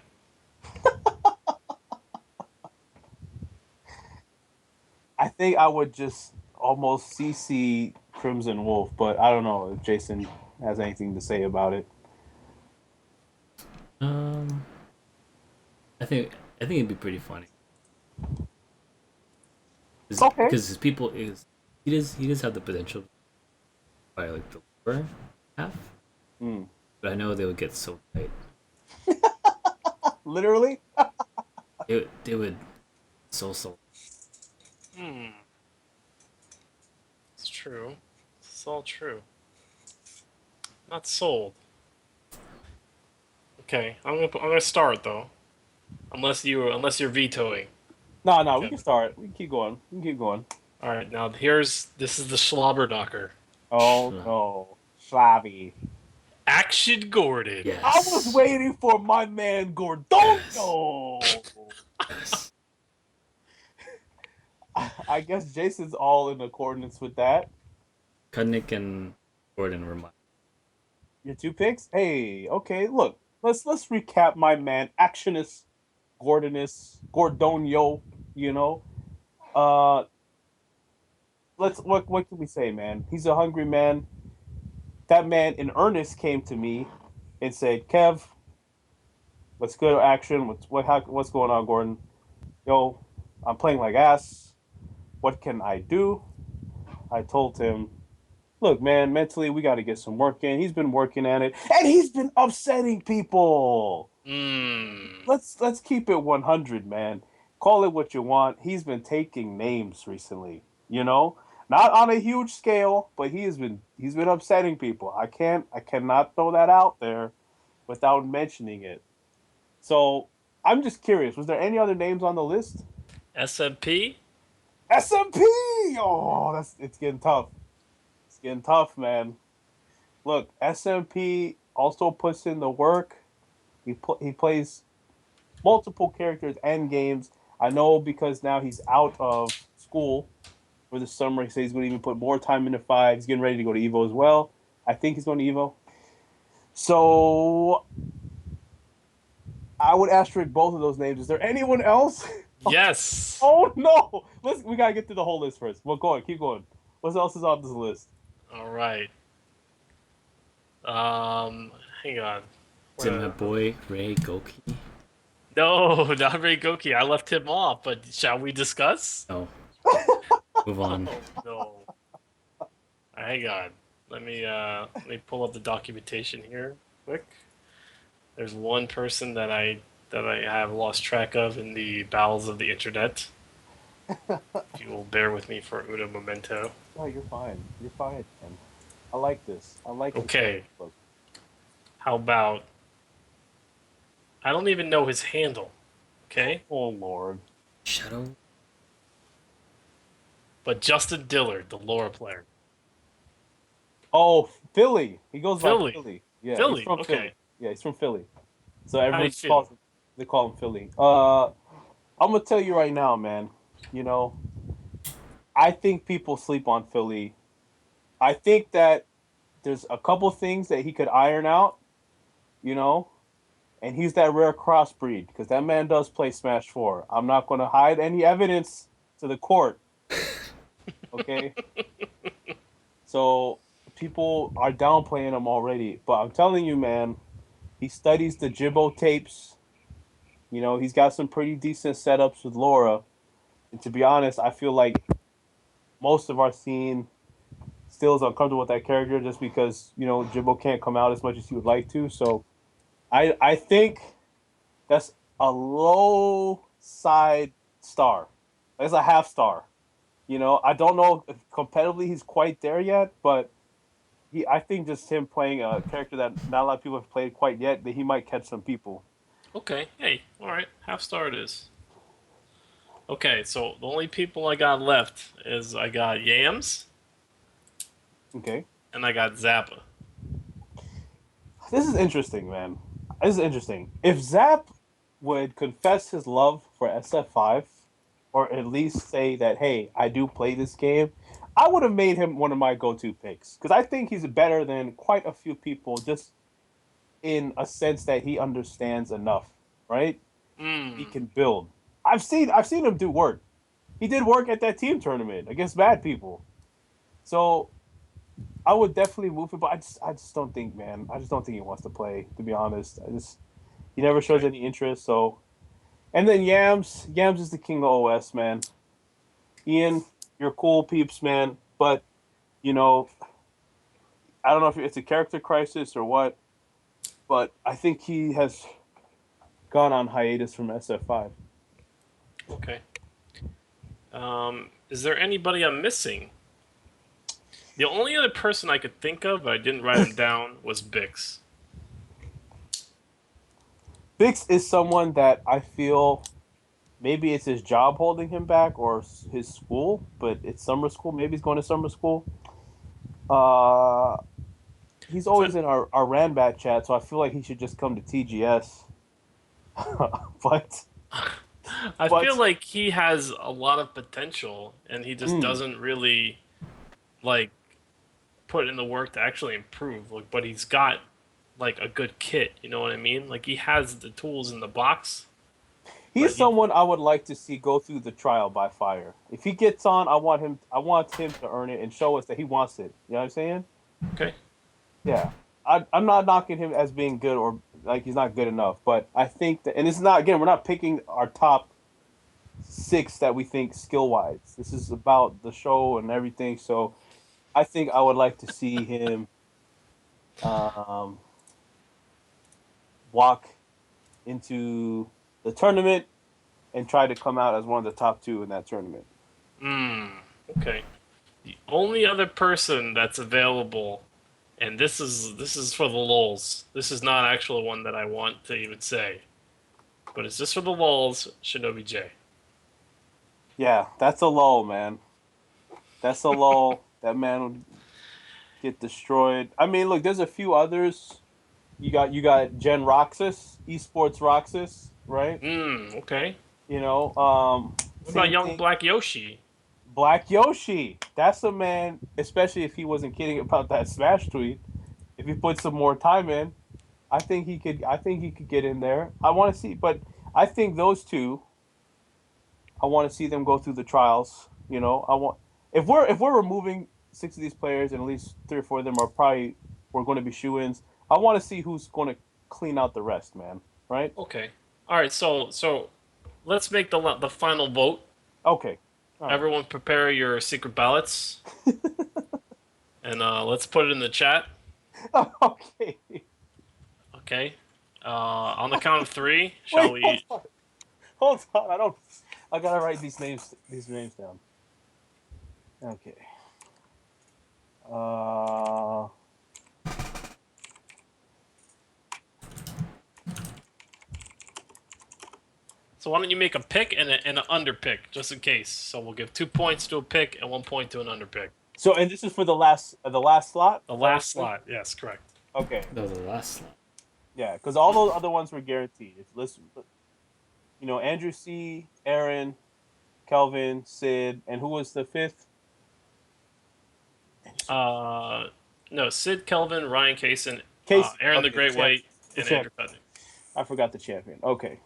I think I would just almost CC Crimson Wolf, but I don't know if Jason has anything to say about it. Um, I think it'd be pretty funny Okay. because his people is he does have the potential by like the lower half, Hmm. but I know they would get so tight. Literally? They would so. Hmm. It's true. It's all true. Not sold. Okay, I'm gonna start though. Unless you're vetoing. No, no, we can Kevin. start. We can keep going. We can keep going. All right, now this is the slobber knocker. Oh no. Slavi. Action Gordon. I was Yes. waiting for my man Yes. Gordonio. Yes. I guess Jason's all in accordance with that. Kudnick and Gordon were my. Your two picks? Hey, okay, look. Let's recap my man Actionist Gordonio, you know. Uh what can we say, man? He's a hungry man. That man in earnest came to me and said, "Kev, let's go to action. What's going on, Gordon? Yo, I'm playing like ass. What can I do?" I told him, "Look, man, mentally we got to get some work in. He's been working at it, and he's been upsetting people. Mmm. Let's keep it 100, man. Call it what you want. He's been taking names recently, you know, not on a huge scale, but he's been upsetting people. I cannot throw that out there without mentioning it. So I'm just curious. Was there any other names on the list? SMP. SMP. Oh, it's getting tough. It's getting tough, man. Look, SMP also puts in the work. He plays multiple characters and games. I know because now he's out of school for the summer. He says he's going to even put more time into five. He's getting ready to go to Evo as well. I think he's going to Evo. So I would asterisk both of those names. Is there anyone else? Yes. Oh no! We gotta get through the whole list first. Well, go on, keep going. What else is on this list? All right. Um. Hang on. Is it my boy Ray Goki? No, not Ray Goki. I left him off. But shall we discuss? No. Move on. Oh no. Hang on. Let me pull up the documentation here quick. There's one person that I have lost track of in the bowels of the internet. If you will bear with me for uno momento. No, you're fine. You're fine, man. I like this. I like this. Okay. Look. How about I don't even know his handle, okay? Oh Lord. Shadow. But Justin Dillard, the Laura player. Oh, Philly. He goes by Philly. Philly. Yeah, he's Philly, from Philly. okay. Yeah, he's from Philly. So How do you everyone just feel? calls him, they call him Philly. I'm gonna tell you right now, man. You know, I think people sleep on Philly. I think that there's a couple things that he could iron out, you know, and he's that rare crossbreed because that man does play Smash 4. I'm not going to hide any evidence to the court, okay? So people are downplaying him already, but I'm telling you, man, he studies the Jibbo tapes. You know, he's got some pretty decent setups with Laura. And to be honest, I feel like most of our scene still is uncomfortable with that character just because, you know, Jibbo can't come out as much as he would like to. So I think that's a low side star. That's a half star. You know, I don't know if competitively he's quite there yet, but I think just him playing a character that not a lot of people have played quite yet, that he might catch some people. Okay, hey, alright, half star it is. Okay, so the only people I got left is I got Yams Okay. and I got Zappa. This is interesting, man. This is interesting. If Zap would confess his love for SF5, or at least say that, hey, I do play this game, I would have made him one of my go-to picks because I think he's better than quite a few people, just in a sense that he understands enough, right? He Mmm. can build. I've seen him do work. He did work at that team tournament against bad people. So I would definitely move it, but I just don't think, man. I just don't think he wants to play. To be honest, he never shows Okay. any interest. So, and then Yams is the king of OS, man. Ian, you're cool, peeps, man. But you know, I don't know if it's a character crisis or what, but I think he has gone on hiatus from SF5. Okay. Is there anybody I'm missing? The only other person I could think of, but I didn't write him down, was Bix. Bix is someone that I feel maybe it's his job holding him back or his school, but it's summer school. Maybe he's going to summer school. Uh, he's But always in our Ranbat chat, so I feel like he should just come to TGS. but I feel but like he has a lot of potential, and he just mm, doesn't really like put in the work to actually improve. Like, but he's got like a good kit. You know what I mean? Like he has the tools in the box, he's but he someone I would like to see go through the trial by fire. If he gets on, I want him to earn it and show us that he wants it. You know what I'm saying? okay. Yeah. I'm not knocking him as being good or like he's not good enough, but I think that, and it's not, again, we're not picking our top six that we think skill wise. This is about the show and everything. So I think I would like to see him um, walk into the tournament and try to come out as one of the top two in that tournament. Hmm. Okay. The only other person that's available, and this is for the lulz. This is not actually one that I want to even say, but it's just for the lulz. Shinobi J. Yeah, that's a lull, man. That's a lull. That man would get destroyed. I mean, look, there's a few others. You got Gen Roxas, Esports Roxas, right? Hmm. Okay. You know, What about same young thing. Black Yoshi? Black Yoshi. That's a man, especially if he wasn't kidding about that Smash tweet. If he put some more time in, I think he could get in there. I want to see, but I think those two, I want to see them go through the trials. You know, I want if we're removing six of these players and at least three or four of them are probably we're going to be shoe-ins. I want to see who's going to clean out the rest, man. Right? Okay. All right. So let's make the final vote. Okay. All Everyone, prepare your secret ballots, and let's put it in the chat. right. Okay. Okay. On the count of three, shall Wait, hold we? on. Hold on. I gotta write these names down. Okay. Uh So why don't you make a pick and an under pick, just in case? So we'll give 2 points to a pick and 1 point to an under pick. So, and this is for the last slot. The last slot, yes, correct. Okay. That was the last slot. Yeah, because all those other ones were guaranteed. If listen, Andrew C, Aaron, Kelvin, Sid, and who was the fifth? No, Sid, Kelvin, Ryan Kaysen, Casey. Aaron the Okay, Great White, the and champ. Andrew Cudney. I forgot the champion. Okay.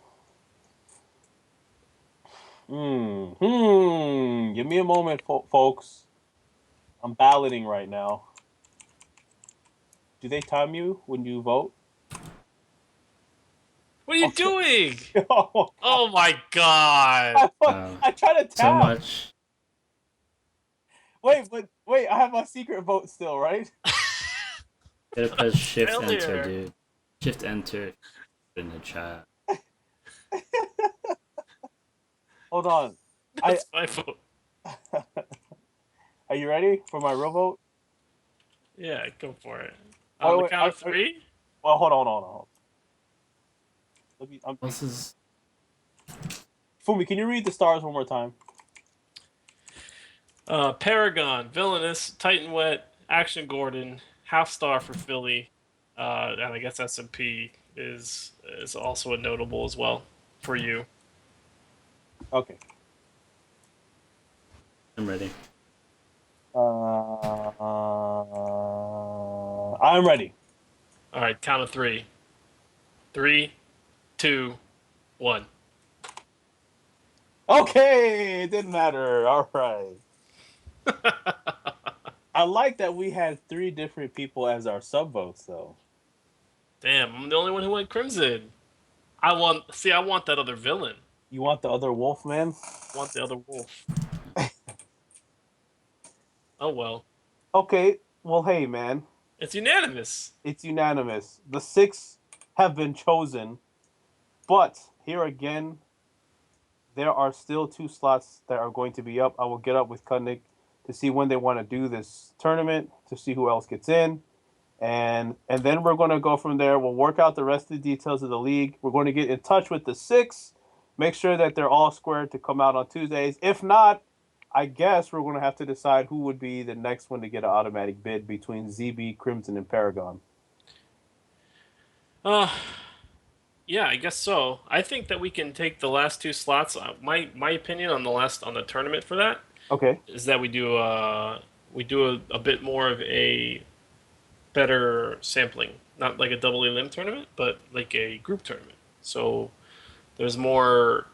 Give me a moment, folks. I'm balloting right now. Do they time you when you vote? What are you doing? Oh, Oh my god! I try to tap. So much. Wait, I have my secret vote still, right? Gotta press shift enter, Failure. dude. Shift enter in the chat. Hold on. That's my vote. Are you ready for my real vote? Yeah, go for it. Wait, On the wait, count of 3? Well, hold on. Let me. This is Fumi, can you read the stars one more time? Paragon, Villainous, Titan Wet, Action Gordon, Half Star for Philly, and I guess SMP is also a notable as well for you. Okay. I'm ready. I'm ready. All right, count of 3. 3, 2, 1. Okay, it didn't matter. All right. I like that we had 3 different people as our sub votes, though. Damn, I'm the only one who went Crimson. I want that other villain. You want the other wolf, man? I want the other wolf. Oh well. Okay. Well, hey, man. It's unanimous. It's unanimous. The 6 have been chosen, but here again, there are still 2 slots that are going to be up. I will get up with Kudnick to see when they want to do this tournament, to see who else gets in. And then we're going to go from there. We'll work out the rest of the details of the league. We're going to get in touch with the 6, make sure that they're all squared to come out on Tuesdays. If not, I guess we're going to have to decide who would be the next one to get an automatic bid between ZB, Crimson, and Paragon. Yeah, I guess so. I think that we can take the last 2 slots. My opinion on the tournament for that Okay. is that we do a bit more of a better sampling, not like a double elim tournament, but like a group tournament. So there's more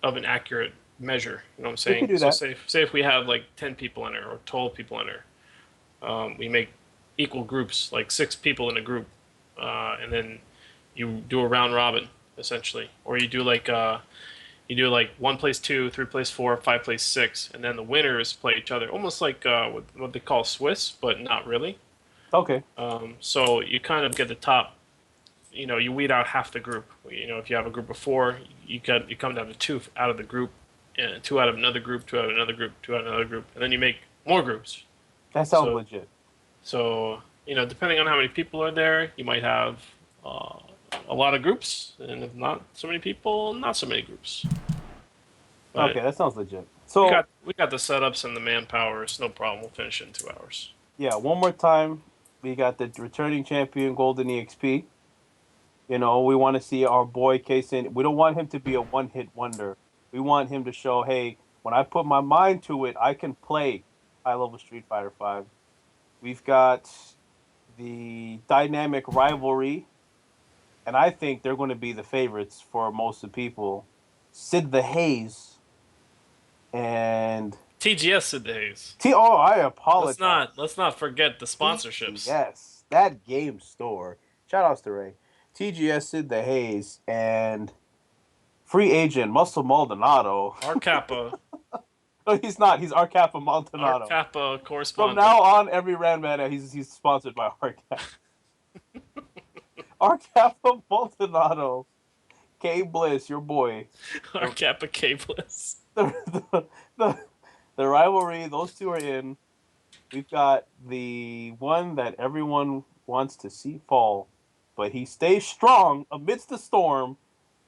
of an accurate measure. You know what I'm saying? We can do so that. say if we have like 10 people in it or 12 people in it, we make equal groups, like 6 people in a group, and then you do a round robin essentially, or you do like 1 plays 2, 3 plays 4, 5 plays 6, and then the winners play each other, almost like what they call Swiss, but not really. Okay. So you kind of get the top. You weed out half the group. If you have a group of 4, you come down to 2 out of the group, and 2 out of another group, 2 out of another group, 2 out of another group, and then you make more groups. That sounds legit. So depending on how many people are there, you might have a lot of groups, and if not so many people, not so many groups. But okay, that sounds legit. So we got the setups and the manpower. It's no problem. We'll finish it in 2 hours. yeah, one more time, we got the returning champion Golden EXP. We want to see our boy Kaysen. We don't want him to be a one-hit wonder. We want him to show, hey, when I put my mind to it, I can play high-level Street Fighter V. We've got the dynamic rivalry, and I think they're going to be the favorites for most of the people. Sid the Haze and TGS Sid Days. I apologize. Let's not forget the sponsorships. Yes, that game store. Shout outs to Ray. TGS Sid the Haze and free agent Muscle Maldonado. R Kappa. No, he's not. He's R Kappa Maldonado. R Kappa correspondent. From now on, every Randman he's sponsored by R Kappa. R Kappa Maldonado. K Bliss, your boy. R Kappa K Bliss. The rivalry, those 2 are in. We've got the one that everyone wants to see fall, but he stays strong amidst the storm.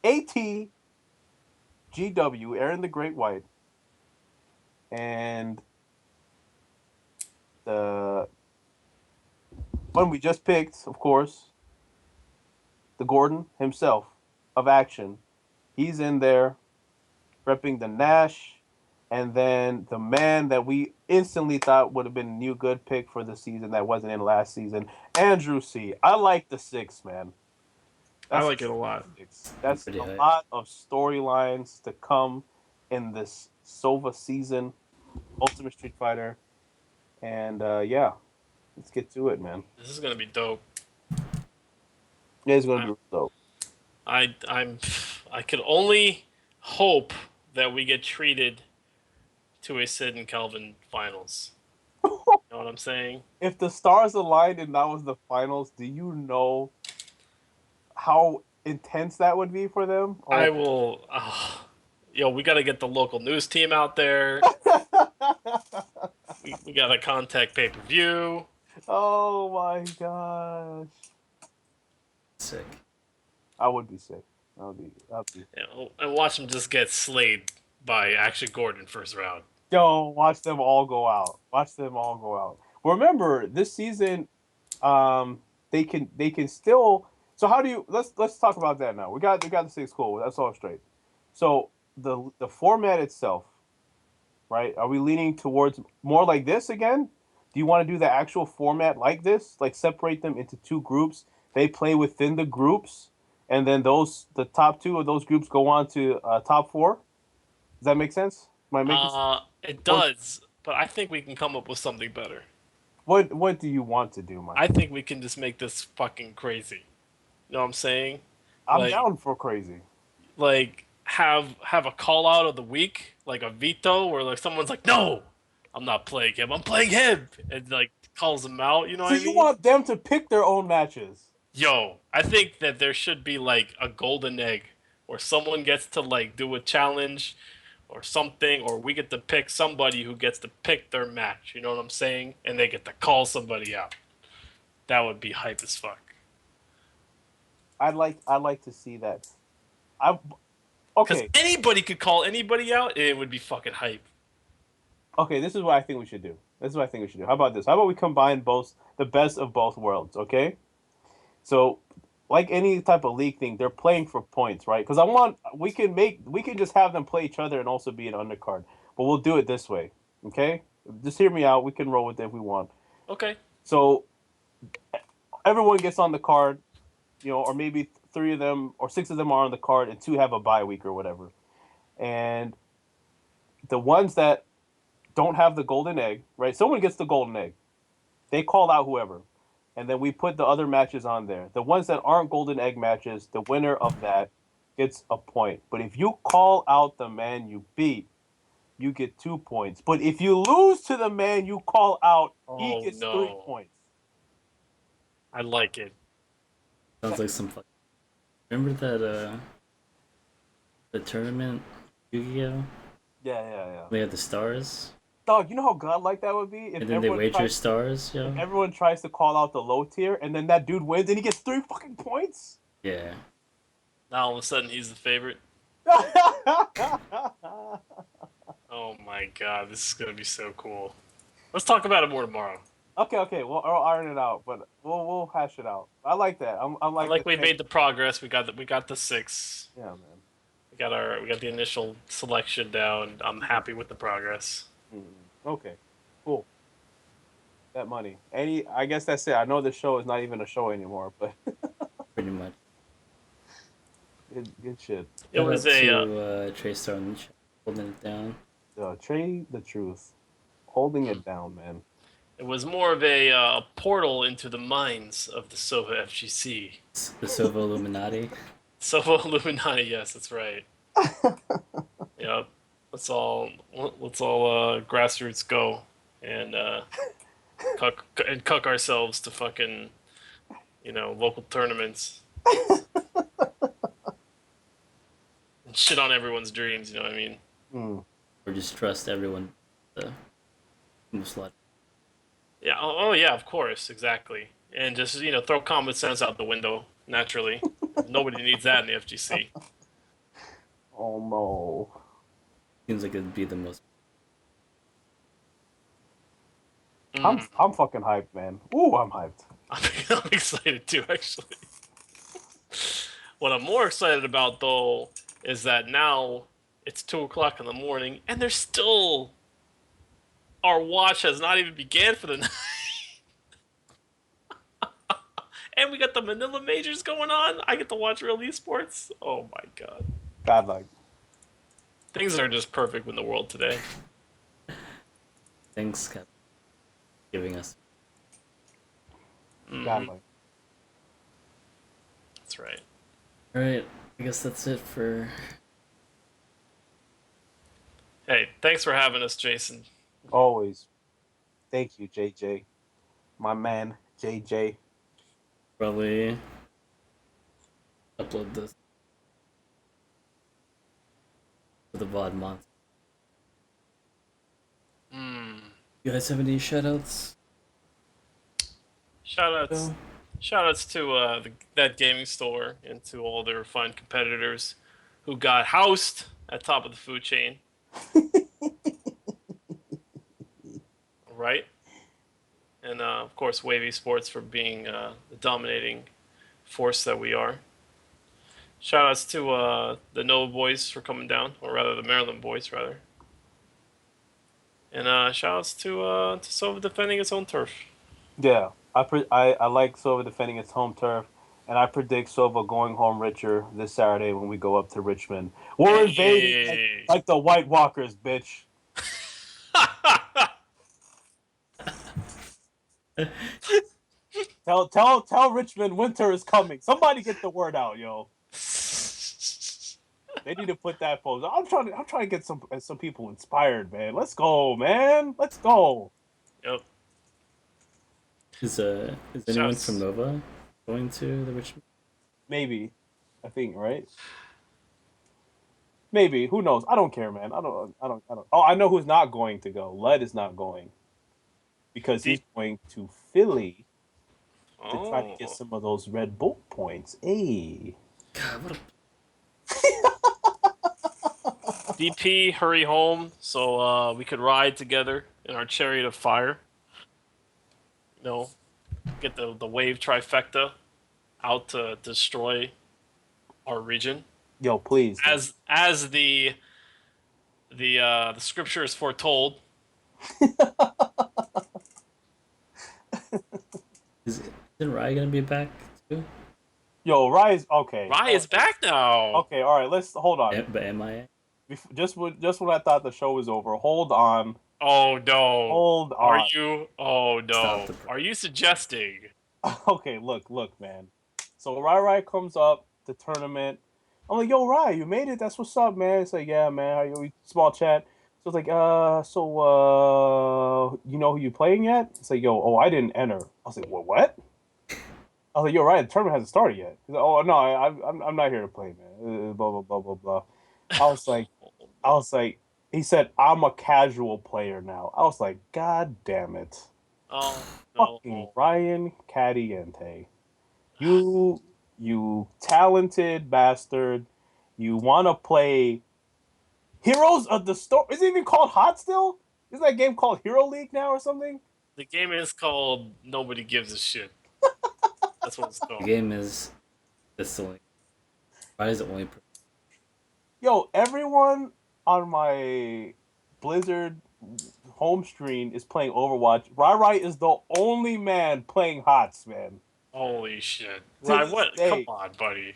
AT GW, Aaron the Great White, and the one we just picked, of course, the Gordon himself of Action. He's in there repping the Nash, and then the man that we instantly thought would have been a new good pick for the season that wasn't in last season, Andrew C. I like the 6, man. I That's like it a lot. That's Pretty a hype. lot of storylines to come in this Sova season, Ultimate Street Fighter, and yeah, let's get to it, man. This is gonna be dope. Yeah, it's gonna I, be dope. I could only hope that we get treated to a Sid and Kelvin finals. You know what I'm saying? If the stars aligned and that was the finals, do you know how intense that would be for them? I Oh. will. Yo, we got to get the local news team out there. We got to contact pay per view. Oh my gosh. Sick. I would be sick. I'd be. And watch them just get slayed by Action Gordon first round. Yo, watch them all go out. Watch them all go out. Remember, this season, they can still. So how do you? Let's talk about that now. We got the 6, cool. That's all straight. So the format itself, right? Are we leaning towards more like this again? Do you want to do the actual format like this? Like separate them into 2 groups. They play within the groups, and then the top 2 of those groups go on to top 4. Does that make sense? Am I making It does, but I think we can come up with something better. What do you want to do, Mike? I think we can just make this fucking crazy. You know what I'm saying? I'm Like, down for crazy. like have a call out of the week, like a veto, where like someone's like, "No, I'm not playing him. I'm playing him," and like calls him out. You know So what I you mean? want them to pick their own matches? Yo, I think that there should be like a golden egg where someone gets to like do a challenge or something, or we get to pick somebody who gets to pick their match. You know what I'm saying? And they get to call somebody out. That would be hype as fuck. I'd like to see that. I Because okay. anybody could call anybody out, and it would be fucking hype. Okay, this is what I think we should do. This is what I think we should do. How about this? How about we combine both the best of both worlds, okay? So, like any type of league thing, they're playing for points, right? Because we can just have them play each other and also be an undercard, but we'll do it this way, okay? Just hear me out. We can roll with it if we want. Okay. So everyone gets on the card, or maybe 3 of them or 6 of them are on the card, and 2 have a bye week or whatever. And the ones that don't have the golden egg, right? Someone gets the golden egg. They call out whoever. And then we put the other matches on there. The ones that aren't golden egg matches, the winner of that gets a point. But if you call out the man you beat, you get 2 points. But if you lose to the man you call out, he Oh gets 3 no. points. I like it. Sounds like some fun. Remember that the tournament Yu-Gi-Oh? Yeah. They had the stars, Dog, you know how godlike that would be if and then they everyone wager tries, stars, yo. if everyone tries to call out the low tier, and then that dude wins, and he gets 3 fucking points. Yeah. Now all of a sudden he's the favorite. Oh my god, this is gonna be so cool. Let's talk about it more tomorrow. Okay. I'll iron it out, but we'll hash it out. I like that. I I like. like we made the progress. We got the 6. Yeah, man. We got the initial selection down. I'm happy with the progress. Okay, cool. That money. I guess that's it. I know the show is not even a show anymore, but Pretty much. good shit. It was Shout out a to Trey Star in the chat, holding it down. Trey the truth, holding it down, man. it was more of a portal into the minds of the Sova FGC. The Silva Illuminati. Sova Illuminati, yes, that's right. Yep. Let's all grassroots go and cuck ourselves to fucking local tournaments and shit on everyone's dreams. You know what I mean? Or just trust everyone. The most lot. Yeah. Oh yeah. Of course. Exactly. And just throw common sense out the window naturally. Nobody needs that in the FGC. Oh no. Seems like it'd be the most. I'm fucking hyped, man. Ooh, I'm hyped. I'm excited too, actually. What I'm more excited about, though, is that now it's 2 o'clock in the morning, and there's still our watch has not even began for the night, and we got the Manila Majors going on. I get to watch real esports. Oh my god, Godlike. things are just perfect in the world today. Things kept giving us. Godlike. That's right. All right, I guess that's it for. Hey, thanks for having us, Jason. Always. Thank you, JJ. My man, JJ. Probably upload this to the VOD month. You guys have any shoutouts? Shoutouts, No? shoutouts to that gaming store and to all their fine competitors who got housed at top of the food chain. Right? And of course, Wavy Sports for being the dominating force that we are. Shoutouts to the Nova boys for coming down, or rather the Maryland boys, rather. And shoutouts to Sova defending its own turf. Yeah, I like Silva defending its home turf, and I predict Silva going home richer this Saturday when we go up to Richmond. We're invading Hey. like the White Walkers, bitch. Tell Richmond winter is coming. Somebody get the word out, yo. They need to put that post. I'm trying to get some people inspired, man. Let's go, man. Let's go. Yep. Is anyone from Shouts. Nova going to the Richmond? Maybe, I think right. Maybe. Who knows? I don't care, man. I don't. Oh, I know who's not going to go. Led is not going because he's Deep. going to Philly to try to Oh. get some of those Red Bull points. Hey. God, what a DP, hurry home so we could ride together in our chariot of fire. You know, get the wave trifecta out to destroy our region. Yo, please. Man. As the scripture is foretold. Isn't Rye gonna be back too? Yo, Rise. Okay. Rai is back now. Okay. All right. Let's hold on. But MIA? Just when I thought the show was over. Hold on. Oh no. Hold Are on. you? Oh Stop no. the. Are you suggesting? Okay. Look, man. So Rai comes up the tournament. I'm like, yo, Rai, you made it. That's what's up, man. It's like, yeah, man. How you? Small chat. So it's like, you know who you playing yet? It's like, yo, oh, I didn't enter. I was like, what? I was like, yo, Ryan, the tournament hasn't started yet. He's like, oh no, I'm not here to play, man. Blah blah blah blah blah. I was like, I was like, he said, I'm a casual player now. I was like, God damn it, Oh fucking no. Ryan Cadiente, you talented bastard. You want to play Heroes of the Storm? Is it even called Hot still? Isn't that game called Hero League now or something? The game is called Nobody Gives a Shit. That's what it's The called. game is only. Rye is the only. Yo, everyone on my Blizzard home screen is playing Overwatch. Rai is the only man playing HOTS, man. Holy shit. To Right, this what? day. Come on, buddy.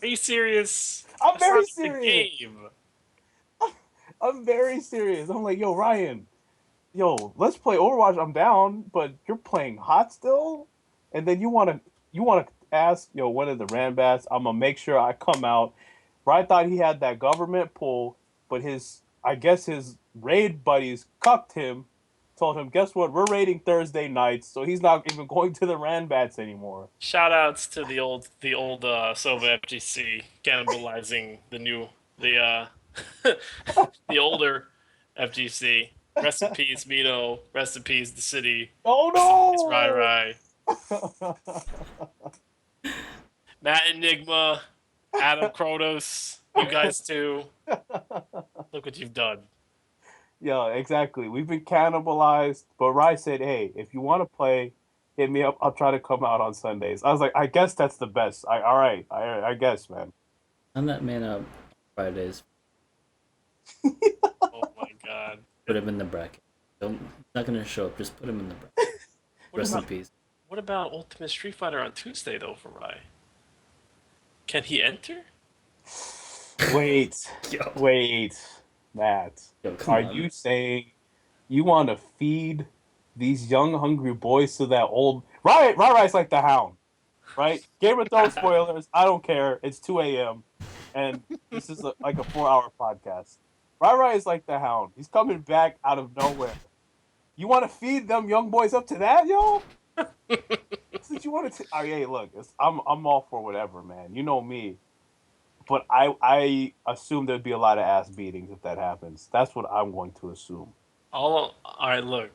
Are you serious? I'm That's very not even a serious. game. I'm very serious. I'm like, yo, Ryan, yo, let's play Overwatch. I'm down, but you're playing HOT still, and then you wanna ask, yo, when are the Rambats? I'm gonna make sure I come out. Ryan thought he had that government pull, but I guess his raid buddies cucked him, told him, guess what? We're raiding Thursday nights, so he's not even going to the Rambats anymore. Shout outs to the old Sova FGC cannibalizing the the older FGC. Rest in peace, Mito. Rest in peace, the city. Rest in peace, Rai Oh Rai. no! Matt Enigma, Adam Krotos. You guys too. Look what you've done. Yeah, exactly. We've been cannibalized. But Rai said, "Hey, if you want to play, hit me up. I'll try to come out on Sundays." I was like, "I guess that's the best." All right. I guess, man. I'm that man up Fridays. Oh my god. Put him in the bracket. Don't. He's not gonna show up. Just put him in the bracket. What Rest in about peace. what about Ultimate Street Fighter on Tuesday though for Rai? Can he enter? Wait, Yo, wait, Matt. yo, come Are on. you saying you want to feed these young, hungry boys to that old? Rai's like the Hound, right? Game of Thrones spoilers. I don't care. It's 2 a.m. and this is like a 4-hour podcast. Rai is like the Hound. He's coming back out of nowhere. You want to feed them young boys up to that, yo? Since you want to, oh, hey, look, I'm all for whatever, man. You know me, but I assume there'd be a lot of ass beatings if that happens. That's what I'm going to assume. All right, look.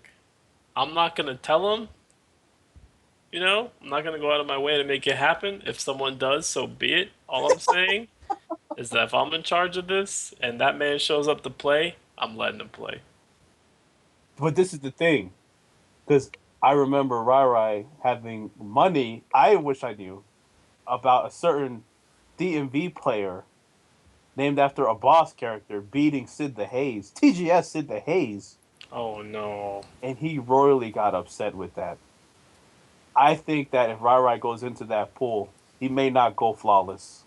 I'm not gonna tell him. I'm not gonna go out of my way to make it happen. If someone does, so be it. All I'm saying is that if I'm in charge of this and that man shows up to play, I'm letting him play. But this is the thing, because I remember Rai having money. I wish I knew about a certain DMV player named after a boss character beating Sid the Haze, TGS Sid the Haze, Oh no. and he royally got upset with that. I think that if Rai goes into that pool, he may not go flawless.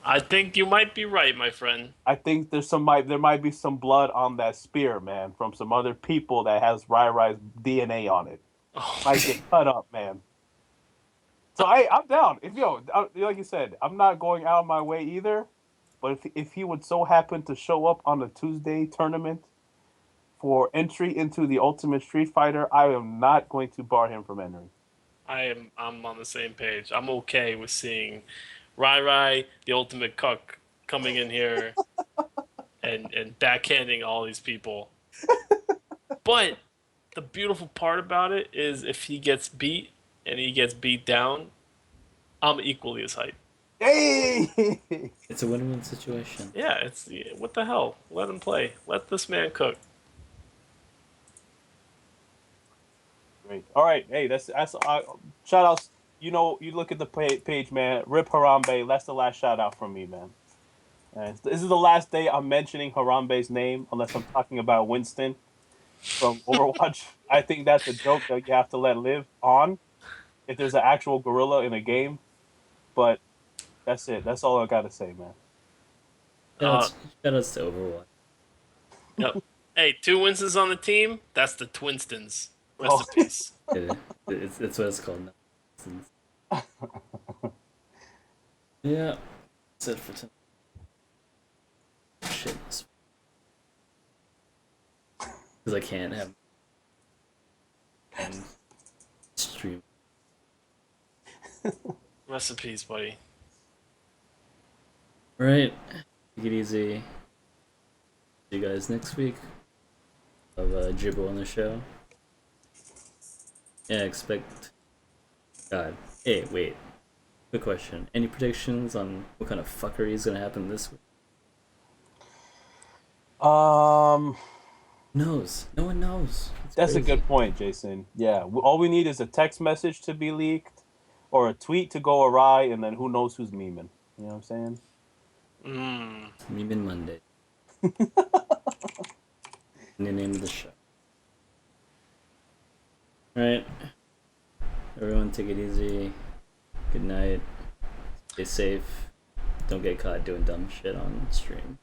I think you might be right, my friend. I think there might be some blood on that spear, man, from some other people that has Rai's DNA on it. Oh, Might get cut up, man. So I'm down. Like you said, I'm not going out of my way either. But if he would so happen to show up on the Tuesday tournament for entry into the Ultimate Street Fighter, I am not going to bar him from entering. I'm on the same page. I'm okay with seeing Rai, the ultimate cuck, coming in here and backhanding all these people. But the beautiful part about it is if he gets beat and he gets beat down, I'm equally as hyped. Hey! It's a win-win situation. Yeah, what the hell? Let him play. Let this man cook. Great. All right. Hey, that's shout outs. You look at the page, man. Rip Harambe. That's the last shout out from me, man. This is the last day I'm mentioning Harambe's name, unless I'm talking about Winston from Overwatch. I think that's a joke that you have to let live on if there's an actual gorilla in a game. But that's it. That's all I gotta say, man. Shout outs to Overwatch. Yep. Hey, 2 Winstons on the team. That's the Twinstons. Rest in peace. It's what it's called now. Yeah. That's it for tonight. Shit. Because I can't have stream. Rest in peace, buddy. Alright. Take it easy. See you guys next week. Of Jibbo on the show. Yeah, expect. God. Hey, wait. Quick question. Any predictions on what kind of fuckery is gonna happen this week? Um, Who knows? No one knows. It's that's a crazy. good point, Jason. Yeah, all we need is a text message to be leaked, or a tweet to go awry, and then who knows who's memeing. You know what I'm saying? Mm. Memeing Monday. In the name of the show. Alright. Everyone take it easy. Good night. Stay safe. Don't get caught doing dumb shit on stream.